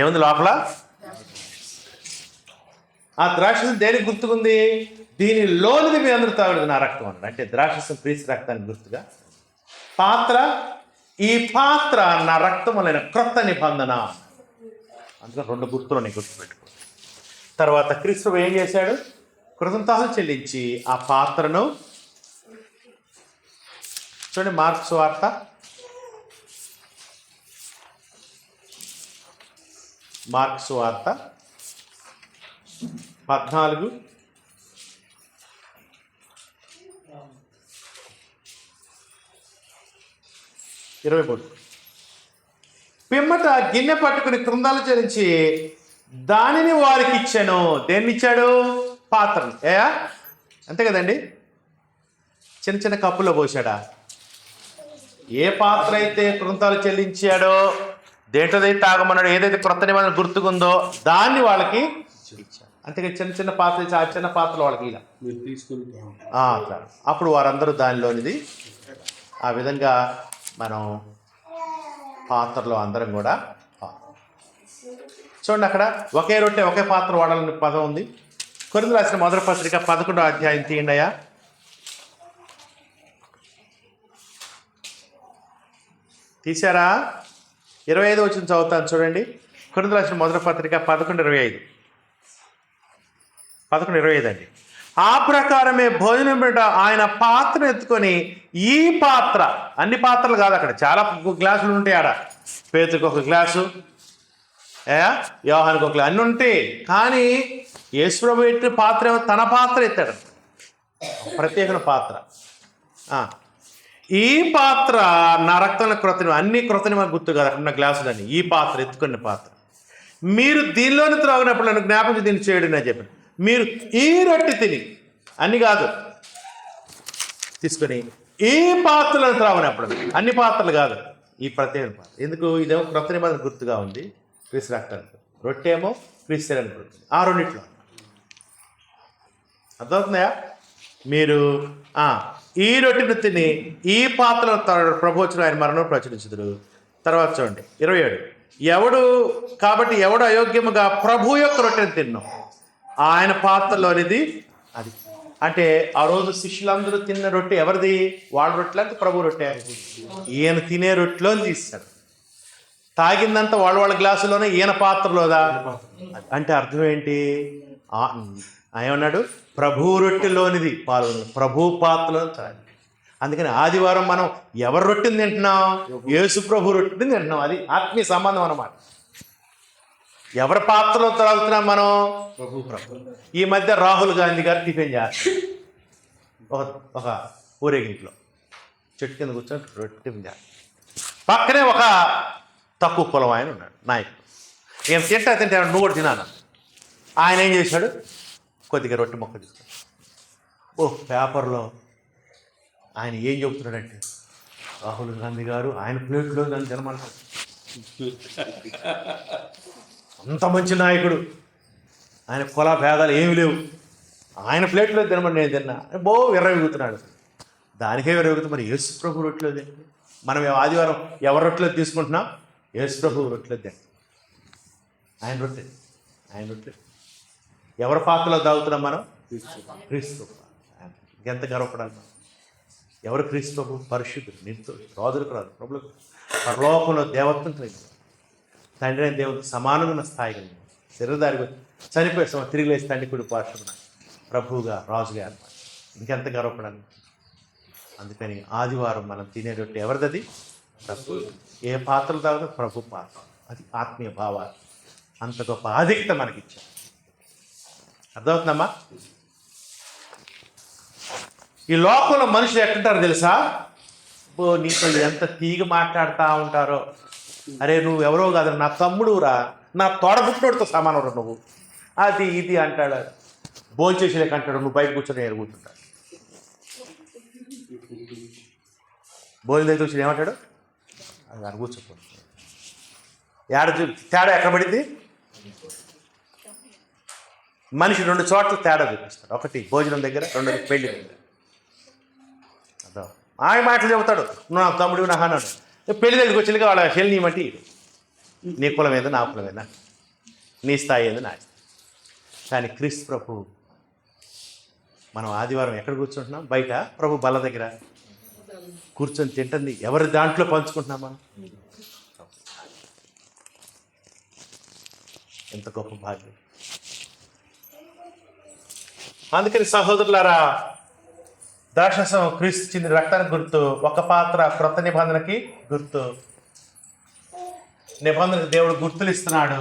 ఏముంది లోపల? ఆ ద్రాక్షసం దేనికి గుర్తుకుంది? దీనిలోనిది మీ అందరూ తాగుడు నా రక్తం అన్నాడు. అంటే ద్రాక్షసం క్రీస్తు రక్తానికి గుర్తుగా. పాత్ర, ఈ పాత్ర నా రక్తం వలన క్రొత్త నిబంధన. అందుకని రెండు గుర్తులు నేను గుర్తుపెట్టుకో. తర్వాత క్రీస్తు ఏం చేశాడు? కృతజ్ఞతలు చెల్లించి ఆ పాత్రను చూడండి. మార్కు సువార్త 14:23. పిమ్మట గిన్నె పట్టుకుని కృందాలు చెల్లించి దానిని వారికి ఇచ్చాను. దేన్ని ఇచ్చాడు? పాత్రను. అంతే కదండి. చిన్న చిన్న కప్పులో పోసాడా? ఏ పాత్ర అయితే కృంతాలు చెల్లించాడో, దేంట్లోదైతే తాగమన్నాడు, ఏదైతే క్రొత్త నిబంధన గుర్తుకుందో దాన్ని వాళ్ళకి ఇచ్చాడు. అంతేగా చిన్న చిన్న పాత్ర ఇచ్చి ఆ చిన్న పాత్రలు వాళ్ళకి ఇలా మీరు తీసుకుని అట్లా అప్పుడు వారందరూ దానిలోనిది ఆ విధంగా మనం పాత్రలో అందరం కూడా చూడండి, అక్కడ ఒకే రొట్టె ఒకే పాత్ర వాడాలని పదం ఉంది. కొరింథీయులకు రాసిన మొదటి పత్రిక 11వ అధ్యాయం తీయండి అయ్యా. తీశారా? 25 వచ్చిన చదువుతాను చూడండి. కొరింథీయులకు రాసిన మొదటి పత్రిక 11:25. 11:25 అండి. ఆ ప్రకారమే భోజనం పెట్ట ఆయన పాత్ర ఎత్తుకొని ఈ పాత్ర, అన్ని పాత్రలు కాదు, అక్కడ చాలా గ్లాసులు ఉంటాయి. ఆడ పేతురికి ఒక గ్లాసు, యోహానికి ఒక గ్లాసు, అన్నీ ఉంటాయి. కానీ యేసుప్రభు ఎట్టిన పాత్ర ఏమో తన పాత్ర ఎత్తాడు, ప్రత్యేకమైన పాత్ర. ఈ పాత్ర నా రక్తంలో కృతజ్ఞ, అన్ని కృతజ్ఞ గుర్తు కాదు అక్కడ ఉన్న గ్లాసులన్నీ. ఈ పాత్ర ఎత్తుకున్న పాత్ర మీరు దీనిలోని త్రాగినప్పుడు నన్ను జ్ఞాపకం దీన్ని చేయడం అని చెప్పాను. మీరు ఈ రొట్టె తిని, అన్ని కాదు, తీసుకొని ఈ పాత్రలను త్రాగినప్పుడు, అన్ని పాత్రలు కాదు, ఈ ప్రత్యేక పాత్ర. ఎందుకు? ఇదేమో క్రొత్త నిబంధన గుర్తుగా ఉంది, క్రీస్తు రక్తానికి. రొట్టె ఏమో క్రీస్తు శరీరానికి గుర్తు. ఆ రెండిట్లో అర్థమవుతుందా? మీరు ఈ రొట్టెను తిని ఈ పాత్రలో ప్రభు వచ్చిన ఆయన మరణం ప్రచురించుదురు. తర్వాత చూడండి 27. కాబట్టి ఎవడు అయోగ్యముగా ప్రభు యొక్క రొట్టెను తిన్నాం, ఆయన పాత్రలోనిది అది. అంటే ఆ రోజు శిష్యులందరూ తిన్న రొట్టె ఎవరిది? వాళ్ళ రొట్టె అంటే ప్రభు రొట్టె. ఈయన తినే రొట్టెలోని తీస్తాడు. తాగిందంతా వాళ్ళ గ్లాసులోనే, ఈయన పాత్రలోదా? అంటే అర్థం ఏంటి? ఏమన్నాడు? ప్రభు రొట్టెలోనిది పాల్గొన, ప్రభు పాత్రలో తాగి. అందుకని ఆదివారం మనం ఎవరి రొట్టెని తింటున్నాం? యేసు ప్రభు రొట్టెని తింటున్నాం. అది ఆత్మీయ సంబంధం అన్నమాట. ఎవరి పాత్రలో తాగుతున్నాం మనం? ప్రభు. ఈ మధ్య రాహుల్ గాంధీ గారు టిఫిన్ చేస్తారు ఒక ఊరేగింట్లో, చెట్టు కింద కూర్చొని టిఫిన్ చేస్తారు. పక్కనే ఒక తక్కువ కులం ఆయన ఉన్నాడు, నాయకుడు. ఈయన తింటే నువ్వు కూడా తినాను. ఆయన ఏం చేశాడు? కొద్దిగా రొట్టె మొక్క తీసుకున్నాడు. పేపర్లో ఆయన ఏం చెబుతున్నాడంటే, రాహుల్ గాంధీ గారు ఆయన ప్లేట్లో నన్ను తినమంటాడు. అంత మంచి నాయకుడు, ఆయన కుల భేదాలు ఏమి లేవు, ఆయన ప్లేట్లో తినమని నేను తిన్నా. విర్రవీగుతున్నాడు. దానికే విర్రవీగుతుంది. మరి యేసు ప్రభు రొట్టెలో తిండి. మనం ఆదివారం ఎవరి రొట్టెలో తీసుకుంటున్నాం? యేసు ప్రభు రొట్టెలో తిండి. ఆయన రొట్టె. ఎవరి పాత్రలో తాగుతున్నాం మనం? క్రీస్తు. ఎంత గర్వపడాలి మనం. ఎవరు క్రీస్తు ప్రభు? పరిశుద్ధుడు, నిర్దోషి, రాజులకు రాదు, ప్రభులకు పరలోకంలో దేవత్వం కలిగి, తండ్రి అయిన దేవుడికి సమానమైన స్థాయి కలిగి, శరీరధారి చనిపోయి తిరిగి లేచి తండ్రి కుడి పార్శ్వమున ప్రభువుగా రాజుగా అనమాట. ఇంకెంత గర్వపడాలి. అందుకని ఆదివారం మనం తినే రొట్టె ఎవరిది? ప్రభు. ఏ పాత్రలు తాగుతా? ప్రభు పాత్ర. అది ఆత్మీయ భావాలు. అంత గొప్ప ఆధిక్యత మనకిచ్చారు. అర్థమవుతుందమ్మా? ఈ లోకంలో మనుషులు ఎట్టుంటారో తెలుసా? నీతో ఎంత తీగ మాట్లాడుతూ ఉంటారో. అరే నువ్వు ఎవరో కాదు, నా తమ్ముడురా, నా తోడబుట్టినోడితో సమానం నువ్వు, అది ఇది అంటాడు. భోంచేసేలేక అంటాడు, నువ్వు బయట కూర్చొని ఎరుగుతుంటాడు. భోజనం దగ్గర కూర్చొని ఏమంటాడు? అది అని కూర్చోకూడదు. తేడా ఎక్కడ పడింది? మనిషి 2 చోట్ల తేడా చూపిస్తాడు. ఒకటి భోజనం దగ్గర, 2 పెళ్లి దగ్గర. ఆయన మాటలు చెబుతాడు, నువ్వు నా తమ్ముడు నా అన్నాడు. పెళ్లి దగ్గరికి వచ్చేది వాళ్ళ చెల్లి నీమంటే నీ కులం ఏదో నా కులం ఏదా, నీ స్థాయి ఏదో నా స్థాయి. కానీ క్రీస్తు ప్రభు మనం ఆదివారం ఎక్కడ కూర్చుంటున్నాం? బయట ప్రభు బల్ల దగ్గర కూర్చొని తింటుంది. ఎవరి దాంట్లో పంచుకుంటున్నాం మనం? ఎంత గొప్ప భాగ్యం. అందుకని సహోదరులారా, ద్రాక్షరసం క్రీస్తు చెందిన రక్తానికి గుర్తు, ఒక పాత్ర క్రొత్త నిబంధనకి గుర్తు. నిబంధనకి దేవుడు గుర్తులు ఇస్తున్నాడు.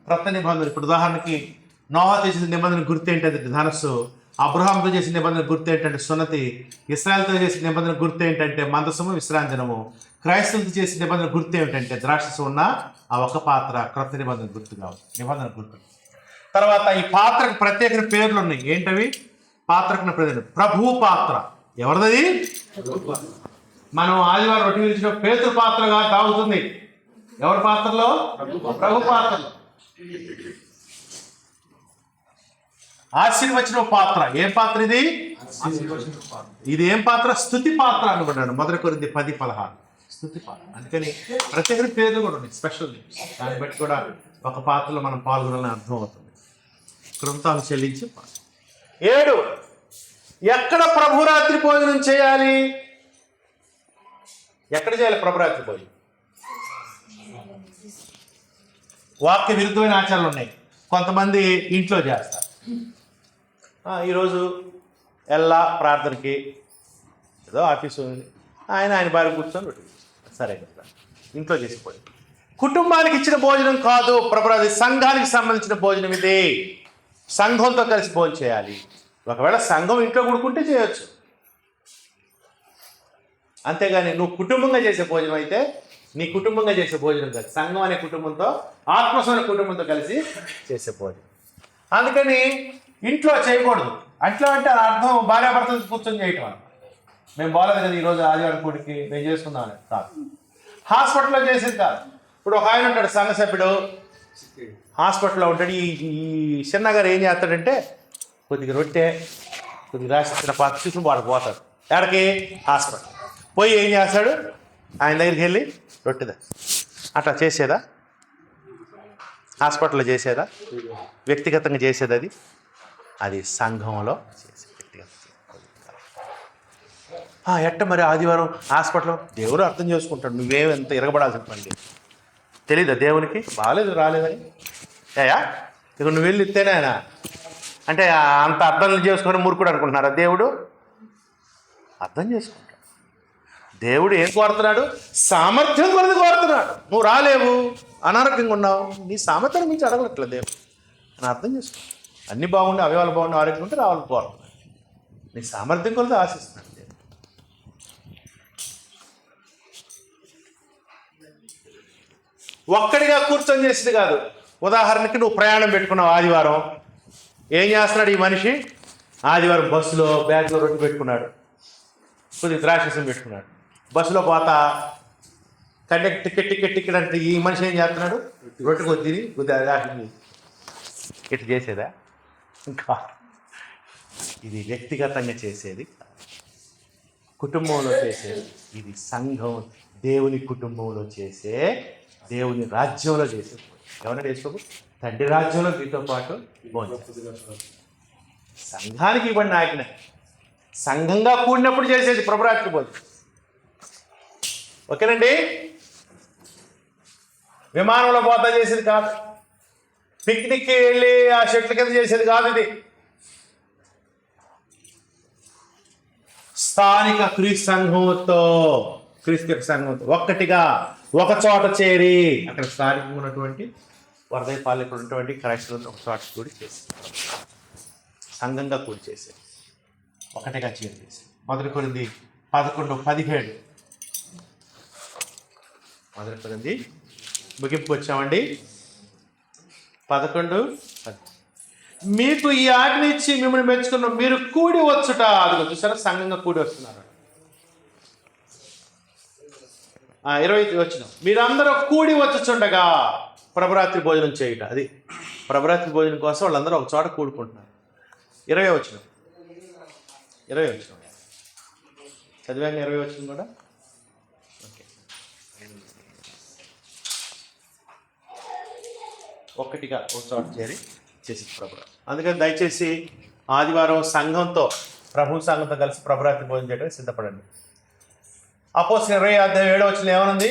క్రొత్త నిబంధన ఇప్పుడు ఉదాహరణకి నోహా చేసిన నిబంధన గుర్తు ఏంటంటే ధనస్సు, అబ్రహాంతో చేసిన నిబంధన గుర్తు ఏంటంటే సున్నతి, ఇశ్రాయేలుతో చేసిన నిబంధన గుర్తు ఏంటంటే మందసము, విశ్రాంజనము, క్రైస్తవులతో చేసిన నిబంధన గుర్తు ఏమిటంటే ద్రాక్షరసం ఉన్న ఆ ఒక పాత్ర క్రొత్త నిబంధన గుర్తుగా ఉంది, నిబంధన గుర్తు. తర్వాత ఈ పాత్రకు ప్రత్యేక పేర్లు ఉన్నాయి. ఏంటవి? పాత్రకు ప్రజలు ప్రభు పాత్ర. ఎవరిది? మనం ఆదివారం రొట్టె విరిచిన పేతురు పాత్రగా తాగుతుంది. ఎవరి పాత్రలో? ప్రభు పాత్రలో. ఆశీర్వచన పాత్ర. ఏం పాత్ర ఇది? ఇది ఏం పాత్ర? స్తుతి పాత్ర అనుకున్నాడు. 1 కొరింథీ 10:16 స్తుతి పాత్ర. అందుకని ప్రతి ఒక్కరి పేర్లు కూడా ఉన్నాయి, స్పెషల్ నేమ్స్. దాన్ని బట్టి కూడా ఒక పాత్రలో మనం పాల్గొనాలని అర్థం అవుతుంది. కృంతాలు చెల్లించి 7 ఎక్కడ ప్రభురాత్రి భోజనం చేయాలి? ఎక్కడ చేయాలి ప్రభురాత్రి భోజనం? వాక్య విరుద్ధమైన ఆచారాలు ఉన్నాయి. కొంతమంది ఇంట్లో చేస్తారు. ఈరోజు ఎల్లా ప్రార్థనకి ఏదో ఆఫీసు ఉంది, ఆయన భార్య కూర్చొని రొట్టె సరే కదా, ఇంట్లో చేసిపోయి. కుటుంబానికి ఇచ్చిన భోజనం కాదు ప్రభురాత్రి, సంఘానికి సంబంధించిన భోజనం ఇది. సంఘంతో కలిసి భోజనం చేయాలి. ఒకవేళ సంఘం ఇంట్లో కూడుకుంటే చేయొచ్చు, అంతేగాని నువ్వు కుటుంబంగా చేసే భోజనం అయితే నీ కుటుంబంగా చేసే భోజనం కాదు, సంఘం అనే కుటుంబంతో, ఆత్మస్వర కుటుంబంతో కలిసి చేసే భోజనం. అందుకని ఇంట్లో చేయకూడదు. అట్లా అంటే అర్థం భార్యాభర్తలు కూర్చొని చేయటం అని. మేము బాగాలేదు కదా ఈరోజు ఆదివారం పూడికి మేము చేసుకుందాం కాదు. హాస్పిటల్లో చేసేది కాదు. ఇప్పుడు ఒక ఆయన ఉంటాడు, సంఘ సభ్యుడు, హాస్పిటల్లో ఉంటాడు. ఈ చిన్నగారు ఏం చేస్తాడంటే కొద్దిగా రొట్టె, కొద్దిగా రాసిన పాత్ర తీసుకుని వాడికి పోతాడు. ఎక్కడికి? హాస్పిటల్ పోయి ఏం చేస్తాడు? ఆయన దగ్గరికి వెళ్ళి రొట్టెదా అట్లా చేసేదా? హాస్పిటల్లో చేసేదా? వ్యక్తిగతంగా చేసేది అది? అది సంఘంలో చేసే వ్యక్తిగత. ఎట్ట మరి ఆదివారం హాస్పిటల్లో దేవుడు అర్థం చేసుకుంటాడు. నువ్వేం ఎంత ఇరగబడాల్సిన పని తెలీదా దేవునికి? బాగాలేదు రాలేదని అయ్యా ఇక నువ్వు వెళ్ళి ఇస్తేనేనా అంటే అంత అర్థం చేసుకొని మురుకుడు అనుకుంటున్నారా? దేవుడు అర్థం చేసుకుంటాడు. దేవుడు ఏం కోరుతున్నాడు? సామర్థ్యం కొలది కోరుతున్నాడు. నువ్వు రాలేవు, అనారోగ్యంగా ఉన్నావు, నీ సామర్థ్యం మించి అడగట్లేదు దేవుడు అని అర్థం చేసుకో. అన్నీ బాగుండి, అవయవాలు బాగుండి, ఆరోగ్యం ఉంటే రావాలని కోరుతున్నాడు. నీ సామర్థ్యం కొలది ఆశిస్తున్నాడు దేవుడు. ఒక్కడిగా కూర్చొని చేసేది కాదు. ఉదాహరణకి నువ్వు ప్రయాణం పెట్టుకున్నావు ఆదివారం. ఏం చేస్తున్నాడు ఈ మనిషి? ఆదివారం బస్సులో బ్యాగ్లో రొట్టె పెట్టుకున్నాడు, కొద్దిగా ద్రాక్షసం పెట్టుకున్నాడు. బస్సులో పోతా టికెట్ అంటే ఈ మనిషి ఏం చేస్తున్నాడు? రొట్టె కొద్ది ఇటు చేసేదా? ఇంకా ఇది వ్యక్తిగతంగా చేసేది, కుటుంబంలో చేసేది. ఇది సంఘం, దేవుని కుటుంబంలో చేసే, దేవుని రాజ్యంలో చేసే. ఎవరైనా వేసుకోకు, తండ్రి రాజ్యంలో మీతో పాటు సంఘానికి ఇవ్వండి ఆజ్ఞ. సంఘంగా కూడినప్పుడు చేసేది ప్రభురాత్రి భోజనం. ఓకేనండి? విమానంలో పోతా చేసేది కాదు, పిక్నిక్కి వెళ్ళి ఆ చెట్ల కింద చేసేది కాదు. ఇది స్థానిక క్రీస్తు సంఘంతో, క్రీస్తు సంఘంతో ఒక్కటిగా ఒక చోట చేరి, అక్కడ స్థానికంగా ఉన్నటువంటి వరదయపాలెం ఉన్నటువంటి క్రైస్తవులతో ఒక చోట కూడి చేసేది, సంఘంగా కూడి చేసేది, ఒకటిగా చేరి చేసేది. 1 కొరింథీ 11:17. 1 కొరింథీ ముగింపుకి వచ్చామండి. 11:10. మీకు ఈ ఆజ్ఞ ఇచ్చి మిమ్మల్ని మెచ్చుకున్న మీరు కూడి వచ్చుట. అది చూసారా, సంఘంగా కూడి వస్తున్నారు. 20 వచ్చిన మీరందరూ కూడి వచ్చుచుండగా ప్రభురాత్రి భోజనం చేయుట. అది ప్రభురాత్రి భోజనం కోసం వాళ్ళందరూ ఒక చోట కూడుకుంటున్నారు. 20 వచ్చిన చదివాங்க. 20 వచ్చిన కూడా ఓకే. ఒక్కటిగా ఒక చోట చేరి చేసి ప్రభు. అందుకని దయచేసి ఆదివారం సంఘంతో, ప్రభు సంఘంతో కలిసి ప్రభురాత్రి భోజనం చేయడానికి సిద్ధపడండి. అపోస్తలుల 20:7 వచ్చిన ఏమనుంది?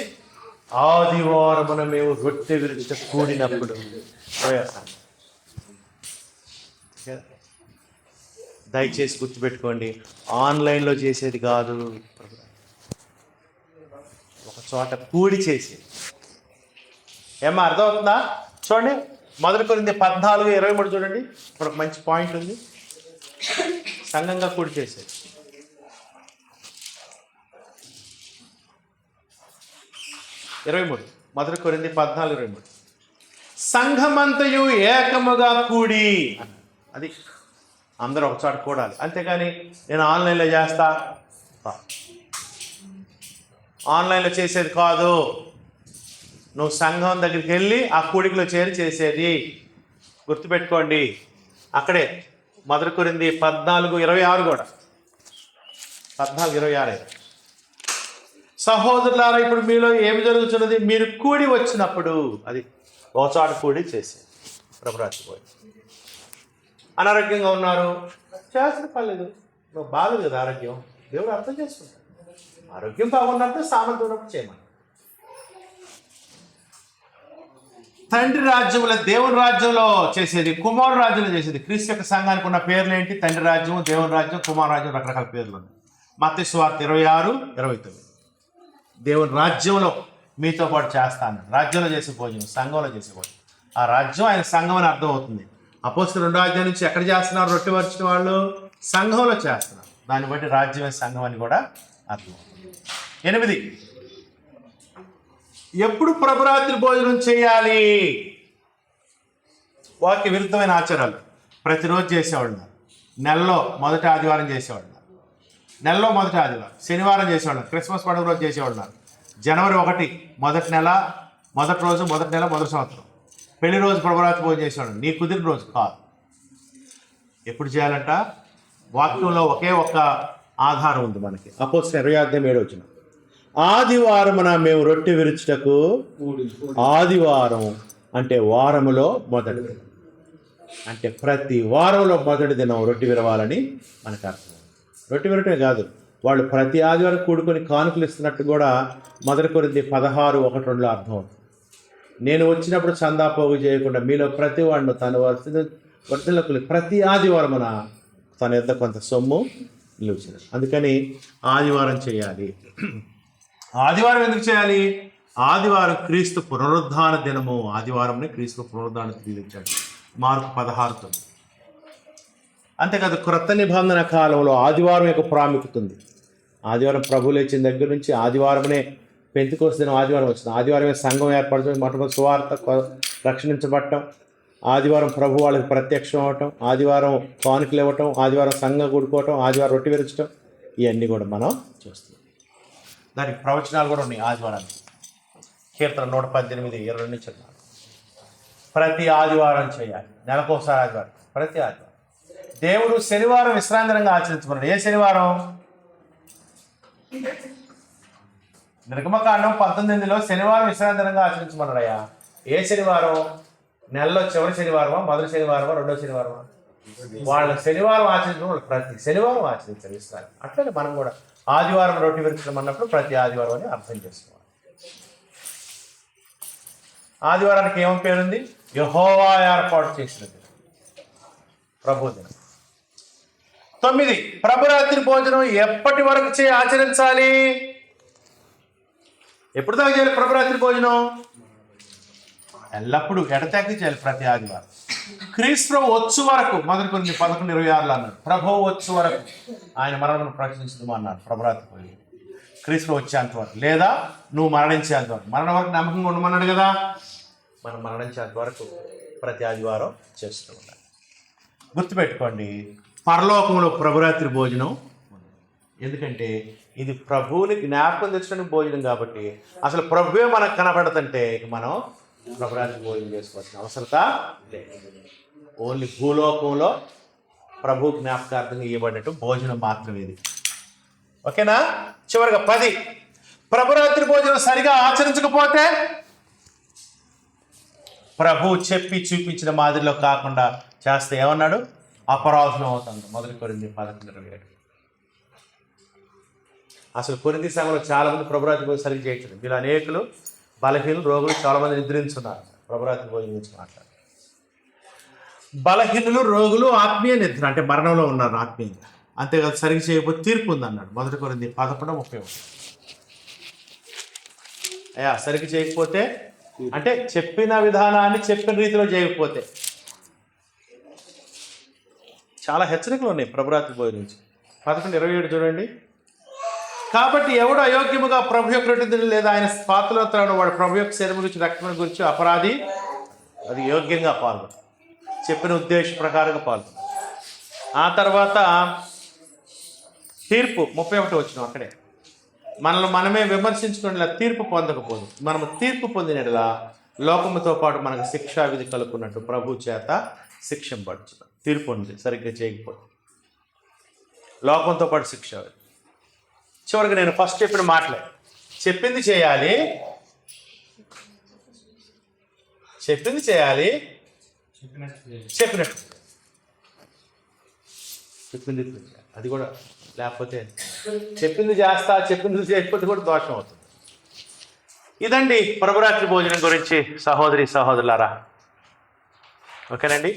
ఆదివారమున మేము రొట్టె విరుచుట కూడినప్పుడు. దయచేసి గుర్తుపెట్టుకోండి, ఆన్లైన్లో చేసేది కాదు, ఒక చోట కూడి చేసేది. ఏమో అర్థమవుతుందా? చూడండి, 1 కొరింథీ 14:23 చూడండి. ఇప్పుడు ఒక మంచి పాయింట్ ఉంది. సంఘంగా కూడి చేసేది. 23 1 కొరింథీ 14:23 సంఘమంతయు ఏకముగా కూడి. అది అందరూ ఒక చోట కూడాలి. అంతేగాని నేను ఆన్లైన్లో చేస్తా, ఆన్లైన్లో చేసేది కాదు. నువ్వు సంఘం దగ్గరికి వెళ్ళి ఆ కూడికలో చేరి చేసేది. గుర్తుపెట్టుకోండి. అక్కడే మొదటి కొరింథీ 14:26 కూడా 14:26. సహోదరులారా, ఇప్పుడు మీలో ఏమి జరుగుతున్నది? మీరు కూడి వచ్చినప్పుడు, అది ఒకచోట కూడి చేసి ప్రభురాత్రి భోజనం. అనారోగ్యంగా ఉన్నారు, చేసిన పర్లేదు, నువ్వు బాగలేదు కదా ఆరోగ్యం, దేవుడు అర్థం చేసుకుంటాడు. ఆరోగ్యం బాగున్నప్పుడు సామర్థ్యం ఉన్నప్పుడు చేయమని. తండ్రి రాజ్యంలో, దేవుని రాజ్యంలో చేసేది, కుమారు రాజ్యంలో చేసేది. క్రీస్తు యొక్క సంఘానికి ఉన్న పేర్లు ఏంటి? తండ్రి రాజ్యం, దేవుని రాజ్యం, కుమారు రాజ్యం, రకరకాల పేర్లు ఉన్నాయి. మత్తయి సువార్త 26:29. దేవుని రాజ్యంలో మీతో పాటు చేస్తాను. రాజ్యంలో చేసే భోజనం, సంఘంలో చేసే భోజనం. ఆ రాజ్యం ఆయన సంఘం అని అర్థం అవుతుంది. అపోస్తలుల 2వ అధ్యాయం నుంచి ఎక్కడ చేస్తున్నారు? రొట్టె వరిచిన వాళ్ళు సంఘంలో చేస్తున్నారు. దాన్ని బట్టి రాజ్యమే సంఘం అని కూడా అర్థం అవుతుంది. 8, ఎప్పుడు ప్రభురాత్రి భోజనం చేయాలి? వాక్య విరుద్ధమైన ఆచారాలు ప్రతిరోజు చేసేవాళ్ళు. నెలలో మొదటి ఆదివారం చేసేవాళ్ళు, నెలలో మొదటి ఆదివారం, శనివారం చేసేవాళ్ళు, క్రిస్మస్ పండుగ రోజు చేసేవాళ్ళు, జనవరి 1 మొదటి నెల, మొదటి రోజు, మొదటి నెల, మొదటి సంవత్సరం, పెళ్లి రోజు ప్రభురాత్రి భోజనం చేసేవాళ్ళు. నీ కుదిరిన రోజు కాదు. ఎప్పుడు చేయాలంట? వాక్యంలో ఒకే ఒక్క ఆధారం ఉంది మనకి. అపోస్తలుల 20:7. ఆదివారమున మేము రొట్టె విరుచుటకు. ఆదివారం అంటే వారములో మొదటి దినం, అంటే ప్రతి వారంలో మొదటి దినం రొట్టె విరవాలని మనకు అర్థం. రొట్టె విరటమే కాదు, వాళ్ళు ప్రతి ఆదివారం కూడుకొని కానుకలు ఇస్తున్నట్టు కూడా మొదటి కొరింథీ 16:1-2 అర్థం అవుతుంది. నేను వచ్చినప్పుడు చందా పోగు చేయకుండా మీలో ప్రతి వాడిని తన వర్తలకు ప్రతి ఆదివారమున తన యొద్ద కొంత సొమ్ము నిలిచిన. అందుకని ఆదివారం చేయాలి. ఆదివారం ఎందుకు చేయాలి? ఆదివారం క్రీస్తు పునరుద్ధాన దినము. ఆదివారంని క్రీస్తు పునరుద్ధాన తెలియజాడు. మార్కు 16:9. అంతేకాదు, క్రొత్త నిబంధన కాలంలో ఆదివారం యొక్క ప్రాముఖ్యత ఉంది. ఆదివారం ప్రభు లేచిన దగ్గర నుంచి ఆదివారమే పెంతెకొస్తు దినం ఆదివారం వచ్చింది. ఆదివారమే సంఘం ఏర్పడటం, మొట్టమొదటి సువార్త రక్షించబడటం, ఆదివారం ప్రభు వాళ్ళకి ప్రత్యక్షం అవ్వటం, ఆదివారం కానుకలు ఇవ్వటం, ఆదివారం సంఘం కూడుకోవటం, ఆదివారం రొట్టె విరచటం, ఇవన్నీ కూడా మనం చూస్తున్నాం. దానికి ప్రవచనాలు కూడా ఉన్నాయి. ఆదివారానికి కీర్తన 118:22 ప్రతి ఆదివారం చేయాలి. నెలకోసారి ఆదివారం, ప్రతి ఆదివారం. దేవుడు శనివారం విశ్రాంతి దినంగా ఆచరించుకున్నాడు. ఏ శనివారం? నిర్గమకాండం 19:8లో శనివారం విశ్రాంతి దినంగా ఆచరించమన్నాడు. అయ్యా, ఏ శనివారం? నెలలో చివరి శనివారమా, మొదటి శనివారమా, రెండో శనివారమా? వాళ్ళ శనివారం ఆచరించడం, వాళ్ళు ప్రతి శనివారం ఆచరించారు విశ్రాంతి. అట్లనే మనం కూడా ఆదివారం రొట్టె విరచడం అన్నప్పుడు ప్రతి ఆదివారం అని అర్థం చేసుకోవాలి. ఆదివారానికి ఏమో పేరుంది? యెహోవా ఏర్పాటు చేసినది ప్రభు దినం. 9, ప్రభురాత్రి భోజనం ఎప్పటి వరకు ఆచరించాలి? ఎప్పుడు దాకా చేయాలి ప్రభురాత్రి భోజనం? ఎల్లప్పుడూ ఎడతెగక చేయాలి, ప్రతి ఆదివారం. క్రీస్తు వచ్చు వరకు, మొదటి కొరింథీ 11:26 అన్నాడు. ప్రభువు వచ్చు వరకు, ఆయన మరణం ప్రకటించడం అన్నాడు. ప్రభురాత్రి భోజనం క్రీస్తు వచ్చేంత వరకు, లేదా నువ్వు మరణించేంత వరకు. మరణం వరకు నమ్మకంగా ఉండమన్నాడు కదా. మనం మరణించేంత వరకు ప్రతి ఆదివారం చేస్తూ ఉండాలి. గుర్తుపెట్టుకోండి, పరలోకంలో ప్రభురాత్రి భోజనం. ఎందుకంటే ఇది ప్రభువుని జ్ఞాపకం తెచ్చడానికి భోజనం కాబట్టి, అసలు ప్రభువే మనకు కనపడుతుంటే మనం ప్రభురాత్రి భోజనం చేసుకోవాల్సిన అవసరత లేదు. ఓన్లీ భూలోకంలో ప్రభు జ్ఞాపకార్థంగా ఇవ్వబడినట్టు భోజనం మాత్రమే ఇది. ఓకేనా? చివరిగా 10, ప్రభురాత్రి భోజనం సరిగా ఆచరించకపోతే, ప్రభు చెప్పి చూపించిన మాదిరిలో కాకుండా చేస్తే ఏమన్నాడు? అపరాధం అవుతుంది. మొదటి కొరింథీ 11:27. అసలు కొరింథీ సంఘంలో చాలా మంది ప్రభురాత్రి భోజనం సరిగ్గా చేయట్లేదు. వీళ్ళు అనేకులు బలహీనులు, రోగులు చాలా మంది నిద్రించున్నారు. ప్రభురాత్రి భోజనం గురించి మాట్లాడారు. బలహీనులు, రోగులు ఆత్మీయ నిద్ర, అంటే మరణంలో ఉన్నారు ఆత్మీయంగా. అంతేకాదు, సరిగ్గా చేయకపోతే తీర్పు ఉంది అన్నాడు. మొదటి కొరింథీ 11:31. అయ్యా, సరిగ్గా చేయకపోతే అంటే చెప్పిన విధానాన్ని చెప్పిన రీతిలో చేయకపోతే. చాలా హెచ్చరికలు ఉన్నాయి ప్రభురాత్రి భోజనం నుంచి. 11:27 చూడండి. కాబట్టి ఎవడు అయోగ్యముగా ప్రభు యొక్క రొట్టె తిని లేదా ఆయన పాత్రలో త్రాడు, వాడు ప్రభు యొక్క శరీరం గురించి, రక్తం గురించి అపరాధి. అది యోగ్యంగా పాల్గొన, చెప్పిన ఉద్దేశ ప్రకారంగా పాల్గొన. ఆ తర్వాత తీర్పు 31 వచ్చిన అక్కడే, మనల్ని మనమే విమర్శించుకునేలా తీర్పు పొందకపోదు. మనము తీర్పు పొందినలా లోకముతో పాటు మనకు శిక్షా విధి కలుపుకున్నట్టు ప్రభు చేత శిక్షింపబడుచున్నాం. తీర్పు ఉంది సరిగ్గా చేయకపోతే, లోకంతో పాటు శిక్ష. చివరికి నేను ఫస్ట్ చెప్పిన మాటలే, చెప్పింది చేయాలి, చెప్పింది చేయాలి, చెప్పినట్టు చెప్పింది అది కూడా, లేకపోతే చెప్పింది చేస్తా చెప్పింది చేయకపోతే కూడా దోషం అవుతుంది. ఇదండి ప్రభురాత్రి భోజనం గురించి సహోదరి సహోదరులారా. ఓకేనండి.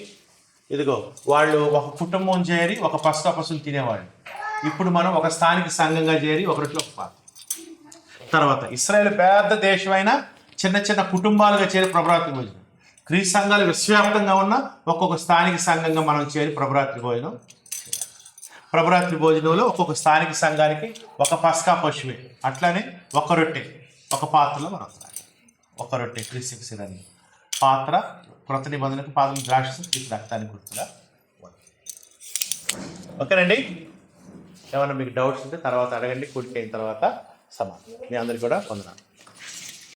ఇదిగో వాళ్ళు ఒక కుటుంబం చేరి ఒక పసుక పసులు తినేవాళ్ళు. ఇప్పుడు మనం ఒక స్థానిక సంఘంగా చేరి ఒక రొట్టెలో ఒక పాత్ర. తర్వాత ఇశ్రాయేల్ పెద్ద దేశమైన చిన్న చిన్న కుటుంబాలుగా చేరి ప్రభురాత్రి భోజనం. క్రీస్తు సంఘాలు విశ్వవ్యాప్తంగా ఉన్న ఒక్కొక్క స్థానిక సంఘంగా మనం చేరి ప్రభురాత్రి భోజనం. ప్రభురాత్రి భోజనంలో ఒక్కొక్క స్థానిక సంఘానికి ఒక పస్కా పశువే, అట్లానే ఒక రొట్టె ఒక పాత్రలో మనం ఒక రొట్టె క్రీస్తు శరీరాన్ని పాత్ర క్రొత్త నిబంధనకు పాత్ర ద్రాక్ష క్రీస్తు రక్తాన్ని గుర్తుగా. ఓకేనండి. ఏమన్నా మీకు డౌట్స్ ఉంటే తర్వాత అడగండి. కూడికి అయిన తర్వాత సమాధానం. మీ అందరికీ కూడా వందనాలు.